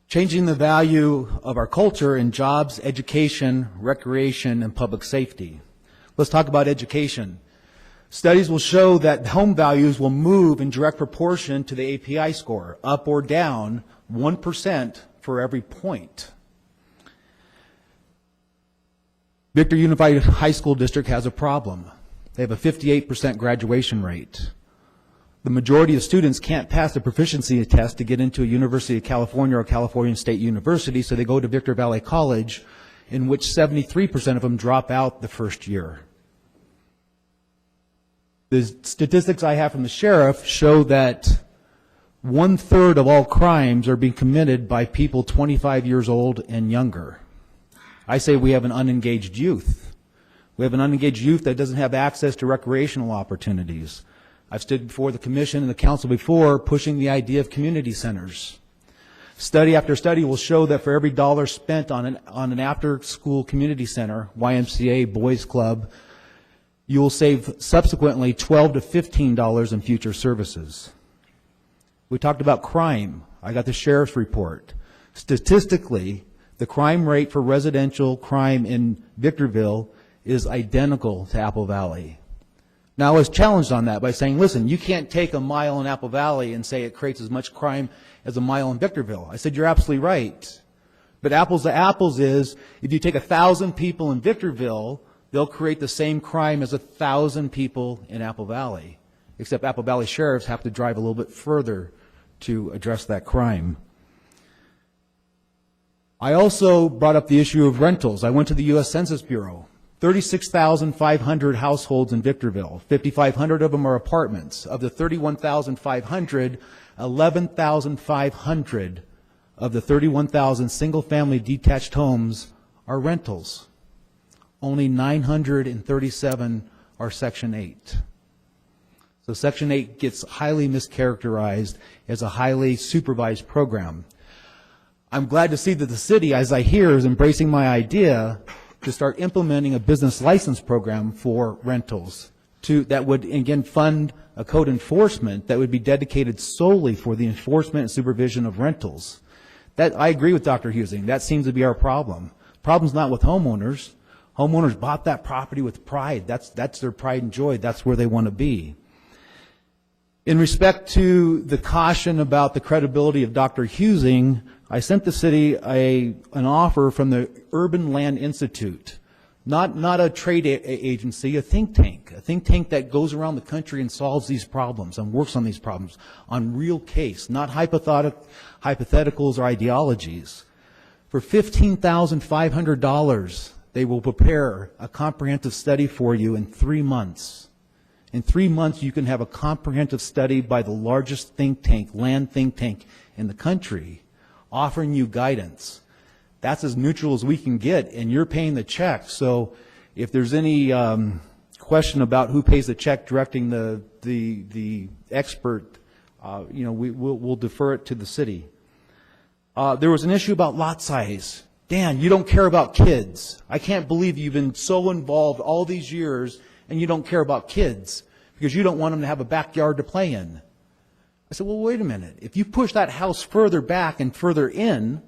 Changing the value of our culture in jobs, education, recreation, and public safety. Let's talk about education. Studies will show that home values will move in direct proportion to the API score, up or down 1% for every point. Victor Unified High School District has a problem. They have a 58% graduation rate. The majority of students can't pass the proficiency test to get into a University of California or California State University, so they go to Victor Valley College, in which 73% of them drop out the first year. The statistics I have from the sheriff show that 1/3 of all crimes are being committed by people 25 years old and younger. I say we have an unengaged youth. We have an unengaged youth that doesn't have access to recreational opportunities. I've stood before the commission and the council before pushing the idea of community centers. Study after study will show that for every dollar spent on an after-school community center, YMCA, Boys Club, you will save subsequently $12 to $15 in future services. We talked about crime. I got the sheriff's report. Statistically, the crime rate for residential crime in Victorville is identical to Apple Valley. Now, I was challenged on that by saying, listen, you can't take a mile in Apple Valley and say it creates as much crime as a mile in Victorville. I said, you're absolutely right. But apples to apples is, if you take 1,000 people in Victorville, they'll create the same crime as 1,000 people in Apple Valley, except Apple Valley sheriffs have to drive a little bit further to address that crime. I also brought up the issue of rentals. I went to the U.S. Census Bureau. 36,500 households in Victorville. 5,500 of them are apartments. Of the 31,500, 11,500 of the 31,000 single-family detached homes are rentals. Only 937 are Section 8. So Section 8 gets highly mischaracterized as a highly supervised program. I'm glad to see that the city, as I hear, is embracing my idea to start implementing a business license program for rentals that would, again, fund a code enforcement that would be dedicated solely for the enforcement and supervision of rentals. That, I agree with Dr. Husing. That seems to be our problem. Problem's not with homeowners. Homeowners bought that property with pride. That's their pride and joy. That's where they want to be. In respect to the caution about the credibility of Dr. Husing, I sent the city an offer from the Urban Land Institute, not a trade agency, a think tank that goes around the country and solves these problems and works on these problems on real case, not hypotheticals or ideologies. For $15,500, they will prepare a comprehensive study for you in 3 months. In 3 months, you can have a comprehensive study by the largest think tank, land think tank in the country, offering you guidance. That's as neutral as we can get, and you're paying the check. So if there's any question about who pays the check directing the expert, we'll defer it to the city. There was an issue about lot size. Dan, you don't care about kids. I can't believe you've been so involved all these years and you don't care about kids because you don't want them to have a backyard to play in. I said, well, wait a minute. If you push that house further back and further in,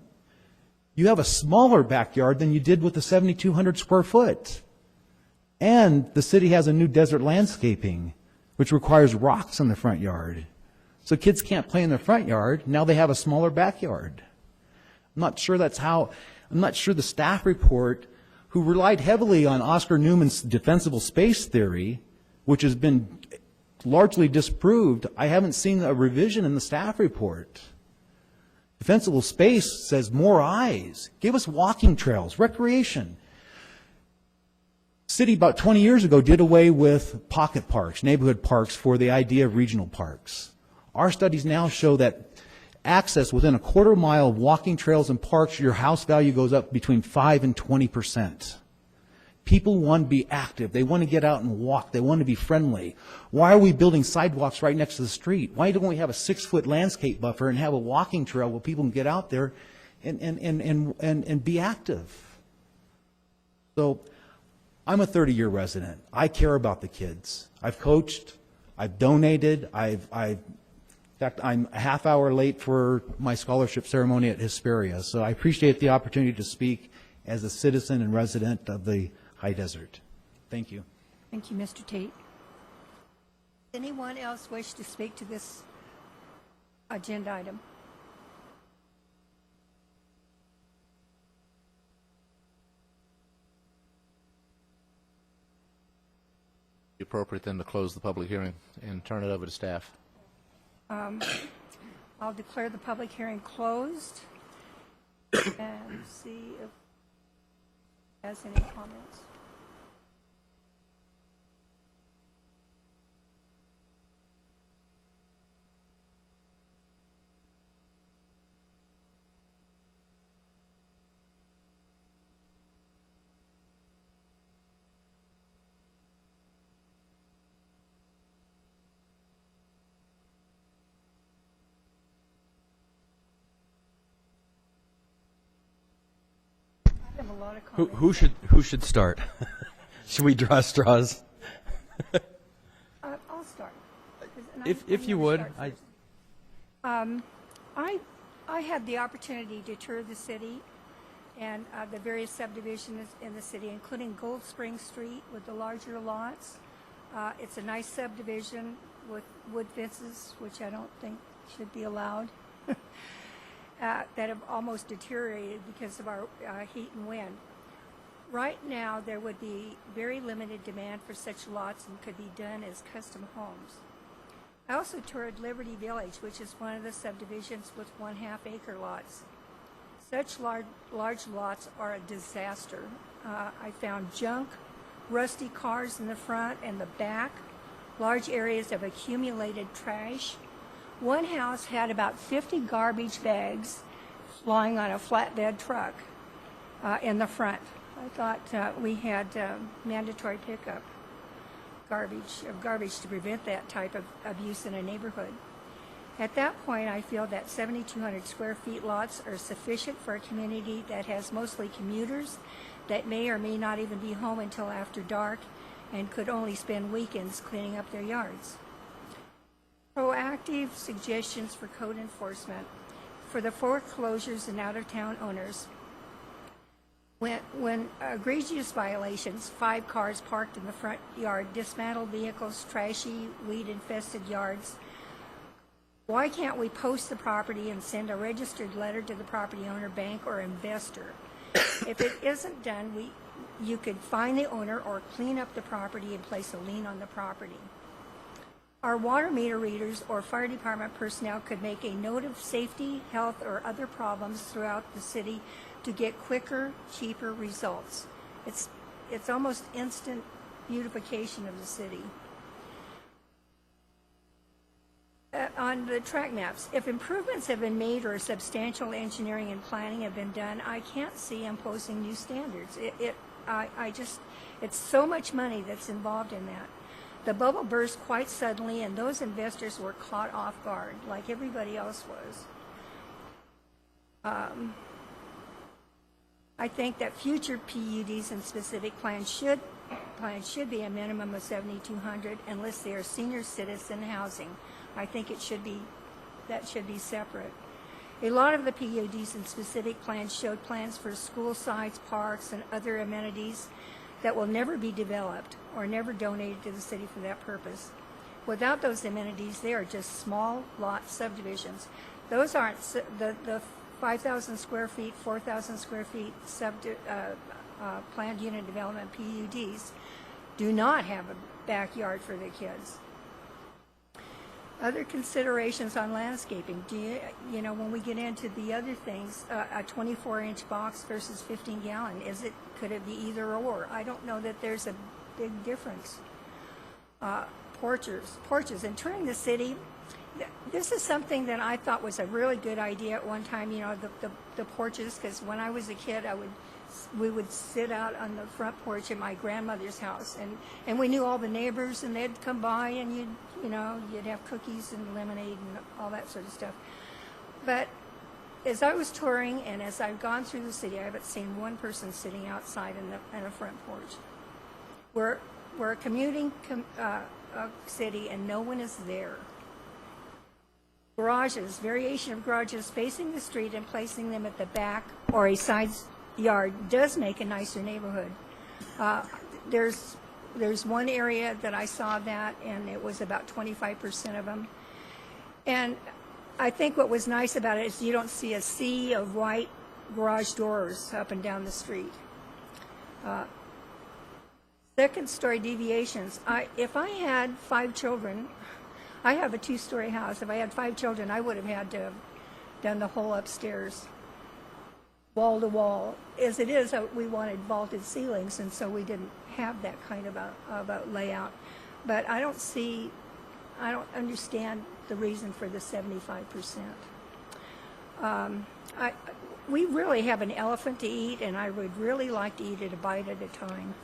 you have a smaller backyard than you did with the 7,200 square foot. And the city has a new desert landscaping, which requires rocks in the front yard. So kids can't play in their front yard. Now they have a smaller backyard. I'm not sure the staff report, who relied heavily on Oscar Newman's defensible space theory, which has been largely disproved. I haven't seen a revision in the staff report. Defensible space says more eyes. Give us walking trails, recreation. City about 20 years ago did away with pocket parks, neighborhood parks, for the idea of regional parks. Our studies now show that access within a quarter mile of walking trails and parks, your house value goes up between 5 and 20%. People want to be active. They want to get out and walk. They want to be friendly. Why are we building sidewalks right next to the street? Why don't we have a 6-foot landscape buffer and have a walking trail where people can get out there and be active? So I'm a 30-year resident. I care about the kids. I've coached. I've donated. I've In fact, I'm a half hour late for my scholarship ceremony at Hesperia, so I appreciate the opportunity to speak as a citizen and resident of the High Desert. Thank you. Thank you, Mr. Tate. Anyone else wish to speak to this agenda item? Appropriate then to close the public hearing and turn it over to staff. I'll declare the public hearing closed and see if has any comments. A lot of comments. Who should start? Should we draw straws? I'll start. If you would, I had the opportunity to tour the city and the various subdivisions in the city, including Gold Spring Street with the larger lots. It's a nice subdivision with wood fences, which I don't think should be allowed. That have almost deteriorated because of our heat and wind. Right now, there would be very limited demand for such lots and could be done as custom homes. I also toured Liberty Village, which is one of the subdivisions with 1/2 acre lots. Such large lots are a disaster. I found junk, rusty cars in the front and the back, large areas of accumulated trash. One house had about 50 garbage bags flying on a flatbed truck in the front. I thought we had mandatory pickup garbage to prevent that type of abuse in a neighborhood. At that point, I feel that 7,200 square feet lots are sufficient for a community that has mostly commuters that may or may not even be home until after dark and could only spend weekends cleaning up their yards. Proactive suggestions for code enforcement for the foreclosures and out-of-town owners. When egregious violations, 5 cars parked in the front yard, dismantled vehicles, trashy, weed-infested yards, why can't we post the property and send a registered letter to the property owner, bank, or investor? If it isn't done, you could fine the owner or clean up the property and place a lien on the property. Our water meter readers or fire department personnel could make a note of safety, health, or other problems throughout the city to get quicker, cheaper results. It's almost instant beautification of the city. On the track maps, if improvements have been made or substantial engineering and planning have been done, I can't see imposing new standards. It's so much money that's involved in that. The bubble burst quite suddenly, and those investors were caught off guard, like everybody else was. I think that future PUDs and specific plans should be a minimum of 7,200 unless they are senior citizen housing. I think that should be separate. A lot of the PUDs and specific plans showed plans for school sites, parks, and other amenities that will never be developed or never donated to the city for that purpose. Without those amenities, they are just small lot subdivisions. Those aren't the 5,000 square feet, 4,000 square feet planned unit development PUDs do not have a backyard for the kids. Other considerations on landscaping. When we get into the other things, a 24-inch box versus 15-gallon, could it be either or? I don't know that there's a big difference. Porches. And touring the city, this is something that I thought was a really good idea at one time, the porches, because when I was a kid, we would sit out on the front porch at my grandmother's house, and we knew all the neighbors, and they'd come by, and you'd have cookies and lemonade and all that sort of stuff. But as I was touring and as I've gone through the city, I haven't seen one person sitting outside in a front porch. We're a commuting city, and no one is there. garages, variation of garages facing the street and placing them at the back or a side yard does make a nicer neighborhood. There's one area that I saw that, and it was about 25% of them. And I think what was nice about it is you don't see a sea of white garage doors up and down the street. Second story deviations. If I had 5 children, I have a 2-story house. If I had 5 children, I would have had to have done the whole upstairs wall to wall. As it is, we wanted vaulted ceilings, and so we didn't have that kind of a layout. But I don't understand the reason for the 75%. We really have an elephant to eat, and I would really like to eat it a bite at a time.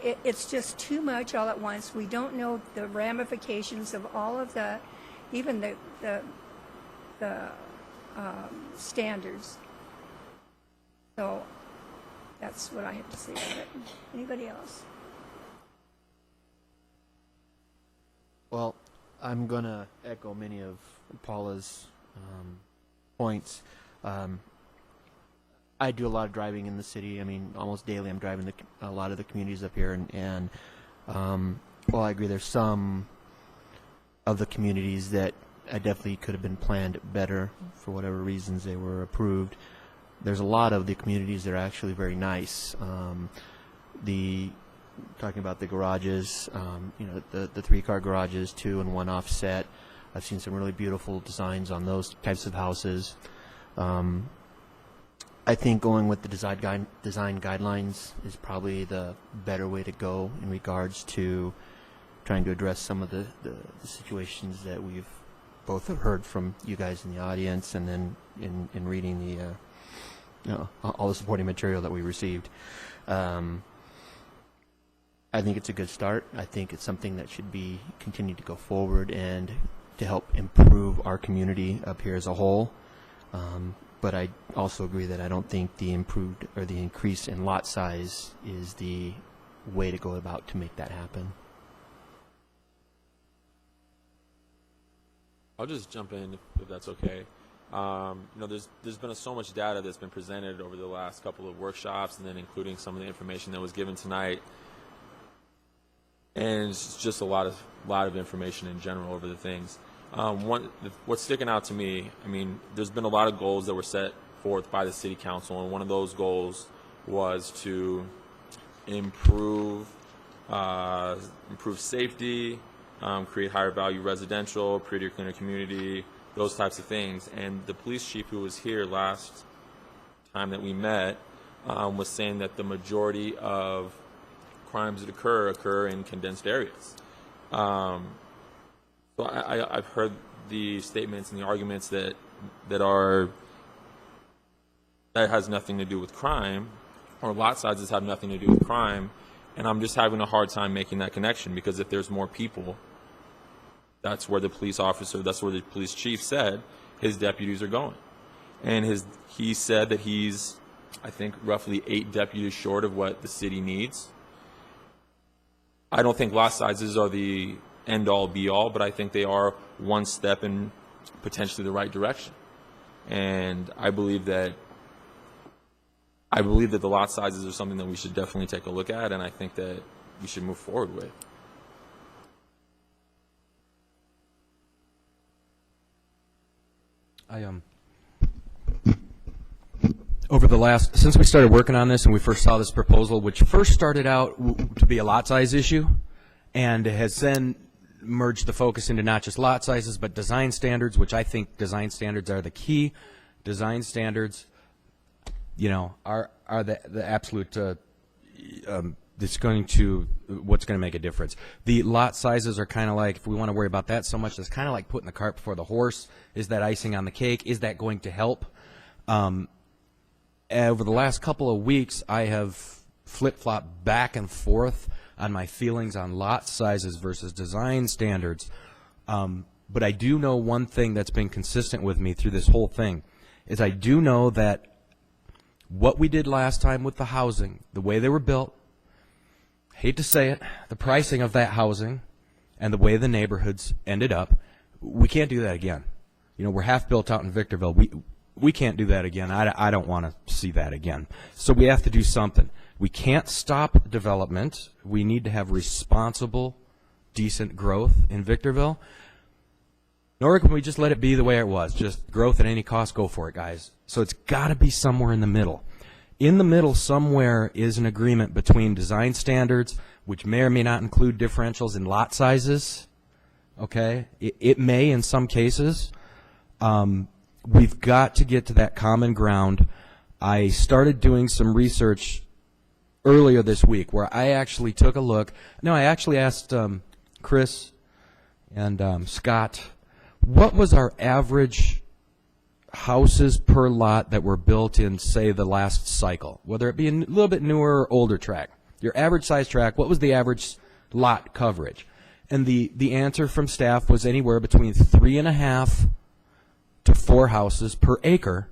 It's just too much all at once. We don't know the ramifications of all of the, even the standards. So that's what I have to say about it. Anybody else? Well, I'm going to echo many of Paula's points. I do a lot of driving in the city. I mean, almost daily I'm driving a lot of the communities up here. And while I agree there's some of the communities that I definitely could have been planned better for whatever reasons they were approved, there's a lot of the communities that are actually very nice. Talking about the garages, the 3-car garages, 2 and 1 offset. I've seen some really beautiful designs on those types of houses. I think going with the design guidelines is probably the better way to go in regards to trying to address some of the situations that we've both heard from you guys in the audience, and then in reading all the supporting material that we received. I think it's a good start. I think it's something that should be continued to go forward and to help improve our community up here as a whole. But I also agree that I don't think the improved or the increase in lot size is the way to go about to make that happen. I'll just jump in if that's okay. There's been so much data that's been presented over the last couple of workshops, and then including some of the information that was given tonight. And it's just a lot of information in general over the things. What's sticking out to me, I mean, there's been a lot of goals that were set forth by the City Council, and one of those goals was to improve safety, create higher value residential, prettier, cleaner community, those types of things. And the police chief who was here last time that we met was saying that the majority of crimes that occur in condensed areas. So I've heard the statements and the arguments that has nothing to do with crime, or lot sizes have nothing to do with crime, and I'm just having a hard time making that connection, because if there's more people, that's where the police chief said his deputies are going. And he said that he's, I think, roughly 8 deputies short of what the city needs. I don't think lot sizes are the end-all, be-all, but I think they are one step in potentially the right direction. And I believe that the lot sizes are something that we should definitely take a look at, and I think that we should move forward with. Since we started working on this and we first saw this proposal, which first started out to be a lot size issue, and has then merged the focus into not just lot sizes but design standards, which I think design standards are the key. Design standards, are the absolute what's going to make a difference. The lot sizes are kind of like, if we want to worry about that so much, it's kind of like putting the cart before the horse. Is that icing on the cake? Is that going to help? Over the last couple of weeks, I have flip-flopped back and forth on my feelings on lot sizes versus design standards. But I do know one thing that's been consistent with me through this whole thing is I do know that what we did last time with the housing, the way they were built, hate to say it, the pricing of that housing and the way the neighborhoods ended up we can't do that again. You know, we're half built out in Victorville. We can't do that again. I don't want to see that again. So we have to do something. We can't stop development. We need to have responsible, decent growth in Victorville. Nor can we just let it be the way it was. Just growth at any cost, go for it, guys. So it's got to be somewhere in the middle. In the middle somewhere is an agreement between design standards, which may or may not include differentials in lot sizes. Okay? It may in some cases. We've got to get to that common ground. I started doing some research earlier this week where I actually took a look. No, I actually asked Chris and Scott, what was our average houses per lot that were built in, say, the last cycle, whether it be a little bit newer or older track? Your average size track, what was the average lot coverage? And the answer from staff was anywhere between 3.5 to 4 houses per acre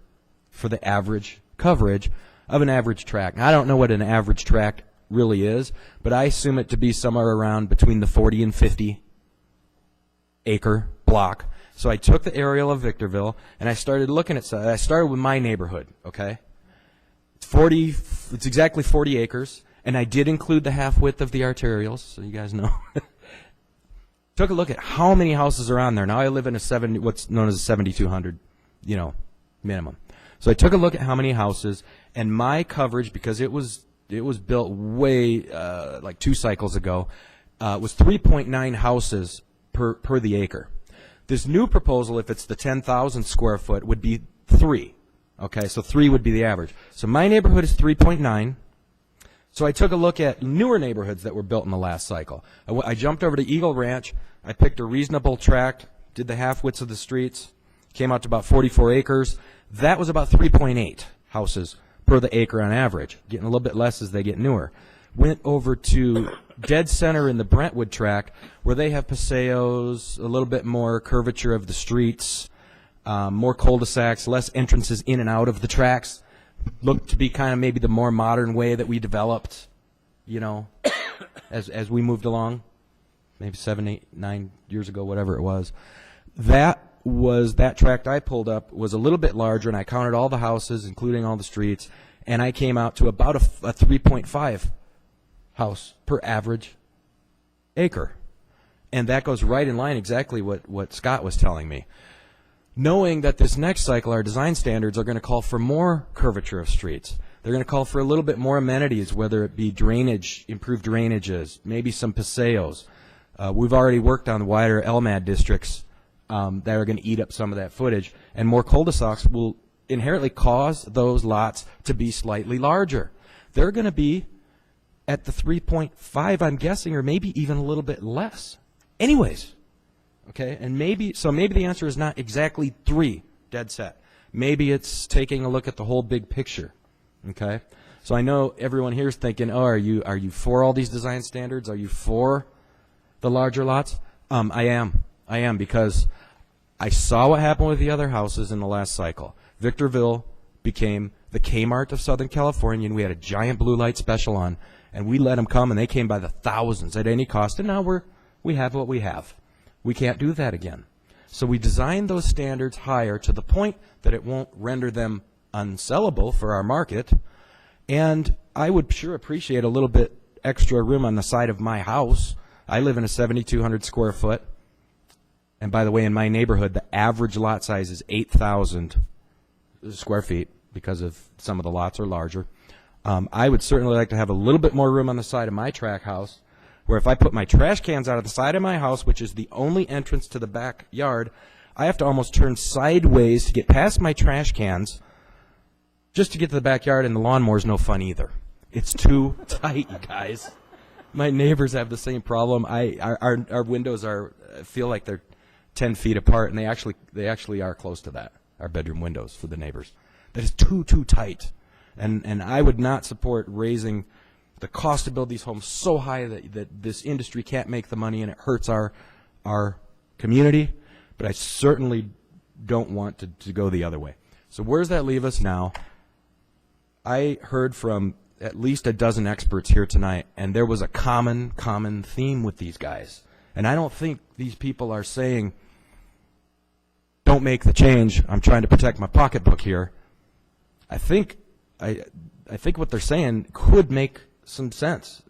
for the average coverage of an average tract. Now, I don't know what an average tract really is, but I assume it to be somewhere around between the 40 and 50 acre block. So I took the aerial of Victorville and I started looking at. I started with my neighborhood. Okay, it's exactly 40 acres, and I did include the half width of the arterials, so you guys know. Took a look at how many houses are on there. Now I live in what's known as a 7,200, minimum. So I took a look at how many houses, and my coverage, because it was built way like 2 cycles ago, was 3.9 houses per the acre. This new proposal, if it's the 10,000 square foot, would be 3. Okay, so 3 would be the average. So my neighborhood is 3.9. So I took a look at newer neighborhoods that were built in the last cycle. I jumped over to Eagle Ranch. I picked a reasonable tract, did the half widths of the streets, came out to about 44 acres. That was about 3.8 houses per the acre on average, getting a little bit less as they get newer. Went over to dead center in the Brentwood tract, where they have paseos, a little bit more curvature of the streets, more cul-de-sacs, less entrances in and out of the tracks. Looked to be kind of maybe the more modern way that we developed, as we moved along, maybe 7, 8, 9 years ago, whatever it was. That tract I pulled up was a little bit larger, and I counted all the houses, including all the streets, and I came out to about a 3.5 house per average acre. And that goes right in line exactly what Scott was telling me. Knowing that this next cycle, our design standards are going to call for more curvature of streets. They're going to call for a little bit more amenities, whether it be drainage, improved drainages, maybe some paseos. We've already worked on the wider LMAD districts that are going to eat up some of that footage, and more cul-de-sacs will inherently cause those lots to be slightly larger. They're going to be at the 3.5, I'm guessing, or maybe even a little bit less. Anyways. Okay, and maybe the answer is not exactly 3, dead set. Maybe it's taking a look at the whole big picture. Okay, so I know everyone here is thinking, oh, are you for all these design standards? Are you for the larger lots? I am, because I saw what happened with the other houses in the last cycle. Victorville became the Kmart of Southern California, and we had a giant blue light special on, and we let them come, and they came by the thousands at any cost, and now we have what we have. We can't do that again. So we designed those standards higher to the point that it won't render them unsellable for our market. And I would sure appreciate a little bit extra room on the side of my house. I live in a 7,200 square foot. And by the way, in my neighborhood, the average lot size is 8,000 square feet because of some of the lots are larger. I would certainly like to have a little bit more room on the side of my track house, where if I put my trash cans out of the side of my house, which is the only entrance to the backyard, I have to almost turn sideways to get past my trash cans just to get to the backyard, and the lawnmower's no fun either. It's too tight, you guys. My neighbors have the same problem. Our windows feel like they're 10 feet apart, and they actually are close to that, our bedroom windows for the neighbors. That is too tight. And I would not support raising the cost to build these homes so high that this industry can't make the money and it hurts our community, but I certainly don't want to go the other way. So where does that leave us now? I heard from at least a dozen experts here tonight, and there was a common theme with these guys. And I don't think these people are saying don't make the change, I'm trying to protect my pocketbook here. I think what they're saying could make some sense.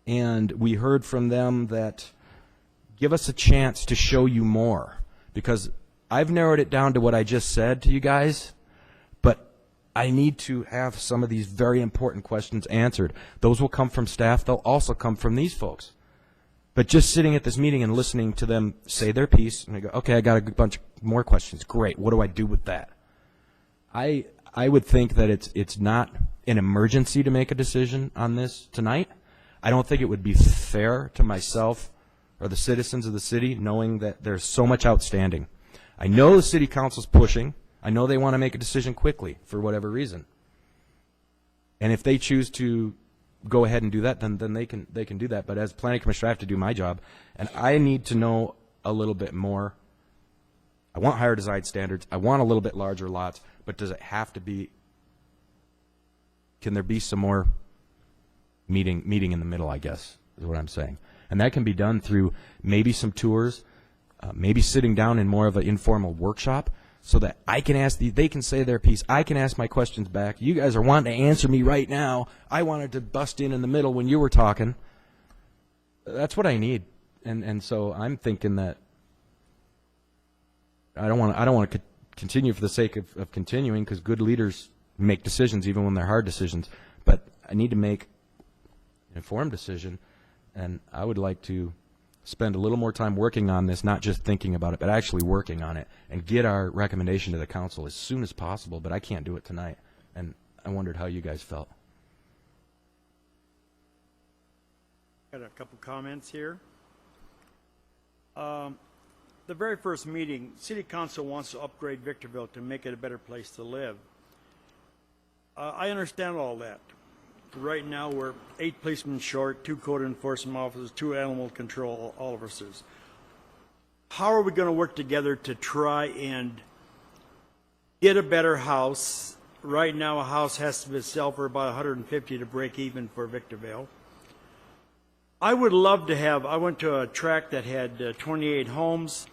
And we heard from them that give us a chance to show you more, because I've narrowed it down to what I just said to you guys, but I need to have some of these very important questions answered. Those will come from staff. They'll also come from these folks. But just sitting at this meeting and listening to them say their piece, and I go, okay, I got a bunch more questions. Great. What do I do with that? I would think that it's not an emergency to make a decision on this tonight. I don't think it would be fair to myself or the citizens of the city knowing that there's so much outstanding. I know the city council's pushing. I know they want to make a decision quickly for whatever reason. And if they choose to go ahead and do that, then they can do that. But as planning commissioner, I have to do my job, and I need to know a little bit more. I want higher design standards. I want a little bit larger lots, but does it have to be? Can there be some more meeting in the middle? I guess is what I'm saying, and that can be done through maybe some tours, maybe sitting down in more of an informal workshop, so that I can ask they can say their piece. I can ask my questions back. You guys are wanting to answer me right now. I wanted to bust in the middle when you were talking. That's what I need, and so I'm thinking that I don't want to continue for the sake of continuing, because good leaders make decisions even when they're hard decisions. But I need to make an informed decision, and I would like to spend a little more time working on this, not just thinking about it, but actually working on it, and get our recommendation to the council as soon as possible. But I can't do it tonight, and I wondered how you guys felt. Got a couple comments here. The very first meeting, City Council wants to upgrade Victorville to make it a better place to live. I understand all that. Right now, we're 8 policemen short, 2 code enforcement officers, 2 animal control officers. How are we going to work together to try and get a better house? Right now, a house has to sell for about $150 to break even for Victorville. I would love to have, I went to a tract that had 28 homes,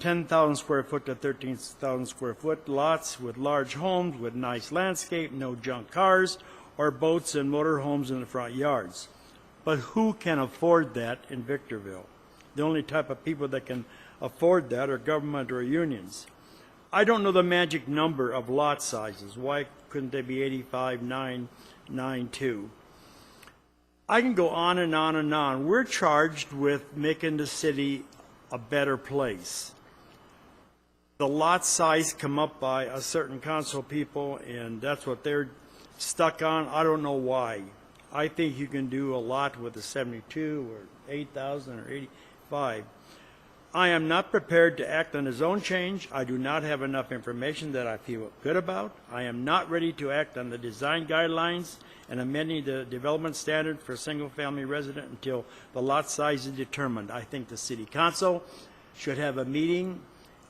10,000 square foot to 13,000 square foot lots with large homes with nice landscape, no junk cars or boats and motor homes in the front yards. But who can afford that in Victorville? The only type of people that can afford that are government or unions. I don't know the magic number of lot sizes. Why couldn't they be 85,992? I can go on and on and on. We're charged with making the city a better place. The lot size come up by a certain council people, and that's what they're stuck on. I don't know why. I think you can do a lot with a 72 or 8,000 or 85. I am not prepared to act on a zone change. I do not have enough information that I feel good about. I am not ready to act on the design guidelines and amending the development standard for single-family resident until the lot size is determined. I think the city council should have a meeting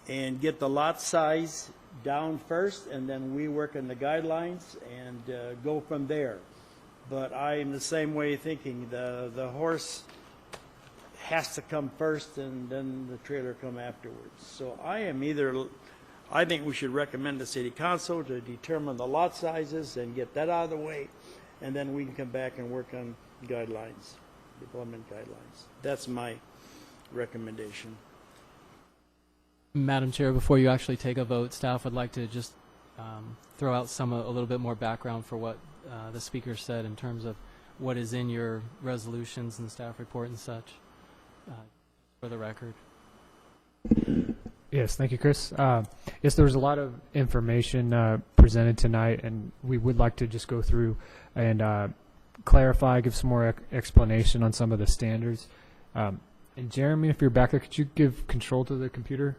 and get the lot size down first, and then we work on the guidelines and go from there. But I am the same way thinking. The horse has to come first, and then the trailer come afterwards. So I think we should recommend the city council to determine the lot sizes and get that out of the way, and then we can come back and work on guidelines, development guidelines. That's my recommendation. Madam Chair, before you actually take a vote, staff would like to just throw out a little bit more background for what the speaker said in terms of what is in your resolutions and staff report and such, for the record. Yes, thank you, Chris. Yes, there was a lot of information presented tonight, and we would like to just go through and clarify, give some more explanation on some of the standards. And Jeremy, if you're back there, could you give control to the computer?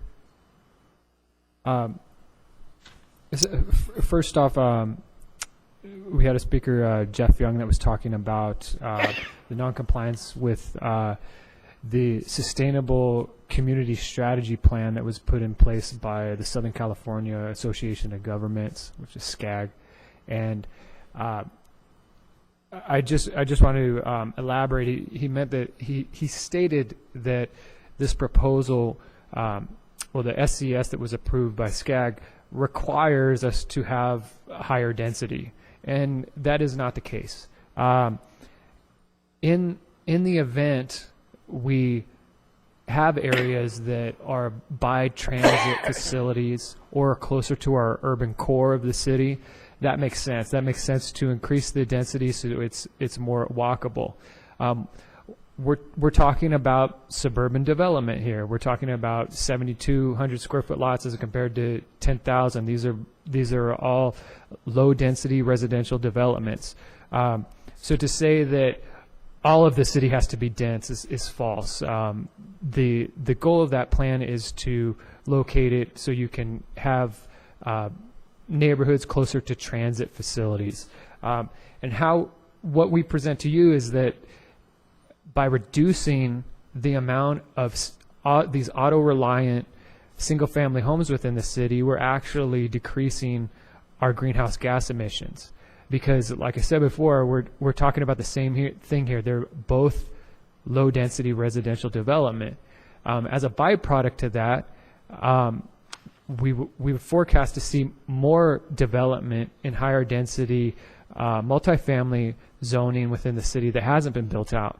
First off, we had a speaker, Jeff Young, that was talking about the noncompliance with the Sustainable Community Strategy Plan that was put in place by the Southern California Association of Governments, which is SCAG. And I just want to elaborate. He meant that he stated that this proposal well, the SCS that was approved by SCAG requires us to have higher density, and that is not the case. In the event we have areas that are by transit facilities or closer to our urban core of the city, that makes sense. That makes sense to increase the density so it's more walkable. We're talking about suburban development here. We're talking about 7,200 square foot lots as compared to 10,000. These are all low density residential developments. So to say that all of the city has to be dense is false. The goal of that plan is to locate it so you can have neighborhoods closer to transit facilities. And what we present to you is that by reducing the amount of these auto-reliant single-family homes within the city, we're actually decreasing our greenhouse gas emissions. Because, like I said before, we're talking about the same thing here. They're both low-density residential development. As a byproduct to that, we forecast to see more development in higher density multifamily zoning within the city that hasn't been built out.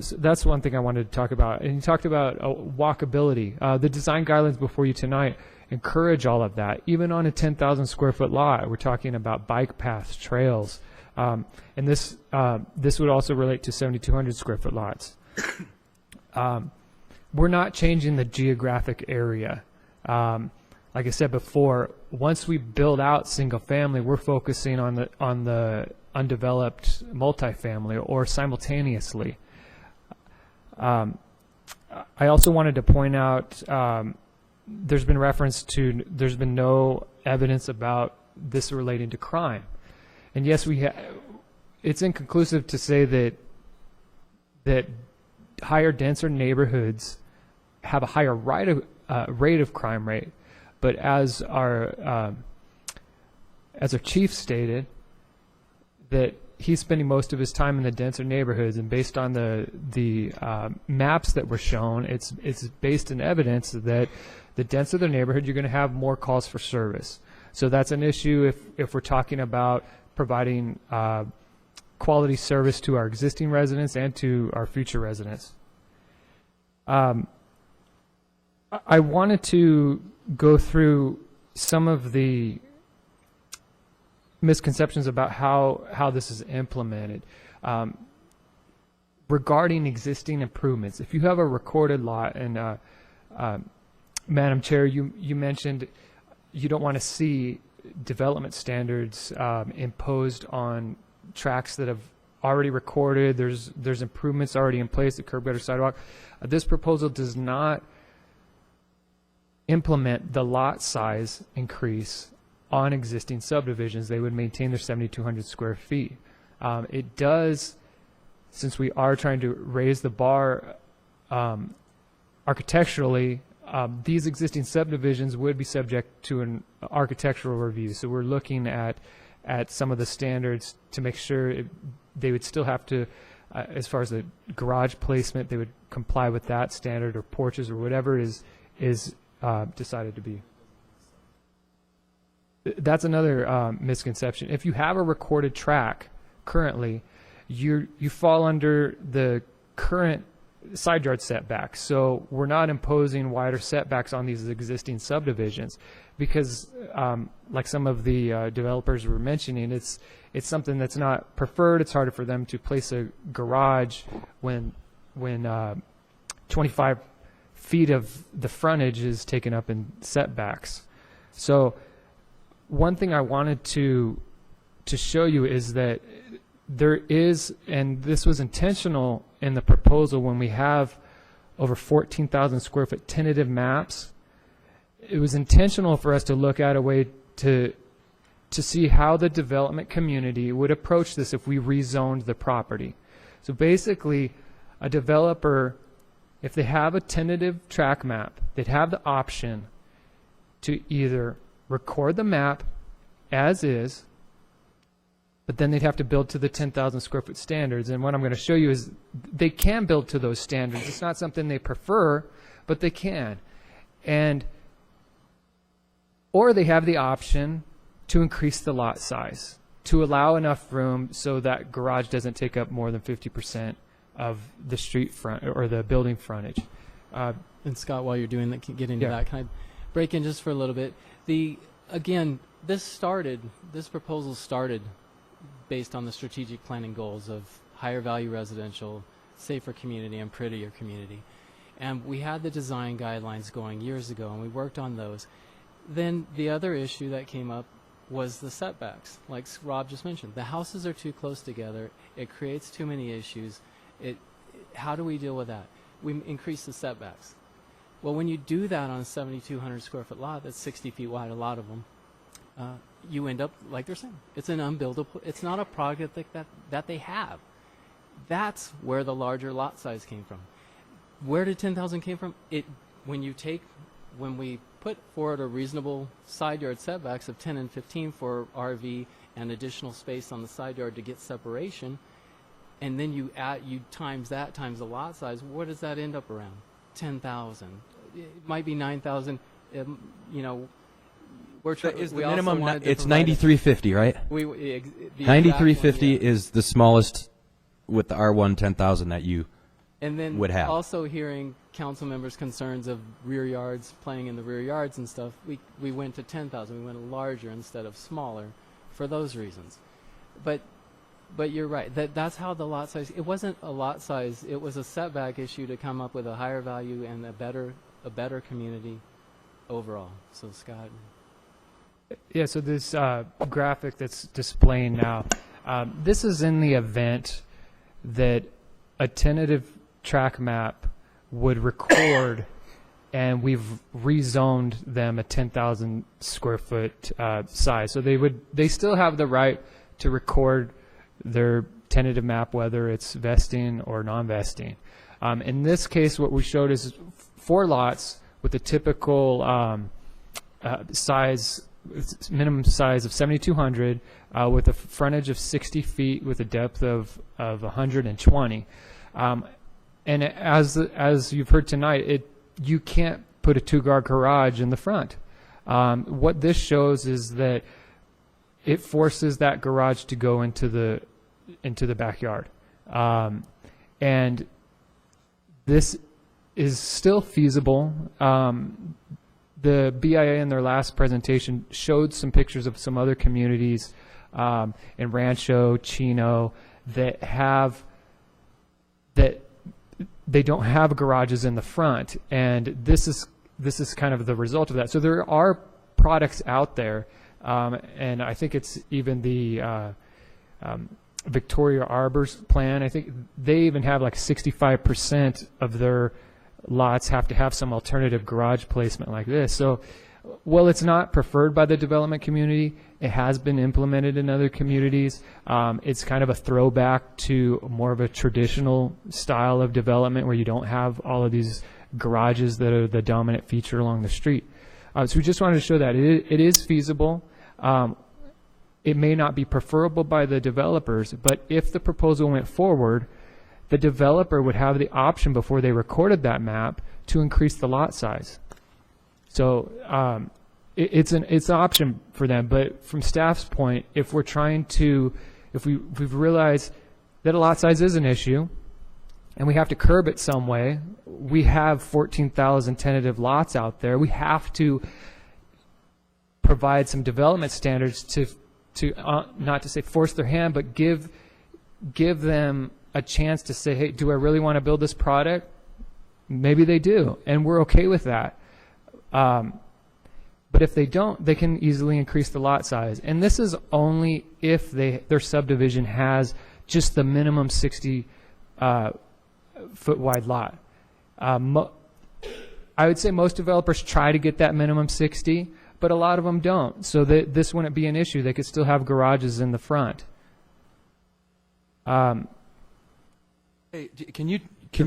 So that's one thing I wanted to talk about. And you talked about walkability. The design guidelines before you tonight encourage all of that. Even on a 10,000 square foot lot, we're talking about bike paths, trails. And this would also relate to 7,200 square foot lots. We're not changing the geographic area. Like I said before, once we build out single family, we're focusing on the undeveloped multifamily or simultaneously. I also wanted to point out there's been no evidence about this relating to crime. And yes, it's inconclusive to say that higher, denser neighborhoods have a higher rate of crime rate. But as our chief stated, that he's spending most of his time in the denser neighborhoods, and based on the maps that were shown, it's based in evidence that the denser the neighborhood, you're going to have more calls for service. So that's an issue if we're talking about providing quality service to our existing residents and to our future residents. I wanted to go through some of the misconceptions about how this is implemented. Regarding existing improvements, if you have a recorded lot, and Madam Chair, you mentioned you don't want to see development standards imposed on tracts that have already recorded. There's improvements already in place, the curb gutter, sidewalk. This proposal does not implement the lot size increase on existing subdivisions. They would maintain their 7,200 square feet. It does, since we are trying to raise the bar architecturally, these existing subdivisions would be subject to an architectural review. So we're looking at some of the standards to make sure they would still have to, as far as the garage placement, they would comply with that standard, or porches, or whatever is decided to be. That's another misconception. If you have a recorded track currently, you fall under the current side yard setbacks. So we're not imposing wider setbacks on these existing subdivisions because, like some of the developers were mentioning, it's something that's not preferred. It's harder for them to place a garage when 25 feet of the frontage is taken up in setbacks. So one thing I wanted to show you is that there is, and this was intentional in the proposal, when we have over 14,000 square foot tentative maps, it was intentional for us to look at a way to see how the development community would approach this if we rezoned the property. So basically, a developer, if they have a tentative track map, they'd have the option to either record the map as is, but then they'd have to build to the 10,000 square foot standards. And what I'm going to show you is they can build to those standards. It's not something they prefer, but they can. Or they have the option to increase the lot size, to allow enough room so that garage doesn't take up more than 50% of the street front or the building frontage. And Scott, while you're doing that, get into Yeah. that, can I break in just for a little bit? Again, this proposal started based on the strategic planning goals of higher value residential, safer community, and prettier community. And we had the design guidelines going years ago, and we worked on those. Then the other issue that came up was the setbacks. Like Rob just mentioned, the houses are too close together. It creates too many issues. How do we deal with that? We increase the setbacks. Well, when you do that on a 7,200 square foot lot, that's 60 feet wide, a lot of them, you end up, like they're saying, it's an unbuildable, it's not a project that they have. That's where the larger lot size came from. Where did 10,000 came from? When we put forward a reasonable side yard setbacks of 10 and 15 for RV and additional space on the side yard to get separation, and then you times that times the lot size, what does that end up around? 10,000. It might be 9,000. Is the minimum? It's 9350, right? 9350 is the smallest with the R1 10,000 that you and then would have. Also hearing council members' concerns of rear yards, playing in the rear yards and stuff, we went to 10,000. We went larger instead of smaller for those reasons. But you're right. That's how the lot size. It wasn't a lot size. It was a setback issue to come up with a higher value and a better community overall. So Scott. Yeah. So this graphic that's displaying now, this is in the event that a tentative track map would record, and we've rezoned them a 10,000 square foot size. So they still have the right to record their tentative map, whether it's vesting or non-vesting. In this case, what we showed is 4 lots with a typical minimum size of 7,200 with a frontage of 60 feet with a depth of 120. And as you've heard tonight, you can't put a 2-car garage in the front. What this shows is that it forces that garage to go into the backyard, and this is still feasible. The BIA in their last presentation showed some pictures of some other communities in Rancho, Chino that they don't have garages in the front, and this is kind of the result of that. So there are products out there, and I think it's even the Victoria Arbor's plan. I think they even have like 65% of their lots have to have some alternative garage placement like this. So while it's not preferred by the development community, it has been implemented in other communities. It's kind of a throwback to more of a traditional style of development where you don't have all of these garages that are the dominant feature along the street. So we just wanted to show that it is feasible. It may not be preferable by the developers, but if the proposal went forward, the developer would have the option before they recorded that map to increase the lot size. So it's an option for them. But from staff's point, if we've realized that a lot size is an issue, and we have to curb it some way, we have 14,000 tentative lots out there. We have to provide some development standards to not to say force their hand, but give them a chance to say, hey, do I really want to build this product? Maybe they do, and we're okay with that. But if they don't, they can easily increase the lot size. And this is only if their subdivision has just the minimum 60 foot wide lot. I would say most developers try to get that minimum 60, but a lot of them don't. So this wouldn't be an issue. They could still have garages in the front. Hey, can you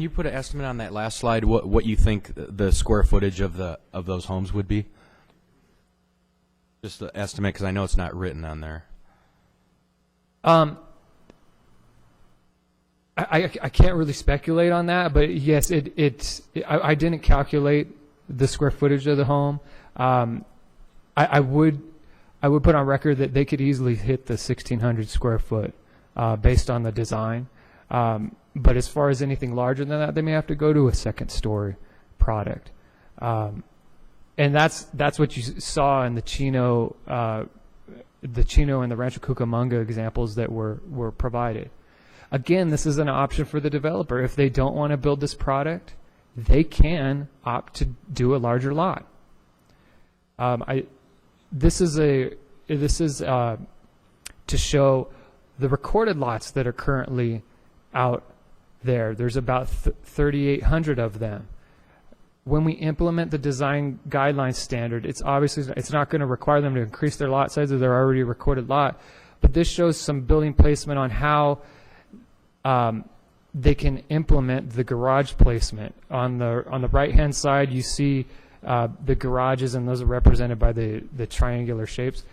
put an estimate on that last slide? What you think the square footage of those homes would be? Just the estimate, because I know it's not written on there. I can't really speculate on that, but yes, I didn't calculate the square footage of the home. I would put on record that they could easily hit the 1,600 square foot based on the design. But as far as anything larger than that, they may have to go to a second story product. And that's what you saw in the Chino and the Rancho Cucamonga examples that were provided. Again, this is an option for the developer. If they don't want to build this product, they can opt to do a larger lot. This is to show the recorded lots that are currently out there. There's about 3,800 of them. When we implement the design guidelines standard, it's not going to require them to increase their lot size of their already recorded lot, but this shows some building placement on how they can implement the garage placement. On the right-hand side, you see the garages, and those are represented by the triangular shapes.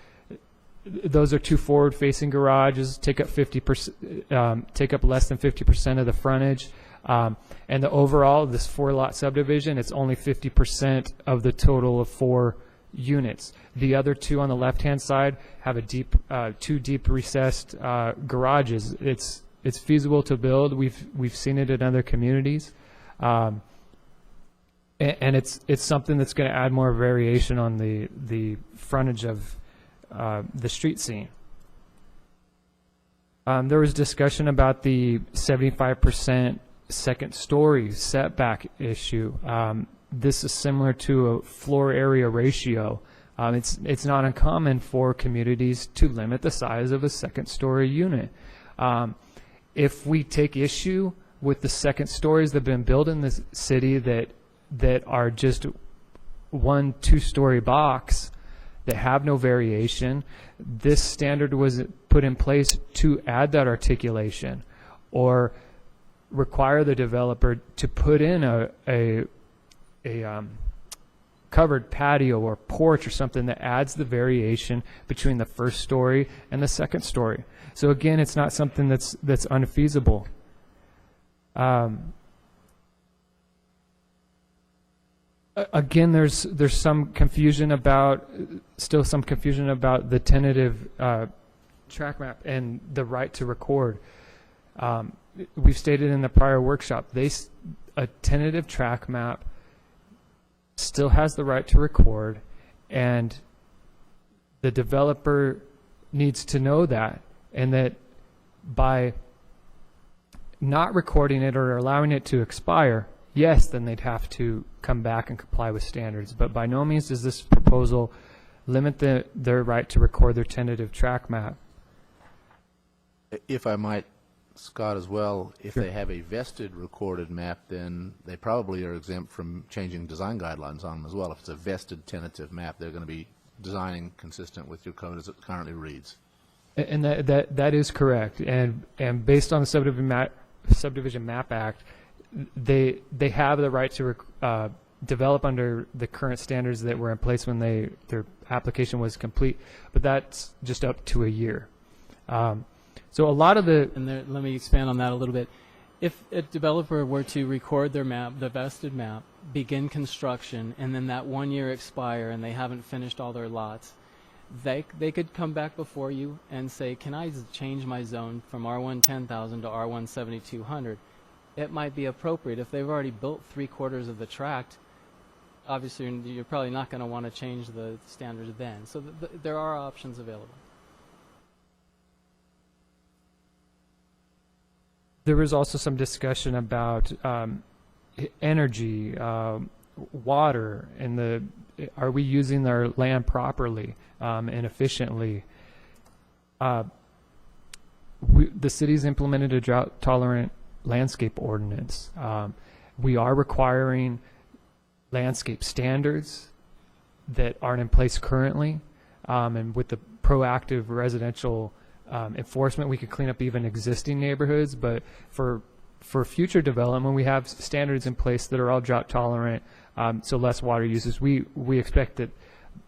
Those are two forward-facing garages, take up 50%, take up less than 50% of the frontage. And the overall, this 4-lot subdivision, it's only 50% of the total of 4 units. The other 2 on the left-hand side have a 2 deep recessed garages. It's feasible to build. We've seen it in other communities, and it's something that's going to add more variation on the frontage of the street scene. There was discussion about the 75% second story setback issue. This is similar to a floor area ratio. It's not uncommon for communities to limit the size of a second story unit. If we take issue with the second stories that have been built in this city that are just 1-2 story box that have no variation, this standard was put in place to add that articulation or require the developer to put in a covered patio or porch or something that adds the variation between the first story and the second story. So again, it's not something that's unfeasible. Again, there's some confusion about the tentative track map and the right to record. We've stated in the prior workshop, a tentative track map still has the right to record, and the developer needs to know that, and that by not recording it or allowing it to expire, yes, then they'd have to come back and comply with standards. But by no means does this proposal limit their right to record their tentative track map. If I might, Scott, as well, if they have a vested recorded map, then they probably are exempt from changing design guidelines on them as well. If it's a vested tentative map, they're going to be designing consistent with your code as it currently reads. And that is correct. And based on the Subdivision Map Act, they have the right to develop under the current standards that were in place when their application was complete, but that's just up to a year. So a lot of let me expand on that a little bit. If a developer were to record their map, the vested map, begin construction, and then that 1 year expire and they haven't finished all their lots, they could come back before you and say, can I change my zone from R1 10,000 to R1 7,200? It might be appropriate. If they've already built 3/4 of the tract, obviously you're probably not going to want to change the standards then. So there are options available. There was also some discussion about energy, water, and are we using our land properly and efficiently? The city's implemented a drought-tolerant landscape ordinance. We are requiring landscape standards that aren't in place currently, and with the proactive residential enforcement, we could clean up even existing neighborhoods. But for future development, we have standards in place that are all drought tolerant, so less water uses. We expect that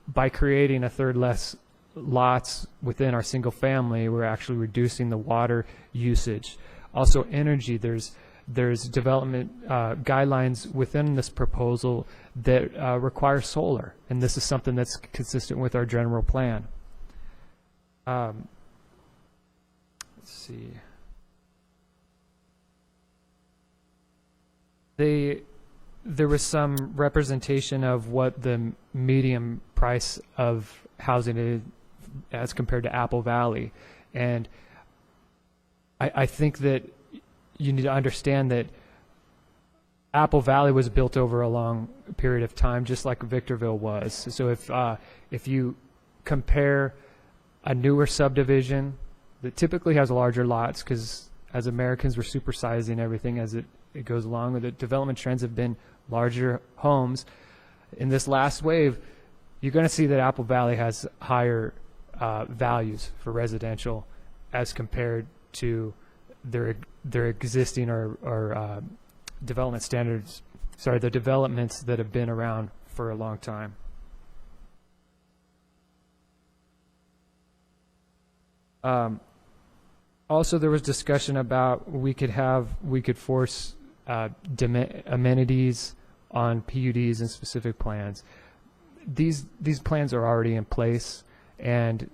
by creating a third less lots within our single family, we're actually reducing the water usage. Also energy, there's there's development guidelines within this proposal that require solar, and this is something that's consistent with our general plan. Let's see. There was some representation of what the median price of housing is as compared to Apple Valley, and I think that you need to understand that Apple Valley was built over a long period of time, just like Victorville was. So if you compare a newer subdivision that typically has larger lots, because as Americans we're supersizing everything as it goes along, the development trends have been larger homes. In this last wave, you're going to see that Apple Valley has higher values for residential as compared to their existing or development standards, sorry, the developments that have been around for a long time. Also, there was discussion about we could force amenities on PUDs and specific plans. These plans are already in place, and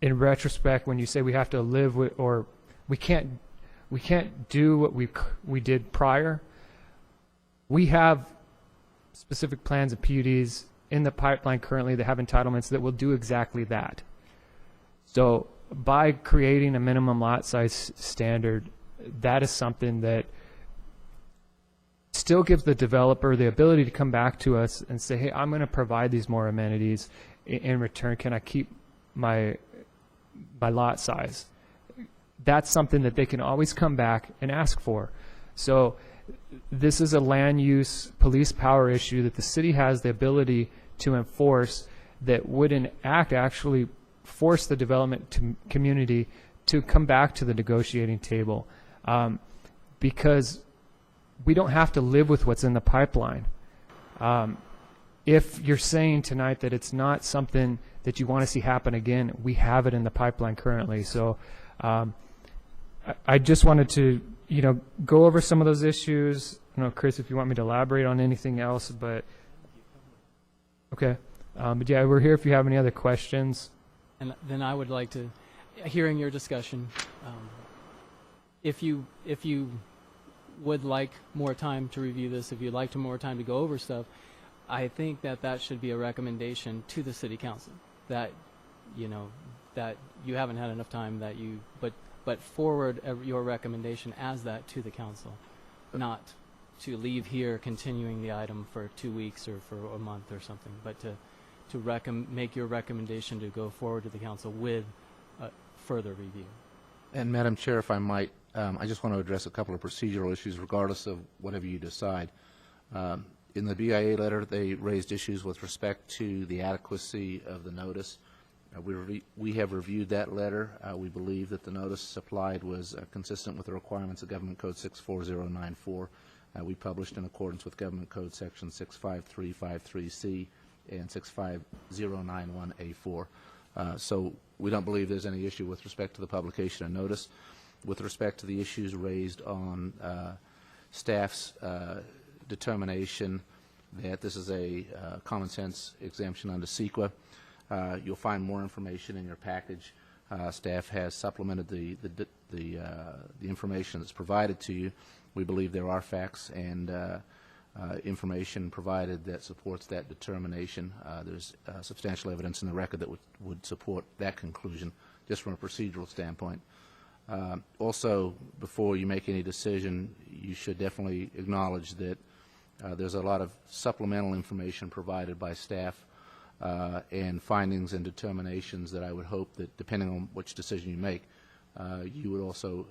in retrospect, when you say we have to live with, or we can't do what we did prior, we have specific plans and PUDs in the pipeline currently that have entitlements that will do exactly that. So by creating a minimum lot size standard, that is something that still gives the developer the ability to come back to us and say, hey, I'm going to provide these more amenities. In return, can I keep my lot size? That's something that they can always come back and ask for. So this is a land use police power issue that the city has the ability to enforce, that would in act actually force the development community to come back to the negotiating table, because we don't have to live with what's in the pipeline. If you're saying tonight that it's not something that you want to see happen again, we have it in the pipeline currently. So I just wanted to, go over some of those issues. I don't know, Chris, if you want me to elaborate on anything else, but okay. But yeah, we're here if you have any other questions. And then I would like to, hearing your discussion, if you would like more time to review this, if you'd like more time to go over stuff, I think that should be a recommendation to the city council, that that you haven't had enough time, that you but forward your recommendation as that to the council, not to leave here continuing the item for 2 weeks or for a month or something, but to make your recommendation to go forward to the council with further review. And Madam Chair, if I might, I just want to address a couple of procedural issues regardless of whatever you decide. In the BIA letter, they raised issues with respect to the adequacy of the notice. We have reviewed that letter. We believe that the notice supplied was consistent with the requirements of Government Code 64094. We published in accordance with Government Code Section 65353C and 65091A4. So we don't believe there's any issue with respect to the publication of notice. With respect to the issues raised on staff's determination that this is a common sense exemption under CEQA, you'll find more information in your package. Staff has supplemented the information that's provided to you. We believe there are facts and information provided that supports that determination. There's substantial evidence in the record that would support that conclusion, just from a procedural standpoint. Also, before you make any decision, you should definitely acknowledge that there's a lot of supplemental information provided by staff and findings and determinations that I would hope that, depending on which decision you make, you would also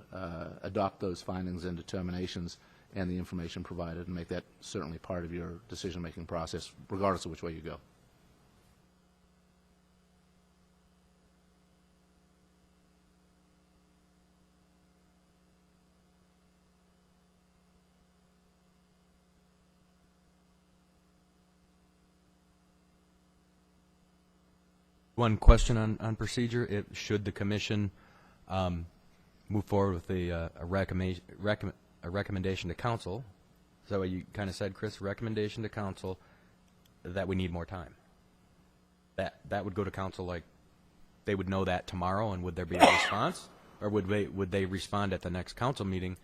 adopt those findings and determinations and the information provided and make that certainly part of your decision-making process, regardless of which way you go. One question on procedure: should the commission move forward with a recommendation to council. Is that what you kind of said, Chris? Recommendation to council that we need more time. That would go to council, like they would know that tomorrow, and would there be a response, or would they respond at the next council meeting,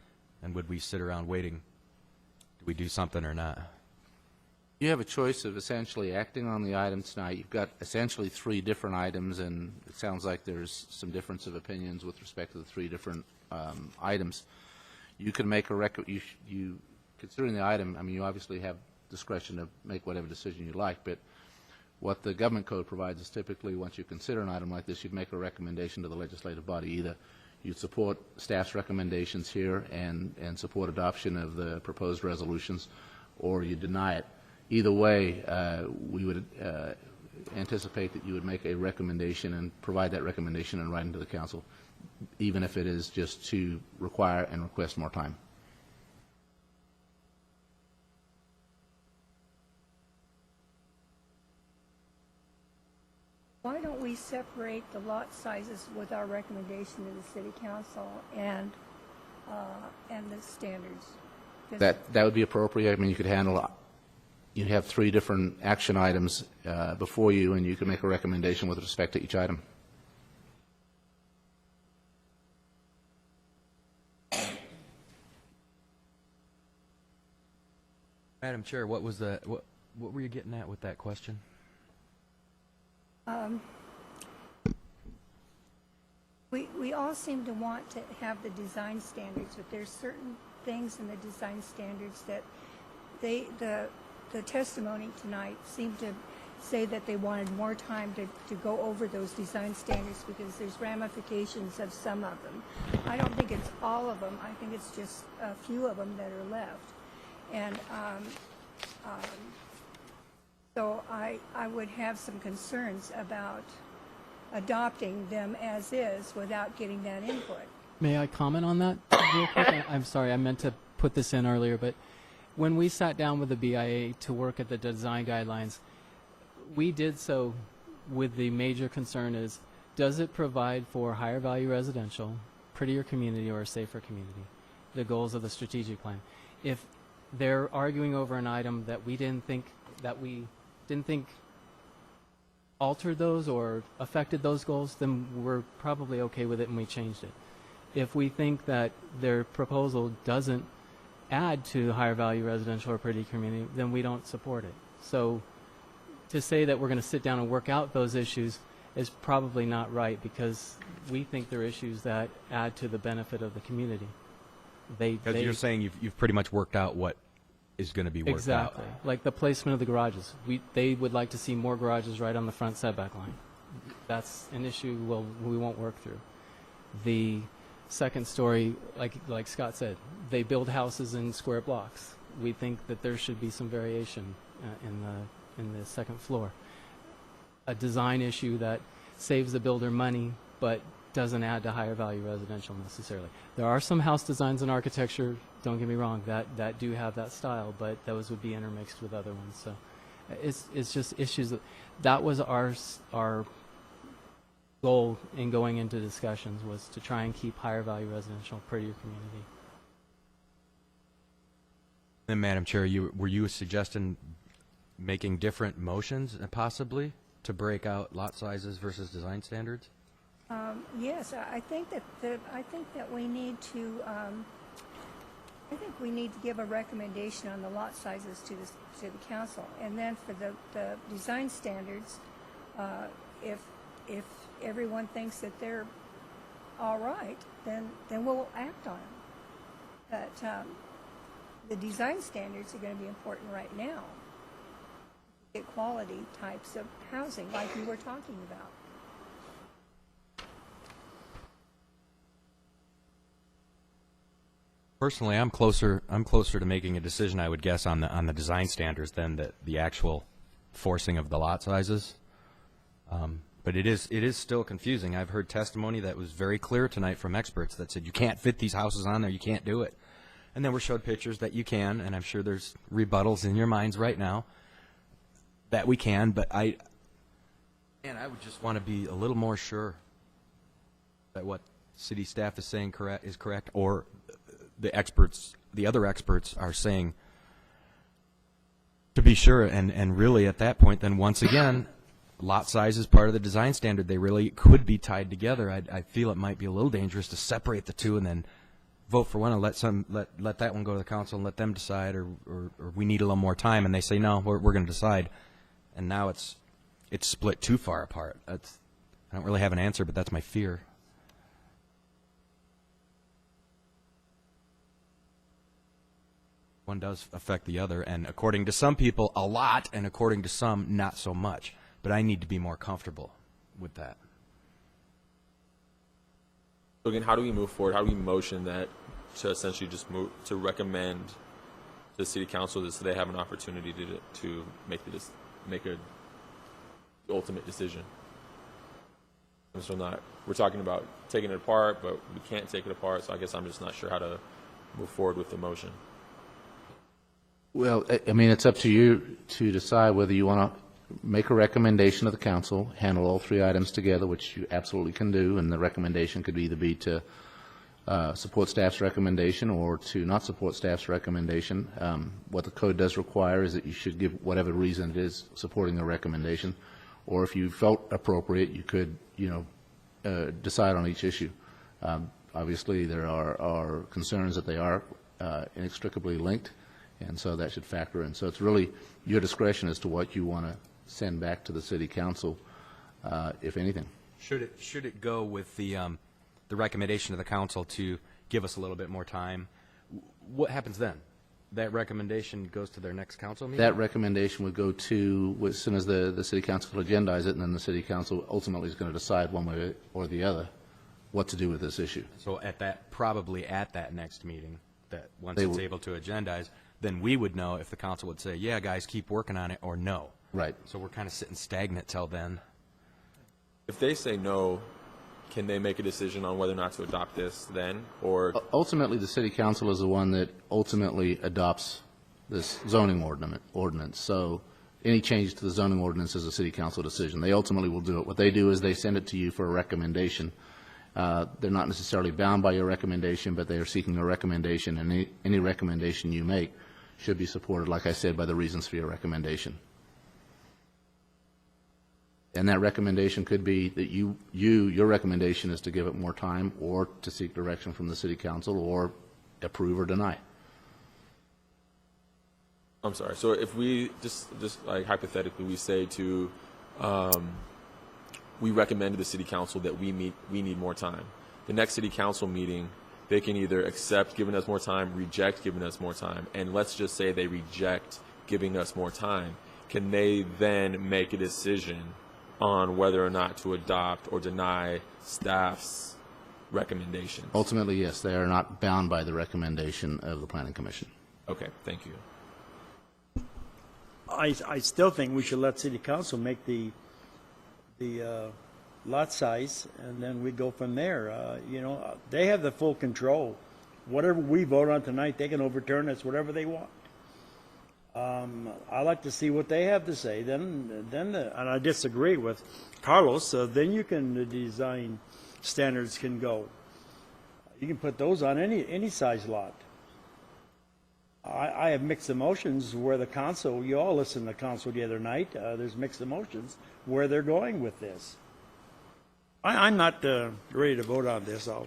and would we sit around waiting? Do we do something or not? You have a choice of essentially acting on the item tonight. You've got essentially 3 different items, and it sounds like there's some difference of opinions with respect to the 3 different items. You can make a you considering the item, I mean, you obviously have discretion to make whatever decision you like, but what the government code provides is typically once you consider an item like this, you'd make a recommendation to the legislative body. Either you'd support staff's recommendations here and support adoption of the proposed resolutions, or you deny it. Either way, we would anticipate that you would make a recommendation and provide that recommendation in writing to the council, even if it is just to require and request more time. Why don't we separate the lot sizes with our recommendation to the city council and the standards? That would be appropriate. I mean, you could handle, you'd have 3 different action items before you, and you could make a recommendation with respect to each item. Madam Chair, what was the what were you getting at with that question? We all seem to want to have the design standards, but there's certain things in the design standards that the testimony tonight seemed to say that they wanted more time to go over those design standards because there's ramifications of some of them. I don't think it's all of them. I think it's just a few of them that are left. And so I would have some concerns about adopting them as is without getting that input. May I comment on that real quick? I'm sorry, I meant to put this in earlier, but when we sat down with the BIA to work at the design guidelines, we did so with the major concern is, does it provide for higher value residential, prettier community, or a safer community? The goals of the strategic plan. If they're arguing over an item that we didn't think altered those or affected those goals, then we're probably okay with it and we changed it. If we think that their proposal doesn't add to higher value residential or pretty community, then we don't support it. So to say that we're going to sit down and work out those issues is probably not right, because we think they're issues that add to the benefit of the community. Because you're saying you've pretty much worked out what is going to be worked exactly. out. Like the placement of the garages. They would like to see more garages right on the front setback line. That's an issue we won't work through. The second story, like Scott said, they build houses in square blocks. We think that there should be some variation in the second floor. A design issue that saves the builder money but doesn't add to higher value residential necessarily. There are some house designs in architecture, don't get me wrong, that do have that style, but those would be intermixed with other ones. So it's just issues that was our goal in going into discussions, was to try and keep higher value residential, prettier community. Then, Madam Chair, were you suggesting making different motions possibly to break out lot sizes versus design standards? Yes, I think that we need to. I think we need to give a recommendation on the lot sizes to the council, and then for the design standards, if everyone thinks that they're all right, then we'll act on them. But the design standards are going to be important right now. Get quality types of housing, like you were talking about. Personally, I'm closer to making a decision, I would guess, on the design standards than the actual forcing of the lot sizes. But it is still confusing. I've heard testimony that was very clear tonight from experts that said you can't fit these houses on there, you can't do it. And then we're showed pictures that you can, and I'm sure there's rebuttals in your minds right now that we can, but I would just want to be a little more sure that what city staff is saying is correct, or the experts, the other experts are saying to be sure, and really at that point, then once again, lot size is part of the design standard. They really could be tied together. I feel it might be a little dangerous to separate the two and then vote for one and let that one go to the council and let them decide, or we need a little more time, and they say no, we're going to decide, and now it's split too far apart. I don't really have an answer, but that's my fear. One does affect the other, and according to some people, a lot, and according to some, not so much. But I need to be more comfortable with that. So again, how do we move forward? How do we motion that to essentially just move to recommend to the city council so they have an opportunity to make a ultimate decision? So we're talking about taking it apart, but we can't take it apart. So I guess I'm just not sure how to move forward with the motion. Well, I mean, it's up to you to decide whether you want to make a recommendation to the council, handle all three items together, which you absolutely can do, and the recommendation could either be to support staff's recommendation or to not support staff's recommendation. What the code does require is that you should give whatever reason it is supporting the recommendation, or if you felt appropriate, you could, decide on each issue. Obviously, there are concerns that they are inextricably linked, and so that should factor in. So it's really your discretion as to what you want to send back to the city council, if anything. Should it go with the recommendation of the council to give us a little bit more time? What happens then? That recommendation goes to their next council meeting? That recommendation would go to, as soon as the city council will agendize it, and then the city council ultimately is going to decide one way or the other what to do with this issue. So probably at that next meeting, that once it's able to agendize, then we would know if the council would say, yeah, guys, keep working on it, or no. Right. So we're kind of sitting stagnant till then. If they say no, can they make a decision on whether or not to adopt this then? Or ultimately, the city council is the one that ultimately adopts this zoning ordinance. So any change to the zoning ordinance is a city council decision. They ultimately will do it. What they do is they send it to you for a recommendation. They're not necessarily bound by your recommendation, but they are seeking a recommendation, and any recommendation you make should be supported, like I said, by the reasons for your recommendation. And that recommendation could be that your recommendation is to give it more time, or to seek direction from the city council, or approve or deny. I'm sorry. So if we just like hypothetically, we say to, we recommend to the city council that we need more time. The next city council meeting, they can either accept giving us more time, reject giving us more time, and let's just say they reject giving us more time. Can they then make a decision on whether or not to adopt or deny staff's recommendation? Ultimately, yes, they are not bound by the recommendation of the Planning Commission. Okay, thank you. I still think we should let city council make the lot size, and then we go from there. They have the full control. Whatever we vote on tonight, they can overturn us, whatever they want. I like to see what they have to say. And I disagree with Carlos. Then the design standards can go. You can put those on any size lot. I have mixed emotions where the council. You all listened to the council the other night. There's mixed emotions where they're going with this. I'm not ready to vote on this. I'll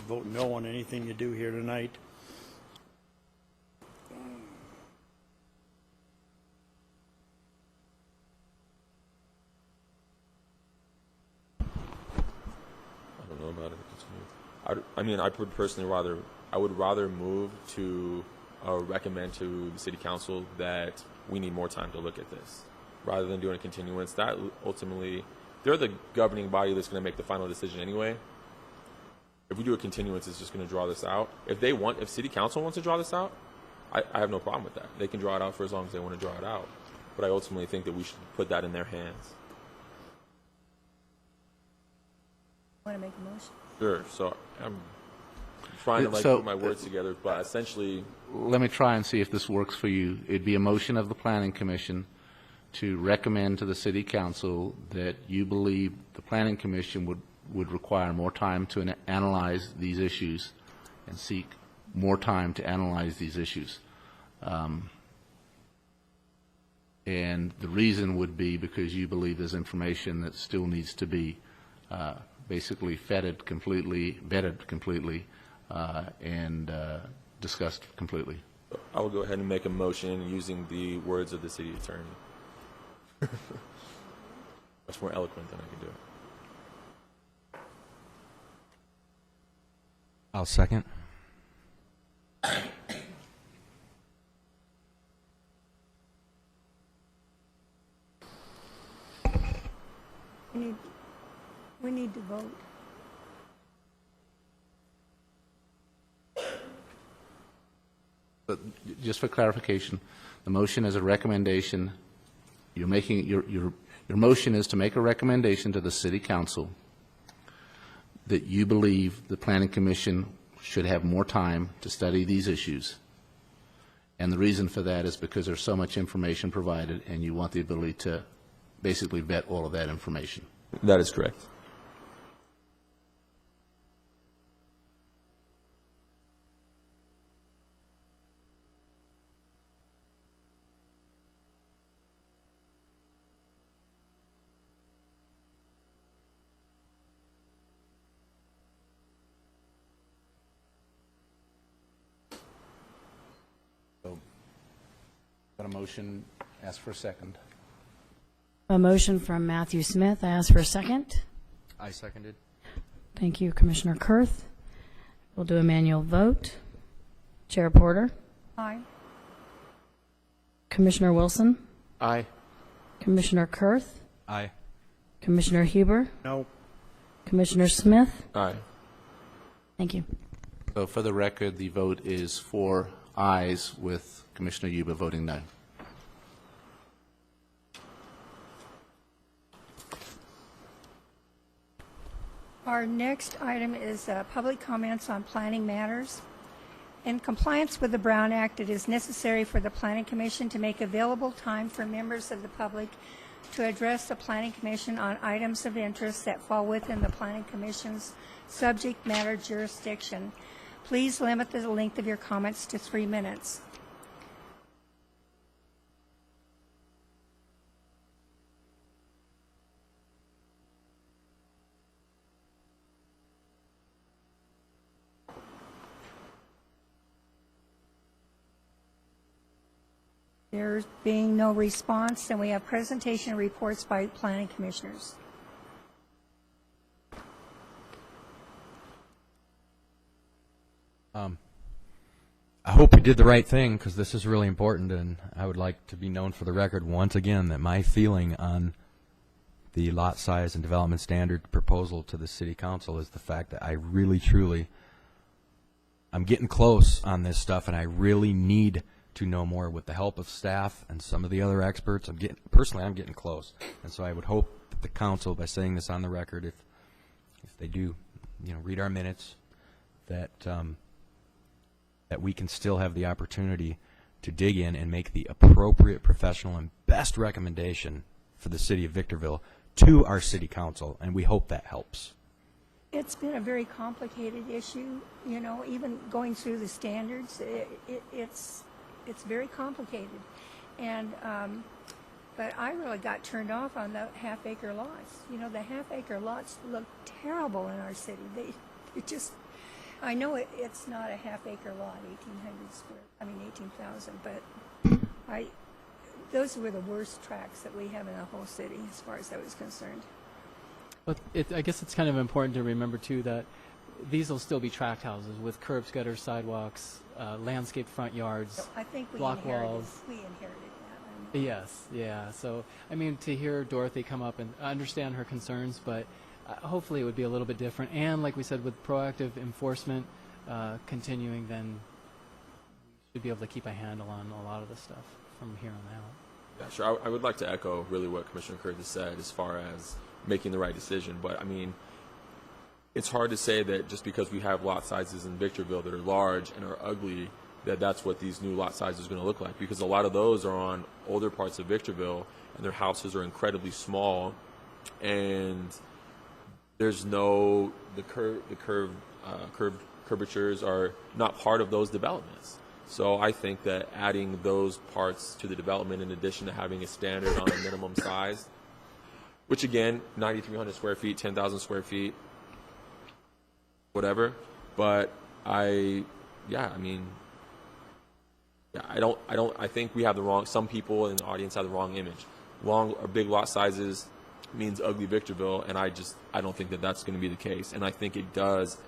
vote no on anything you do here tonight. About it. I mean, I would personally rather move to recommend to the city council that we need more time to look at this, rather than doing a continuance. That ultimately, they're the governing body that's going to make the final decision anyway. If we do a continuance, it's just going to draw this out. If city council wants to draw this out, I have no problem with that. They can draw it out for as long as they want to draw it out. But I ultimately think that we should put that in their hands. Want to make a motion? Sure. So I'm trying to put my words together, but essentially, let me try and see if this works for you. It'd be a motion of the Planning Commission to recommend to the City Council that you believe the Planning Commission would would require more time to analyze these issues and seek more time to analyze these issues. And the reason would be because you believe there's information that still needs to be basically vetted completely, and discussed completely. I will go ahead and make a motion using the words of the city attorney. Much more eloquent than I can do it. I'll second. We need to vote. But just for clarification, the motion is a recommendation. You're making your motion is to make a recommendation to the City Council that you believe the Planning Commission should have more time to study these issues. And the reason for that is because there's so much information provided, and you want the ability to basically vet all of that information. That is correct. So, got a motion, ask for a second. A motion from Matthew Smith. I ask for a second. I seconded. Thank you, Commissioner Kurth. We'll do a manual vote. Chair Porter? Aye. Commissioner Wilson? Aye. Commissioner Kurth? Aye. Commissioner Huber? No. Commissioner Smith? Aye. Thank you. So for the record, the vote is 4 ayes with Commissioner Yuba voting no. Our next item is public comments on planning matters. In compliance with the Brown Act, it is necessary for the Planning Commission to make available time for members of the public to address the Planning Commission on items of interest that fall within the Planning Commission's subject matter jurisdiction. Please limit the length of your comments to 3 minutes. There being no response, then we have presentation reports by planning commissioners. I hope we did the right thing, because this is really important, and I would like to be known for the record once again that my feeling on the lot size and development standard proposal to the City Council is the fact that I really, truly, I'm getting close on this stuff, and I really need to know more with the help of staff and some of the other experts. I'm getting close, and so I would hope that the council, by saying this on the record, if they do, read our minutes, that that we can still have the opportunity to dig in and make the appropriate, professional, and best recommendation for the city of Victorville to our city council, and we hope that helps. It's been a very complicated issue, even going through the standards, it's very complicated. And but I really got turned off on the half-acre lots. The half-acre lots look terrible in our city. It just, I know it's not a half-acre lot, 18,000, but those were the worst tracts that we have in the whole city as far as I was concerned. But I guess it's kind of important to remember, too, that these will still be tract houses with curbs, gutters, sidewalks, landscaped front yards, I think block walls. We inherited that. Yes, yeah. So, to hear Dorothy come up and understand her concerns, but hopefully it would be a little bit different. And like we said, with proactive enforcement continuing, then we should be able to keep a handle on a lot of the stuff from here on out. Yeah, sure. I would like to echo really what Commissioner Curtis said as far as making the right decision. But, it's hard to say that just because we have lot sizes in Victorville that are large and are ugly, that's what these new lot sizes are going to look like. Because a lot of those are on older parts of Victorville, and their houses are incredibly small, and there's no, the curvatures are not part of those developments. So I think that adding those parts to the development in addition to having a standard on a minimum size, which again, 9,300 square feet, 10,000 square feet, whatever. But I think we have the wrong, some people in the audience have the wrong image. Long or big lot sizes means ugly Victorville, and I don't think that that's going to be the case. And I think it does,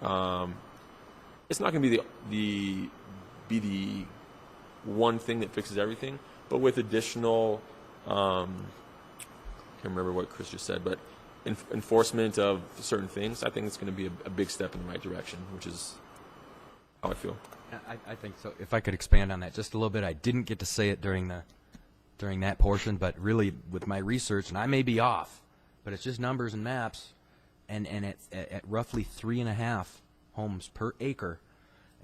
it's not going to be the one thing that fixes everything, but with additional, I can't remember what Chris just said, but enforcement of certain things, I think it's going to be a big step in the right direction, which is how I feel. I think so. If I could expand on that just a little bit, I didn't get to say it during that portion, but really with my research, and I may be off, but it's just numbers and maps, and at roughly 3.5 homes per acre,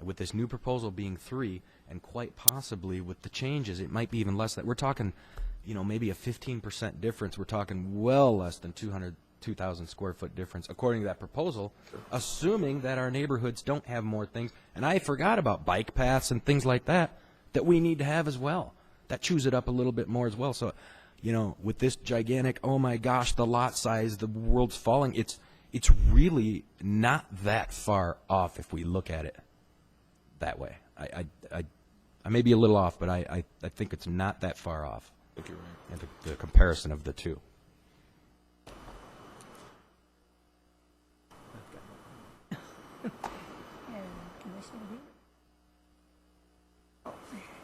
with this new proposal being 3, and quite possibly with the changes, it might be even less. That we're talking, maybe a 15% difference. We're talking well less than 2,000 square foot difference, according to that proposal, assuming that our neighborhoods don't have more things. And I forgot about bike paths and things like that we need to have as well. That chews it up a little bit more as well. So, with this gigantic, oh my gosh, the lot size, the world's falling, it's really not that far off if we look at it that way. I may be a little off, but I think it's not that far off. I think you're right. And the comparison of the two.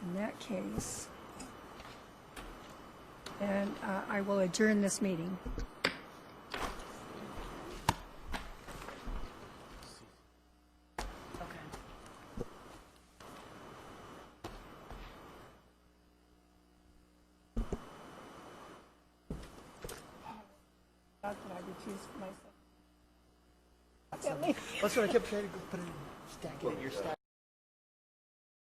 In that case, and I will adjourn this meeting. How could I recuse myself? That's what I kept trying to put it, stack it in your stack.